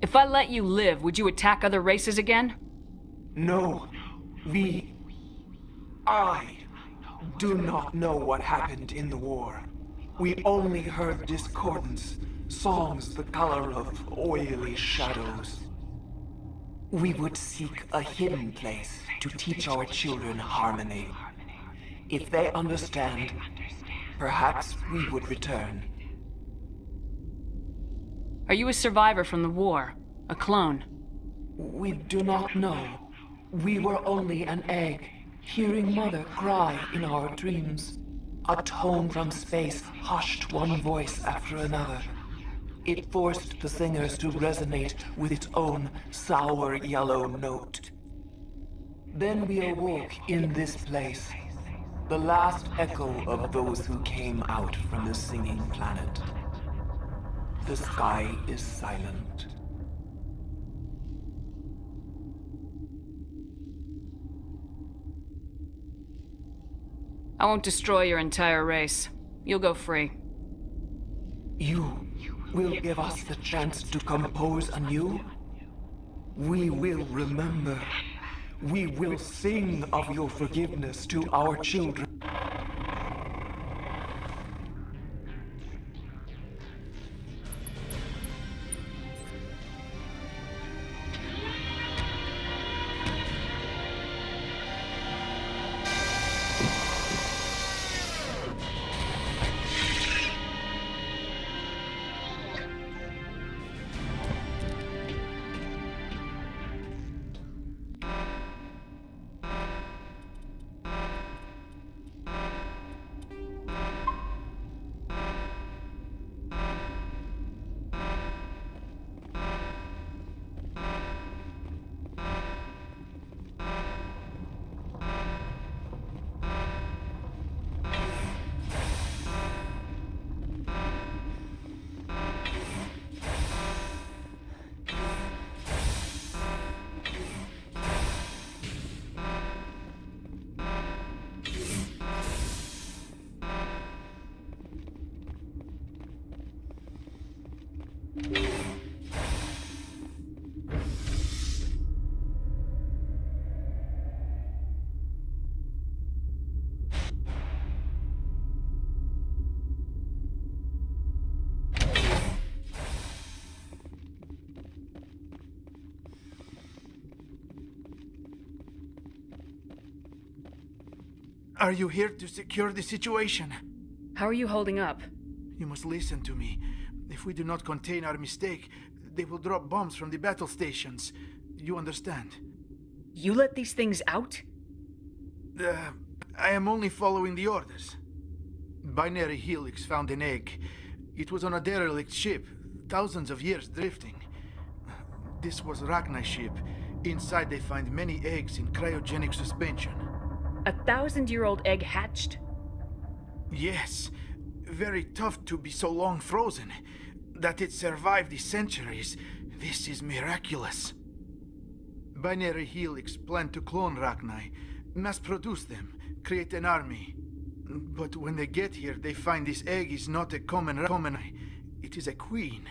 If I let you live, would you attack other races again? No. I do not know what happened in the war. We only heard discordance, songs the color of oily shadows. We would seek a hidden place to teach our children harmony. If they understand, perhaps we would return. Are you a survivor from the war? A clone? We do not know. We were only an egg, hearing Mother cry in our dreams. A tone from space hushed one voice after another. It forced the singers to resonate with its own sour yellow note. Then we awoke in this place, the last echo of those who came out from the singing planet. The sky is silent. I won't destroy your entire race. You'll go free. You will give us the chance to compose anew? We will remember. We will sing of your forgiveness to our children. Are you here to secure the situation? How are you holding up? You must listen to me. If we do not contain our mistake, they will drop bombs from the battle stations. You understand? You let these things out? I am only following the orders. Binary Helix found an egg. It was on a derelict ship, thousands of years drifting. This was Rachni's ship. Inside they find many eggs in cryogenic suspension. 1,000-year-old egg hatched? Yes. Very tough to be so long frozen. That it survived the centuries, this is miraculous. Binary Helix planned to clone Rachni, mass-produce them, create an army. But when they get here, they find this egg is not a common. It is a queen.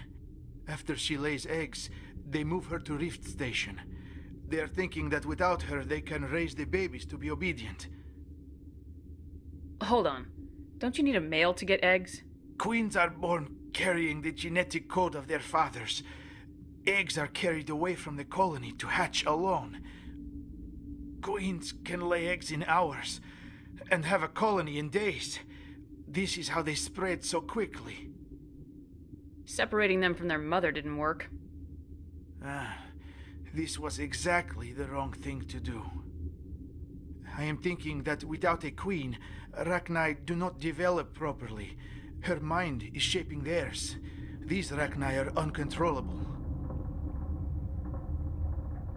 After she lays eggs, they move her to Rift Station. They are thinking that without her, they can raise the babies to be obedient. Hold on. Don't you need a male to get eggs? Queens are born carrying the genetic code of their fathers. Eggs are carried away from the colony to hatch alone. Queens can lay eggs in hours and have a colony in days. This is how they spread so quickly. Separating them from their mother didn't work. This was exactly the wrong thing to do. I am thinking that without a queen, Rachni do not develop properly. Her mind is shaping theirs. These Rachni are uncontrollable.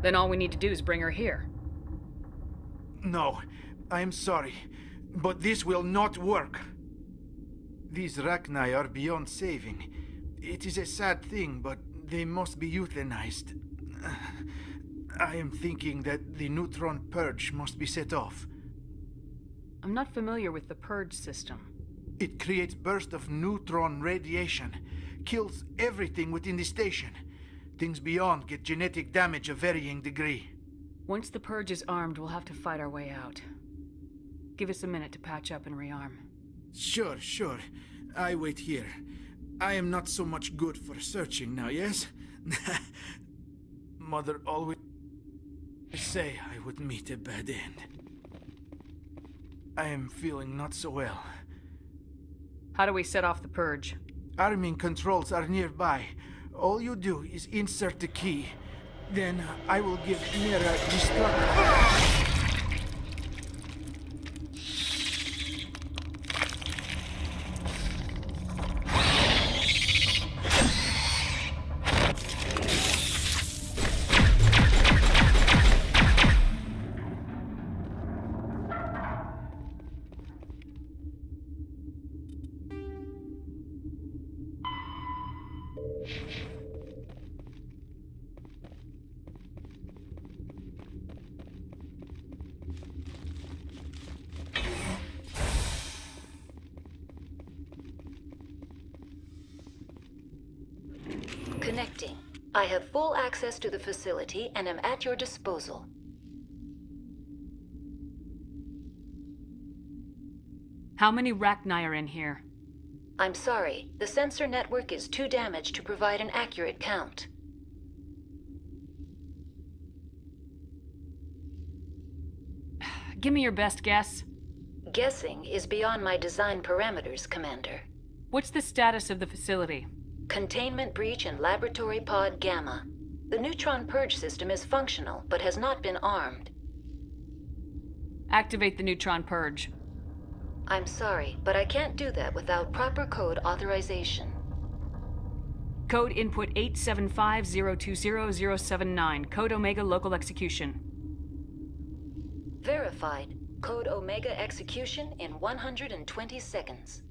Then all we need to do is bring her here. No, I am sorry, but this will not work. These Rachni are beyond saving. It is a sad thing, but they must be euthanized. I am thinking that the neutron purge must be set off. I'm not familiar with the purge system. It creates bursts of neutron radiation, kills everything within the station. Things beyond get genetic damage of varying degree. Once the purge is armed, we'll have to fight our way out. Give us a minute to patch up and rearm. Sure. I wait here. I am not so much good for searching now, yes? Mother always say I would meet a bad end. I am feeling not so well. How do we set off the purge? Arming controls are nearby. All you do is insert the key. Then I will give Liara instructions. Connecting. I have full access to the facility and am at your disposal. How many Rachni are in here? I'm sorry, the sensor network is too damaged to provide an accurate count. Give me your best guess. Guessing is beyond my design parameters, Commander. What's the status of the facility? Containment breach in Laboratory Pod Gamma. The neutron purge system is functional, but has not been armed. Activate the neutron purge. I'm sorry, but I can't do that without proper code authorization. Code input 875020079. Code Omega local execution. Verified. Code Omega execution in 120 seconds.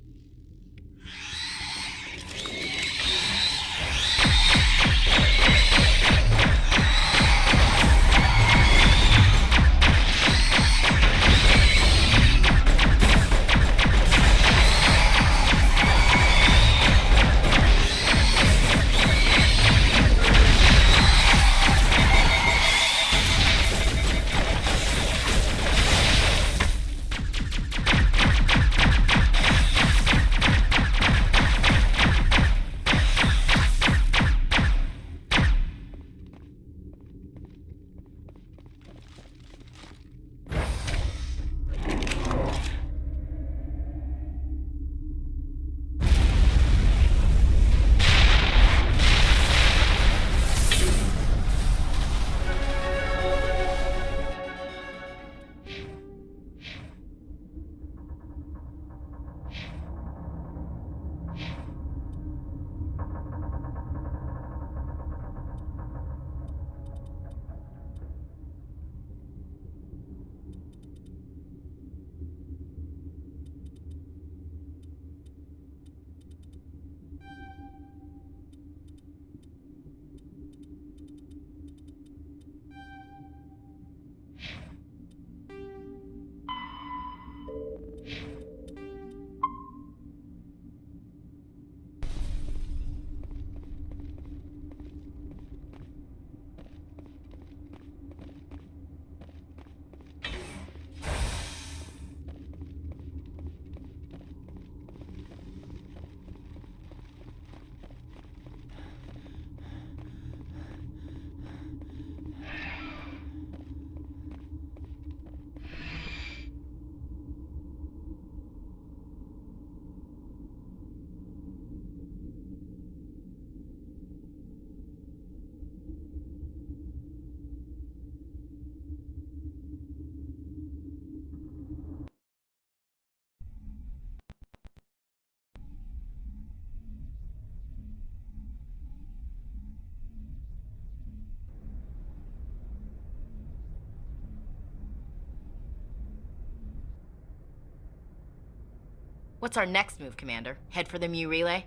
What's our next move, Commander? Head for the Mu relay?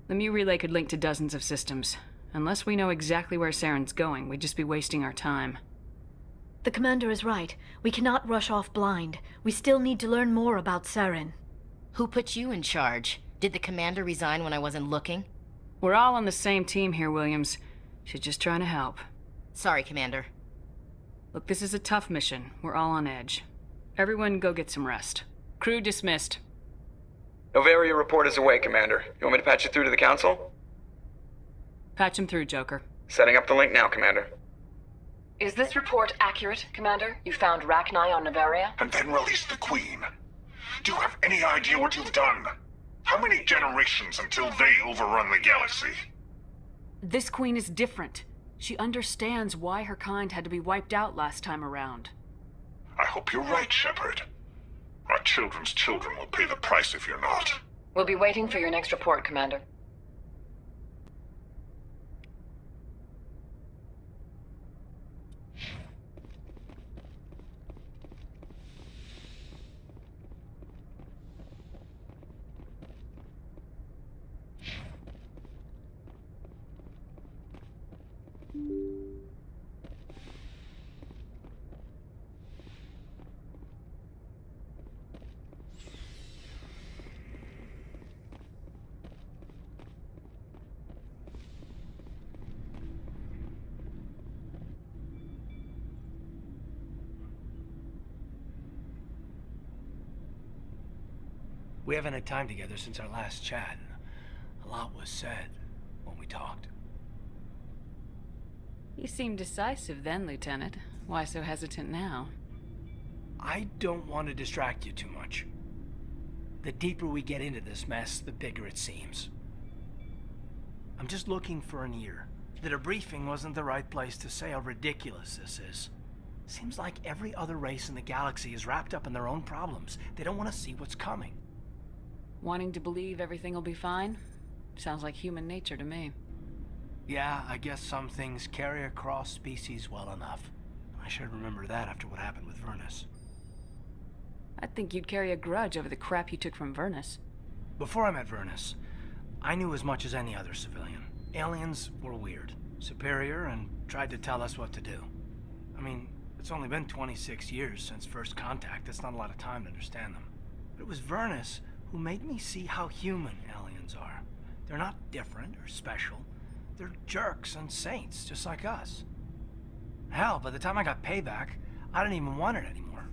The Mu relay could link to dozens of systems. Unless we know exactly where Saren's going, we'd just be wasting our time. The commander is right. We cannot rush off blind. We still need to learn more about Saren. Who put you in charge? Did the commander resign when I wasn't looking? We're all on the same team here, Williams. She's just trying to help. Sorry, Commander. Look, this is a tough mission. We're all on edge. Everyone go get some rest. Crew dismissed. Noveria report is away, Commander. You want me to patch you through to the Council? Patch him through, Joker. Setting up the link now, Commander. Is this report accurate, Commander? You found Rachni on Noveria? And then released the Queen. Do you have any idea what you've done? How many generations until they overrun the galaxy? This queen is different. She understands why her kind had to be wiped out last time around. I hope you're right, Shepard. Our children's children will pay the price if you're not. We'll be waiting for your next report, Commander. We haven't had time together since our last chat. A lot was said when we talked. You seemed decisive then, Lieutenant. Why so hesitant now? I don't want to distract you too much. The deeper we get into this mess, the bigger it seems. I'm just looking for an ear. The debriefing wasn't the right place to say how ridiculous this is. Seems like every other race in the galaxy is wrapped up in their own problems. They don't want to see what's coming. Wanting to believe everything will be fine? Sounds like human nature to me. Yeah, I guess some things carry across species well enough. I should remember that after what happened with Vernus. I think you'd carry a grudge over the crap you took from Vernus. Before I met Vernus, I knew as much as any other civilian. Aliens were weird, superior, and tried to tell us what to do. I mean, it's only been 26 years since first contact. That's not a lot of time to understand them. But it was Vernus who made me see how human aliens are. They're not different or special. They're jerks and saints, just like us. Hell, by the time I got payback, I didn't even want it anymore.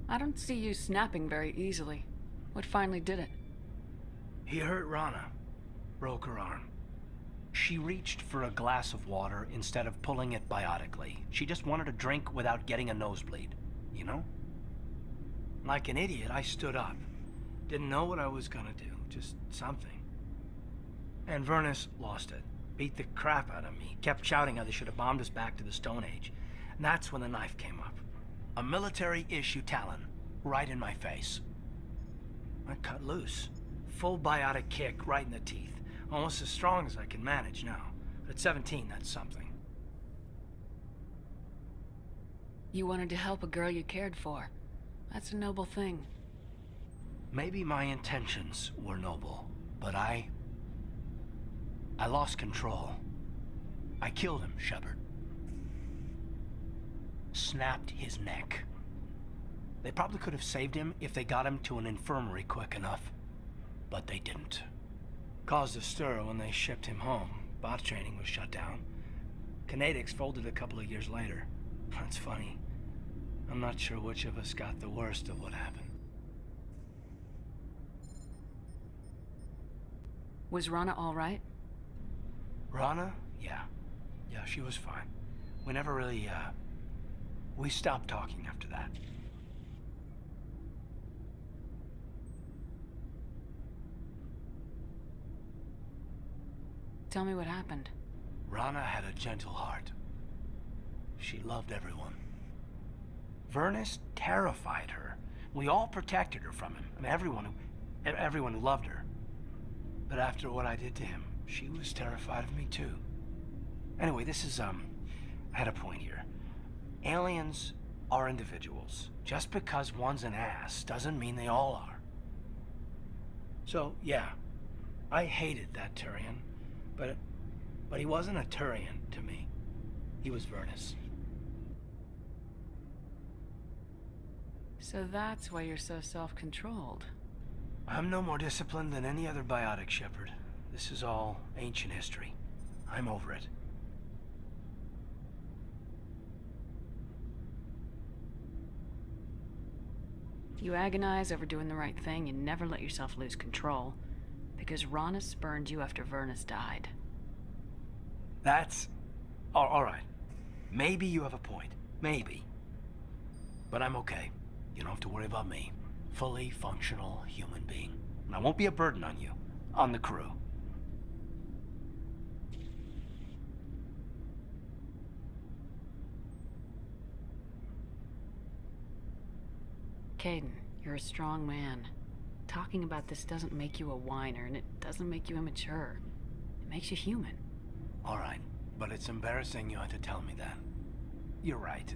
I don't see you snapping very easily. What finally did it? He hurt Rana. Broke her arm. She reached for a glass of water instead of pulling it biotically. She just wanted a drink without getting a nosebleed, you know? Like an idiot, I stood up. Didn't know what I was gonna do, just something. And Vernus lost it. Beat the crap out of me. Kept shouting how they should have bombed us back to the Stone Age. And that's when the knife came up. A military-issue Talon, right in my face. I cut loose. Full biotic kick right in the teeth. Almost as strong as I can manage now. But at 17, that's something. You wanted to help a girl you cared for. That's a noble thing. Maybe my intentions were noble, but I lost control. I killed him, Shepard. Snapped his neck. They probably could have saved him if they got him to an infirmary quick enough, but they didn't. Caused a stir when they shipped him home. Bot training was shut down. Kinetics folded a couple of years later. That's funny. I'm not sure which of us got the worst of what happened. Was Rana all right? Rana? Yeah. Yeah, she was fine. We never really, we stopped talking after that. Tell me what happened. Rana had a gentle heart. She loved everyone. Vernus terrified her. We all protected her from him. I mean, everyone who loved her. But after what I did to him, she was terrified of me too. Anyway, this is, I had a point here. Aliens are individuals. Just because one's an ass doesn't mean they all are. So, yeah, I hated that Turian, but he wasn't a Turian to me. He was Vernus. So that's why you're so self-controlled. I'm no more disciplined than any other biotic, Shepard. This is all ancient history. I'm over it. You agonize over doing the right thing, you never let yourself lose control. Because Rana spurned you after Vernus died. That's... all right. Maybe you have a point. Maybe. But I'm okay. You don't have to worry about me. Fully functional human being. And I won't be a burden on you. On the crew. Caden, you're a strong man. Talking about this doesn't make you a whiner, and it doesn't make you immature. It makes you human. All right, but it's embarrassing you had to tell me that. You're right.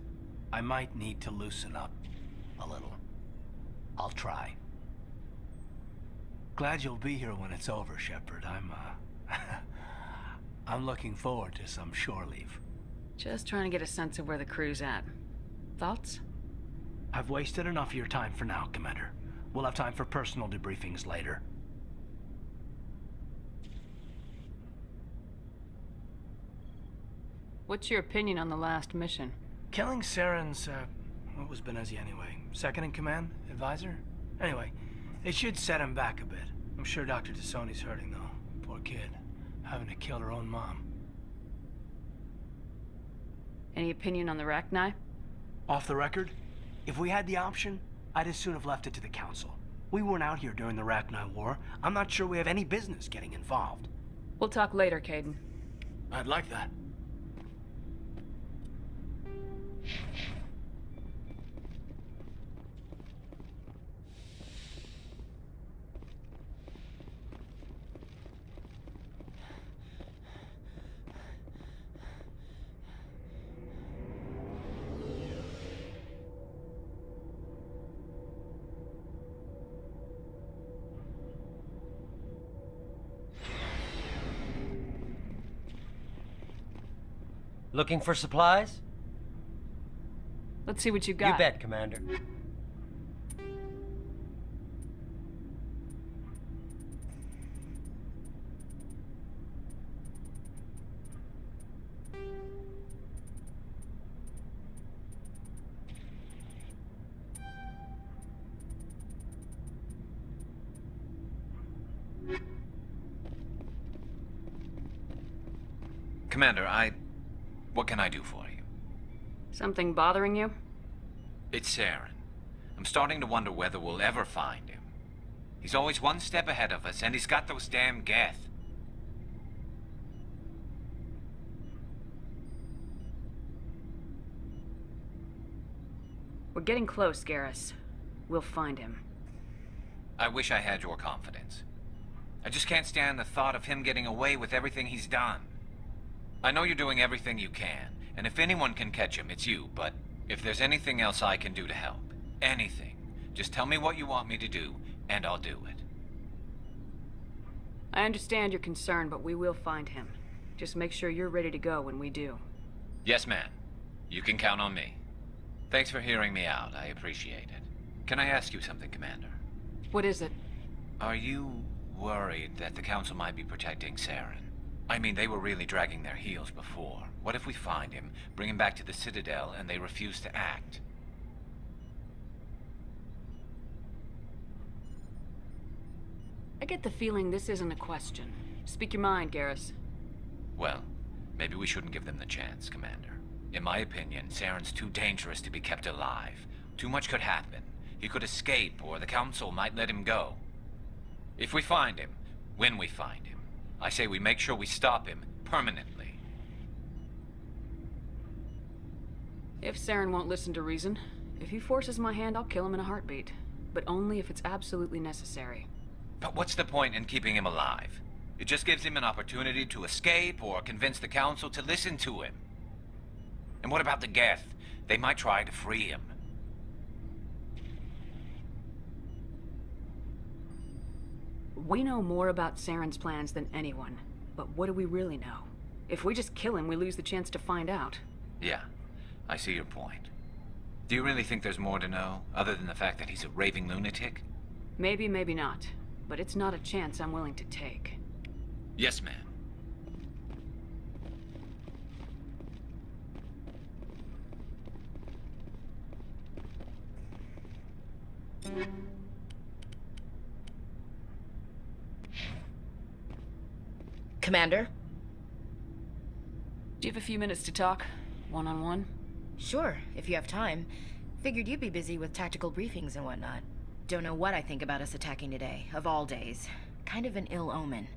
I might need to loosen up a little. I'll try. Glad you'll be here when it's over, Shepard. I'm looking forward to some shore leave. Just trying to get a sense of where the crew's at. Thoughts? I've wasted enough of your time for now, Commander. We'll have time for personal debriefings later. What's your opinion on the last mission? Killing Saren's, what was Benezi anyway? Second in command? Advisor? Anyway, it should set him back a bit. I'm sure Dr. Tassoni's hurting, though. Poor kid. Having to kill her own mom. Any opinion on the Rachni? Off the record? If we had the option, I'd as soon have left it to the Council. We weren't out here during the Rachni War. I'm not sure we have any business getting involved. We'll talk later, Caden. I'd like that. Looking for supplies? Let's see what you got. You bet, Commander. Commander, what can I do for you? Something bothering you? It's Saren. I'm starting to wonder whether we'll ever find him. He's always one step ahead of us, and he's got those damn Geth. We're getting close, Garrus. We'll find him. I wish I had your confidence. I just can't stand the thought of him getting away with everything he's done. I know you're doing everything you can, and if anyone can catch him, it's you, but if there's anything else I can do to help, anything, just tell me what you want me to do, and I'll do it. I understand your concern, but we will find him. Just make sure you're ready to go when we do. Yes, ma'am. You can count on me. Thanks for hearing me out. I appreciate it. Can I ask you something, Commander? What is it? Are you worried that the Council might be protecting Saren? I mean, they were really dragging their heels before. What if we find him, bring him back to the Citadel, and they refuse to act? I get the feeling this isn't a question. Speak your mind, Garrus. Well, maybe we shouldn't give them the chance, Commander. In my opinion, Saren's too dangerous to be kept alive. Too much could happen. He could escape, or the Council might let him go. If we find him, when we find him, I say we make sure we stop him permanently. If Saren won't listen to reason, if he forces my hand, I'll kill him in a heartbeat. But only if it's absolutely necessary. But what's the point in keeping him alive? It just gives him an opportunity to escape or convince the Council to listen to him. And what about the Geth? They might try to free him. We know more about Saren's plans than anyone, but what do we really know? If we just kill him, we lose the chance to find out. Yeah, I see your point. Do you really think there's more to know, other than the fact that he's a raving lunatic? Maybe, maybe not. But it's not a chance I'm willing to take. Yes, ma'am. Commander? Do you have a few minutes to talk? One-on-one? Sure, if you have time. Figured you'd be busy with tactical briefings and whatnot. Don't know what I think about us attacking today, of all days. Kind of an ill omen.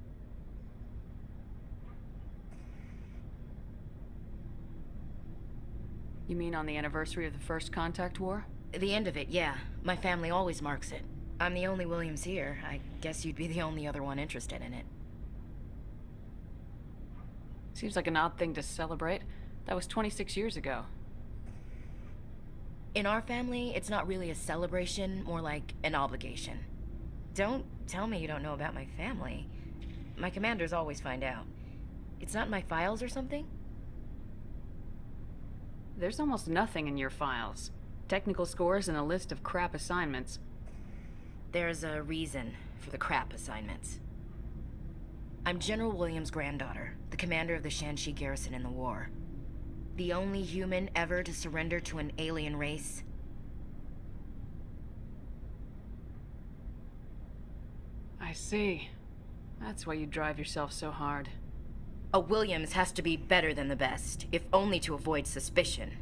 You mean on the anniversary of the First Contact War? The end of it, yeah. My family always marks it. I'm the only Williams here. I guess you'd be the only other one interested in it. Seems like an odd thing to celebrate. That was 26 years ago. In our family, it's not really a celebration, more like an obligation. Don't tell me you don't know about my family. My commanders always find out. It's not in my files or something? There's almost nothing in your files. Technical scores and a list of crap assignments. There's a reason for the crap assignments. I'm General Williams' granddaughter, the commander of the Shanxi garrison in the war. The only human ever to surrender to an alien race. I see. That's why you drive yourself so hard. A Williams has to be better than the best, if only to avoid suspicion.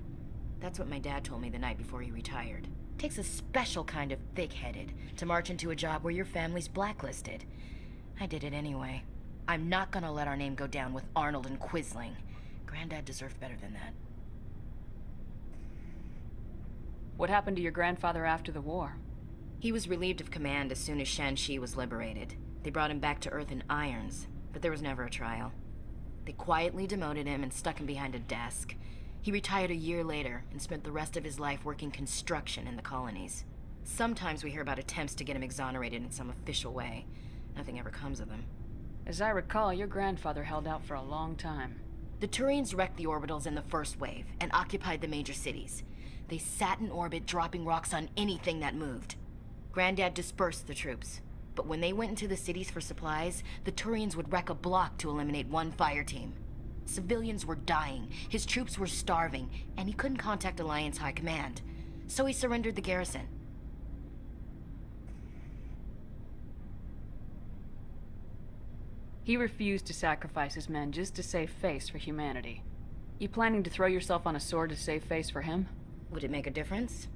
That's what my dad told me the night before he retired. Takes a special kind of thick-headed to march into a job where your family's blacklisted. I did it anyway. I'm not gonna let our name go down with Arnold and Quisling. Granddad deserved better than that. What happened to your grandfather after the war? He was relieved of command as soon as Shanxi was liberated. They brought him back to Earth in irons, but there was never a trial. They quietly demoted him and stuck him behind a desk. He retired a year later and spent the rest of his life working construction in the colonies. Sometimes we hear about attempts to get him exonerated in some official way. Nothing ever comes of them. As I recall, your grandfather held out for a long time. The Turians wrecked the orbitals in the first wave and occupied the major cities. They sat in orbit, dropping rocks on anything that moved. Granddad dispersed the troops, but when they went into the cities for supplies, the Turians would wreck a block to eliminate one fire team. Civilians were dying, his troops were starving, and he couldn't contact Alliance High Command. So he surrendered the garrison. He refused to sacrifice his men just to save face for humanity. You planning to throw yourself on a sword to save face for him? Would it make a difference?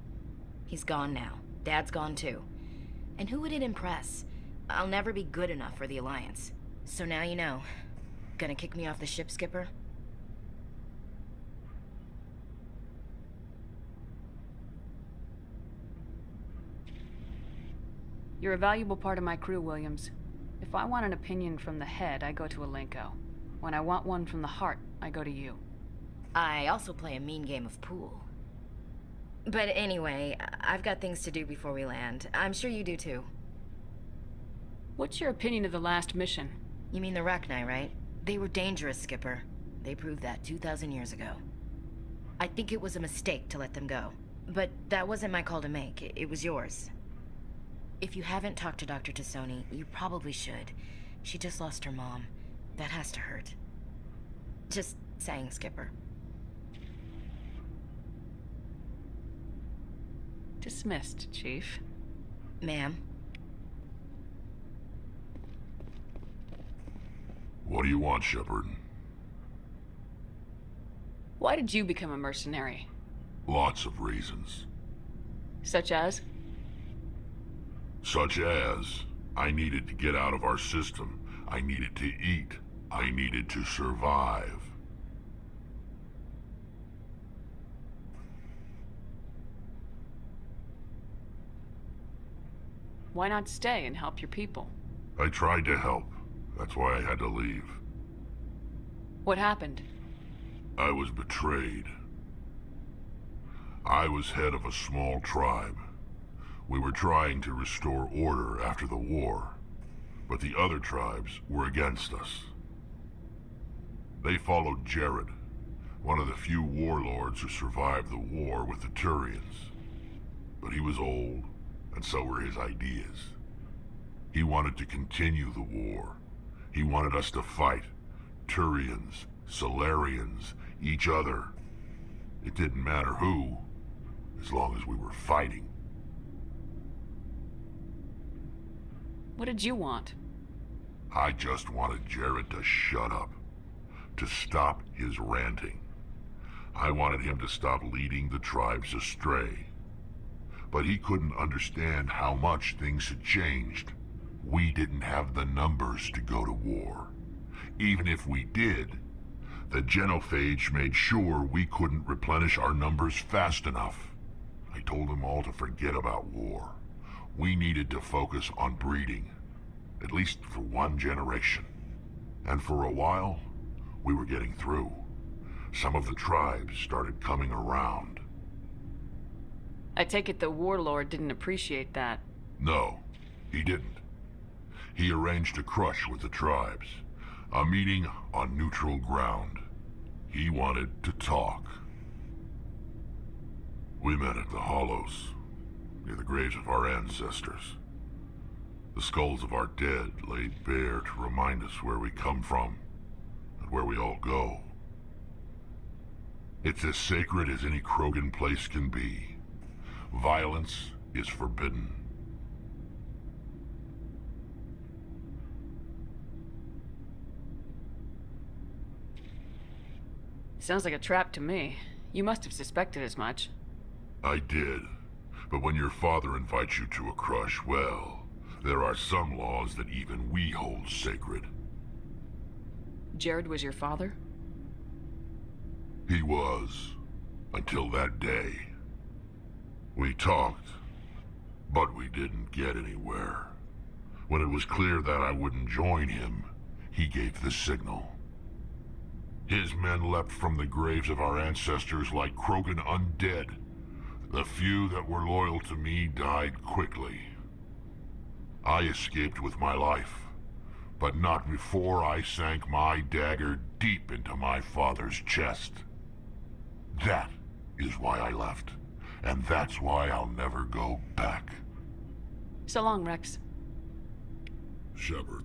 He's gone now. Dad's gone too. And who would it impress? I'll never be good enough for the Alliance. So now you know. Gonna kick me off the ship, Skipper? You're a valuable part of my crew, Williams. If I want an opinion from the head, I go to Alenko. When I want one from the heart, I go to you. I also play a mean game of pool. But anyway, I've got things to do before we land. I'm sure you do too. What's your opinion of the last mission? You mean the Rachni, right? They were dangerous, Skipper. They proved that 2,000 years ago. I think it was a mistake to let them go. But that wasn't my call to make. It was yours. If you haven't talked to Dr. Tassoni, you probably should. She just lost her mom. That has to hurt. Just saying, Skipper. Dismissed, Chief. Ma'am? What do you want, Shepard? Why did you become a mercenary? Lots of reasons. Such as? Such as, I needed to get out of our system. I needed to eat. I needed to survive. Why not stay and help your people? I tried to help. That's why I had to leave. What happened? I was betrayed. I was head of a small tribe. We were trying to restore order after the war, but the other tribes were against us. They followed Jared, one of the few warlords who survived the war with the Turians. But he was old, and so were his ideas. He wanted to continue the war. He wanted us to fight. Turians, Solarians, each other. It didn't matter who, as long as we were fighting. What did you want? I just wanted Jared to shut up, to stop his ranting. I wanted him to stop leading the tribes astray. But he couldn't understand how much things had changed. We didn't have the numbers to go to war. Even if we did, the genophage made sure we couldn't replenish our numbers fast enough. I told them all to forget about war. We needed to focus on breeding, at least for one generation. And for a while, we were getting through. Some of the tribes started coming around. I take it the warlord didn't appreciate that. No, he didn't. He arranged a crush with the tribes. A meeting on neutral ground. He wanted to talk. We met at the Hollows, near the graves of our ancestors. The skulls of our dead laid bare to remind us where we come from, and where we all go. It's as sacred as any Krogan place can be. Violence is forbidden. Sounds like a trap to me. You must have suspected as much. I did. But when your father invites you to a crush, well, there are some laws that even we hold sacred. Jared was your father? He was. Until that day. We talked, but we didn't get anywhere. When it was clear that I wouldn't join him, he gave the signal. His men leapt from the graves of our ancestors like Krogan undead. The few that were loyal to me died quickly. I escaped with my life, but not before I sank my dagger deep into my father's chest. That is why I left, and that's why I'll never go back. So long, Rex. Shepard.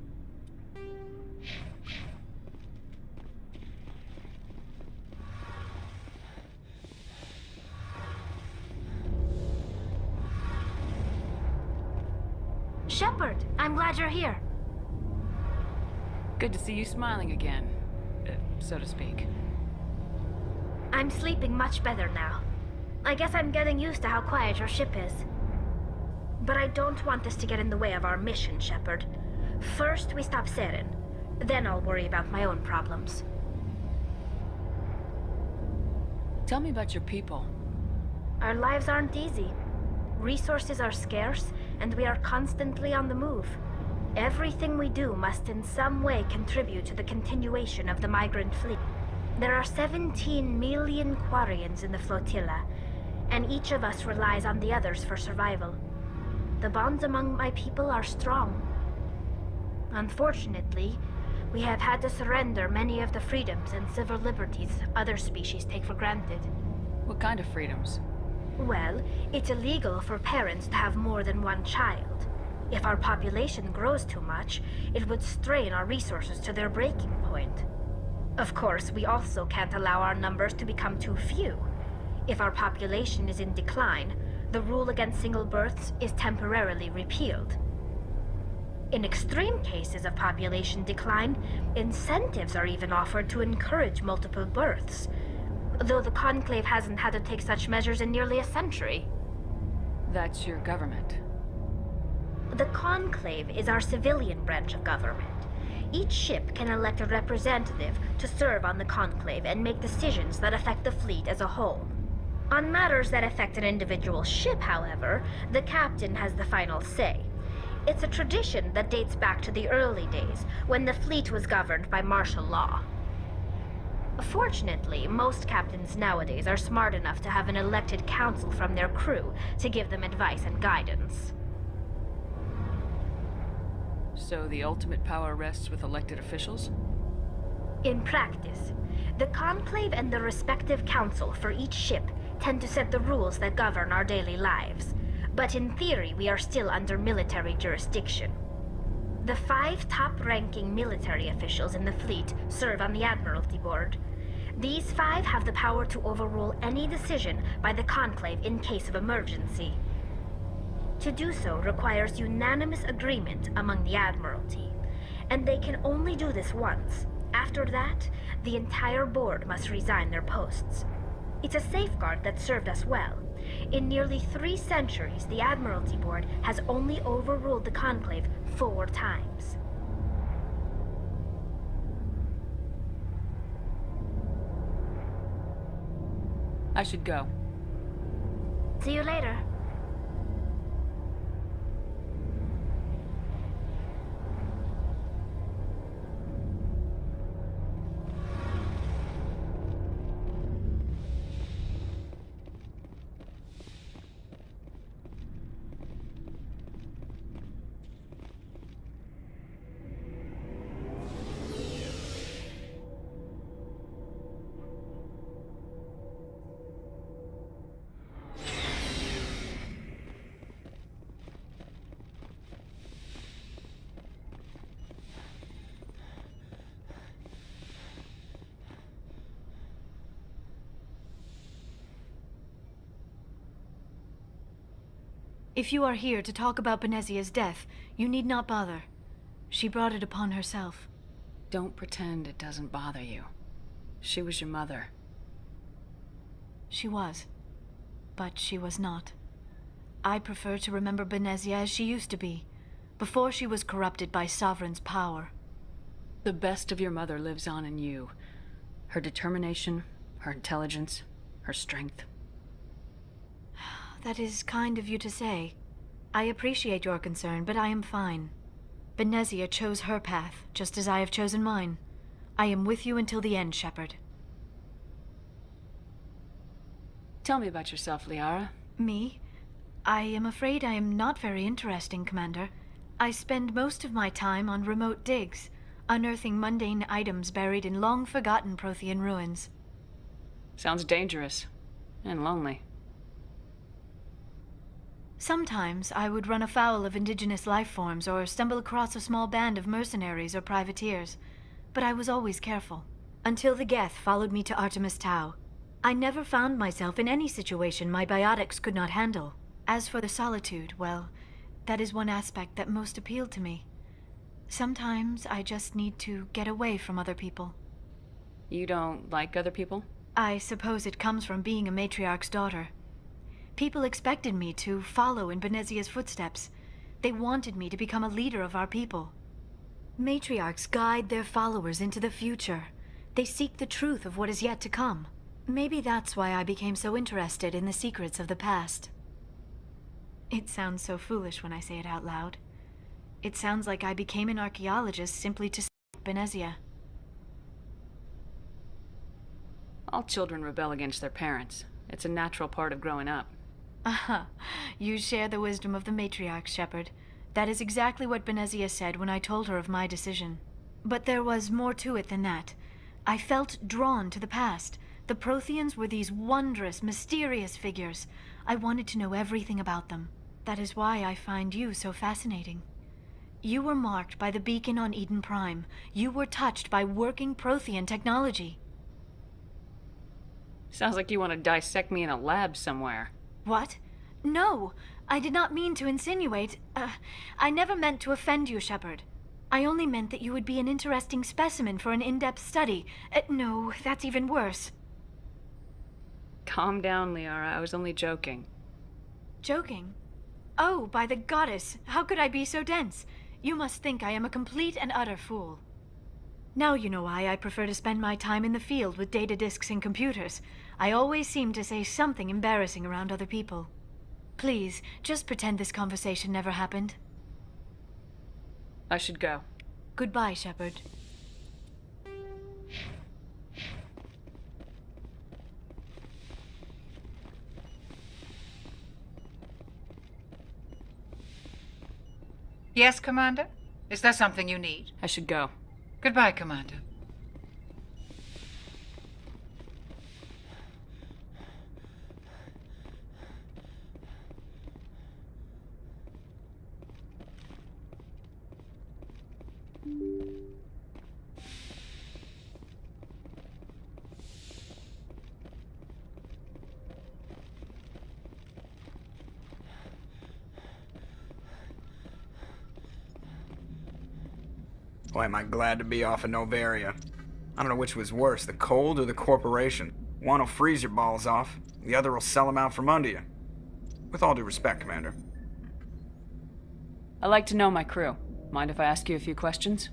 Shepard, I'm glad you're here. Good to see you smiling again, so to speak. I'm sleeping much better now. I guess I'm getting used to how quiet your ship is. But I don't want this to get in the way of our mission, Shepard. First, we stop Seren. Then I'll worry about my own problems. Tell me about your people. Our lives aren't easy. Resources are scarce, and we are constantly on the move. Everything we do must in some way contribute to the continuation of the migrant fleet. There are 17 million Quarians in the flotilla, and each of us relies on the others for survival. The bonds among my people are strong. Unfortunately, we have had to surrender many of the freedoms and civil liberties other species take for granted. What kind of freedoms? Well, it's illegal for parents to have more than one child. If our population grows too much, it would strain our resources to their breaking point. Of course, we also can't allow our numbers to become too few. If our population is in decline, the rule against single births is temporarily repealed. In extreme cases of population decline, incentives are even offered to encourage multiple births, though the Conclave hasn't had to take such measures in nearly a century. That's your government. The Conclave is our civilian branch of government. Each ship can elect a representative to serve on the Conclave and make decisions that affect the fleet as a whole. On matters that affect an individual ship, however, the captain has the final say. It's a tradition that dates back to the early days, when the fleet was governed by martial law. Fortunately, most captains nowadays are smart enough to have an elected council from their crew to give them advice and guidance. So the ultimate power rests with elected officials? In practice, the Conclave and the respective council for each ship tend to set the rules that govern our daily lives. But in theory, we are still under military jurisdiction. The 5 top-ranking military officials in the fleet serve on the Admiralty Board. These 5 have the power to overrule any decision by the Conclave in case of emergency. To do so requires unanimous agreement among the Admiralty, and they can only do this once. After that, the entire board must resign their posts. It's a safeguard that served us well. In nearly 3 centuries, the Admiralty Board has only overruled the Conclave 4 times. I should go. See you later. If you are here to talk about Benezia's death, you need not bother. She brought it upon herself. Don't pretend it doesn't bother you. She was your mother. She was. But she was not. I prefer to remember Benezia as she used to be, before she was corrupted by Sovereign's power. The best of your mother lives on in you. Her determination, her intelligence, her strength. That is kind of you to say. I appreciate your concern, but I am fine. Benezia chose her path, just as I have chosen mine. I am with you until the end, Shepard. Tell me about yourself, Liara. Me? I am afraid I am not very interesting, Commander. I spend most of my time on remote digs, unearthing mundane items buried in long-forgotten Prothean ruins. Sounds dangerous. And lonely. Sometimes I would run afoul of indigenous life forms or stumble across a small band of mercenaries or privateers, but I was always careful. Until the Geth followed me to Artemis Tau. I never found myself in any situation my biotics could not handle. As for the solitude, well, that is one aspect that most appealed to me. Sometimes I just need to get away from other people. You don't like other people? I suppose it comes from being a matriarch's daughter. People expected me to follow in Benezia's footsteps. They wanted me to become a leader of our people. Matriarchs guide their followers into the future. They seek the truth of what is yet to come. Maybe that's why I became so interested in the secrets of the past. It sounds so foolish when I say it out loud. It sounds like I became an archaeologist simply to study Benezia. All children rebel against their parents. It's a natural part of growing up. Aha, you share the wisdom of the matriarch, Shepard. That is exactly what Benezia said when I told her of my decision. But there was more to it than that. I felt drawn to the past. The Protheans were these wondrous, mysterious figures. I wanted to know everything about them. That is why I find you so fascinating. You were marked by the beacon on Eden Prime. You were touched by working Prothean technology. Sounds like you want to dissect me in a lab somewhere. What? No, I did not mean to insinuate. I never meant to offend you, Shepard. I only meant that you would be an interesting specimen for an in-depth study. No, that's even worse. Calm down, Liara. I was only joking. Joking? Oh, by the goddess, how could I be so dense? You must think I am a complete and utter fool. Now you know why I prefer to spend my time in the field with data disks and computers. I always seem to say something embarrassing around other people. Please, just pretend this conversation never happened. I should go. Goodbye, Shepard. Yes, Commander? Is there something you need? I should go. Goodbye, Commander. Boy, am I glad to be off of Noveria. I don't know which was worse, the cold or the corporation. One will freeze your balls off, the other will sell them out from under you. With all due respect, Commander. I like to know my crew. Mind if I ask you a few questions?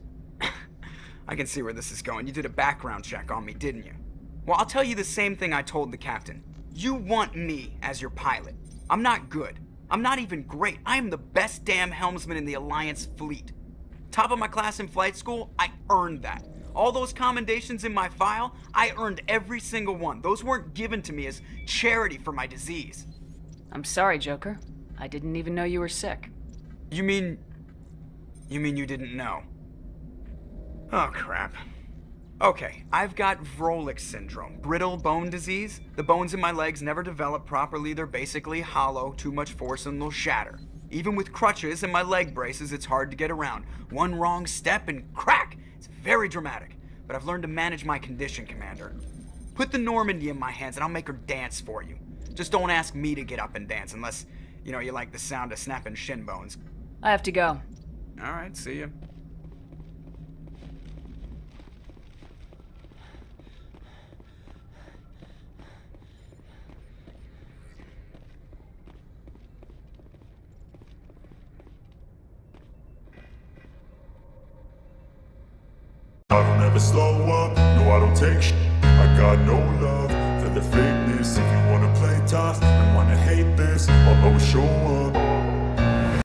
I can see where this is going. You did a background check on me, didn't you? Well, I'll tell you the same thing I told the captain. You want me as your pilot. I'm not good. I'm not even great. I am the best damn helmsman in the Alliance fleet. Top of my class in flight school, I earned that. All those commendations in my file, I earned every single one. Those weren't given to me as charity for my disease. I'm sorry, Joker. I didn't even know you were sick. You mean you didn't know? Oh, crap. Okay, I've got Vrolik syndrome, brittle bone disease. The bones in my legs never develop properly. They're basically hollow, too much force and they'll shatter. Even with crutches and my leg braces, it's hard to get around. One wrong step and crack! It's very dramatic. But I've learned to manage my condition, Commander. Put the Normandy in my hands and I'll make her dance for you. Just don't ask me to get up and dance unless, you like the sound of snapping shin bones. I have to go. All right, see ya. I don't ever slow up, no I don't take I got no love for the fakeness. If you wanna play tough and wanna hate this, I'll always show up.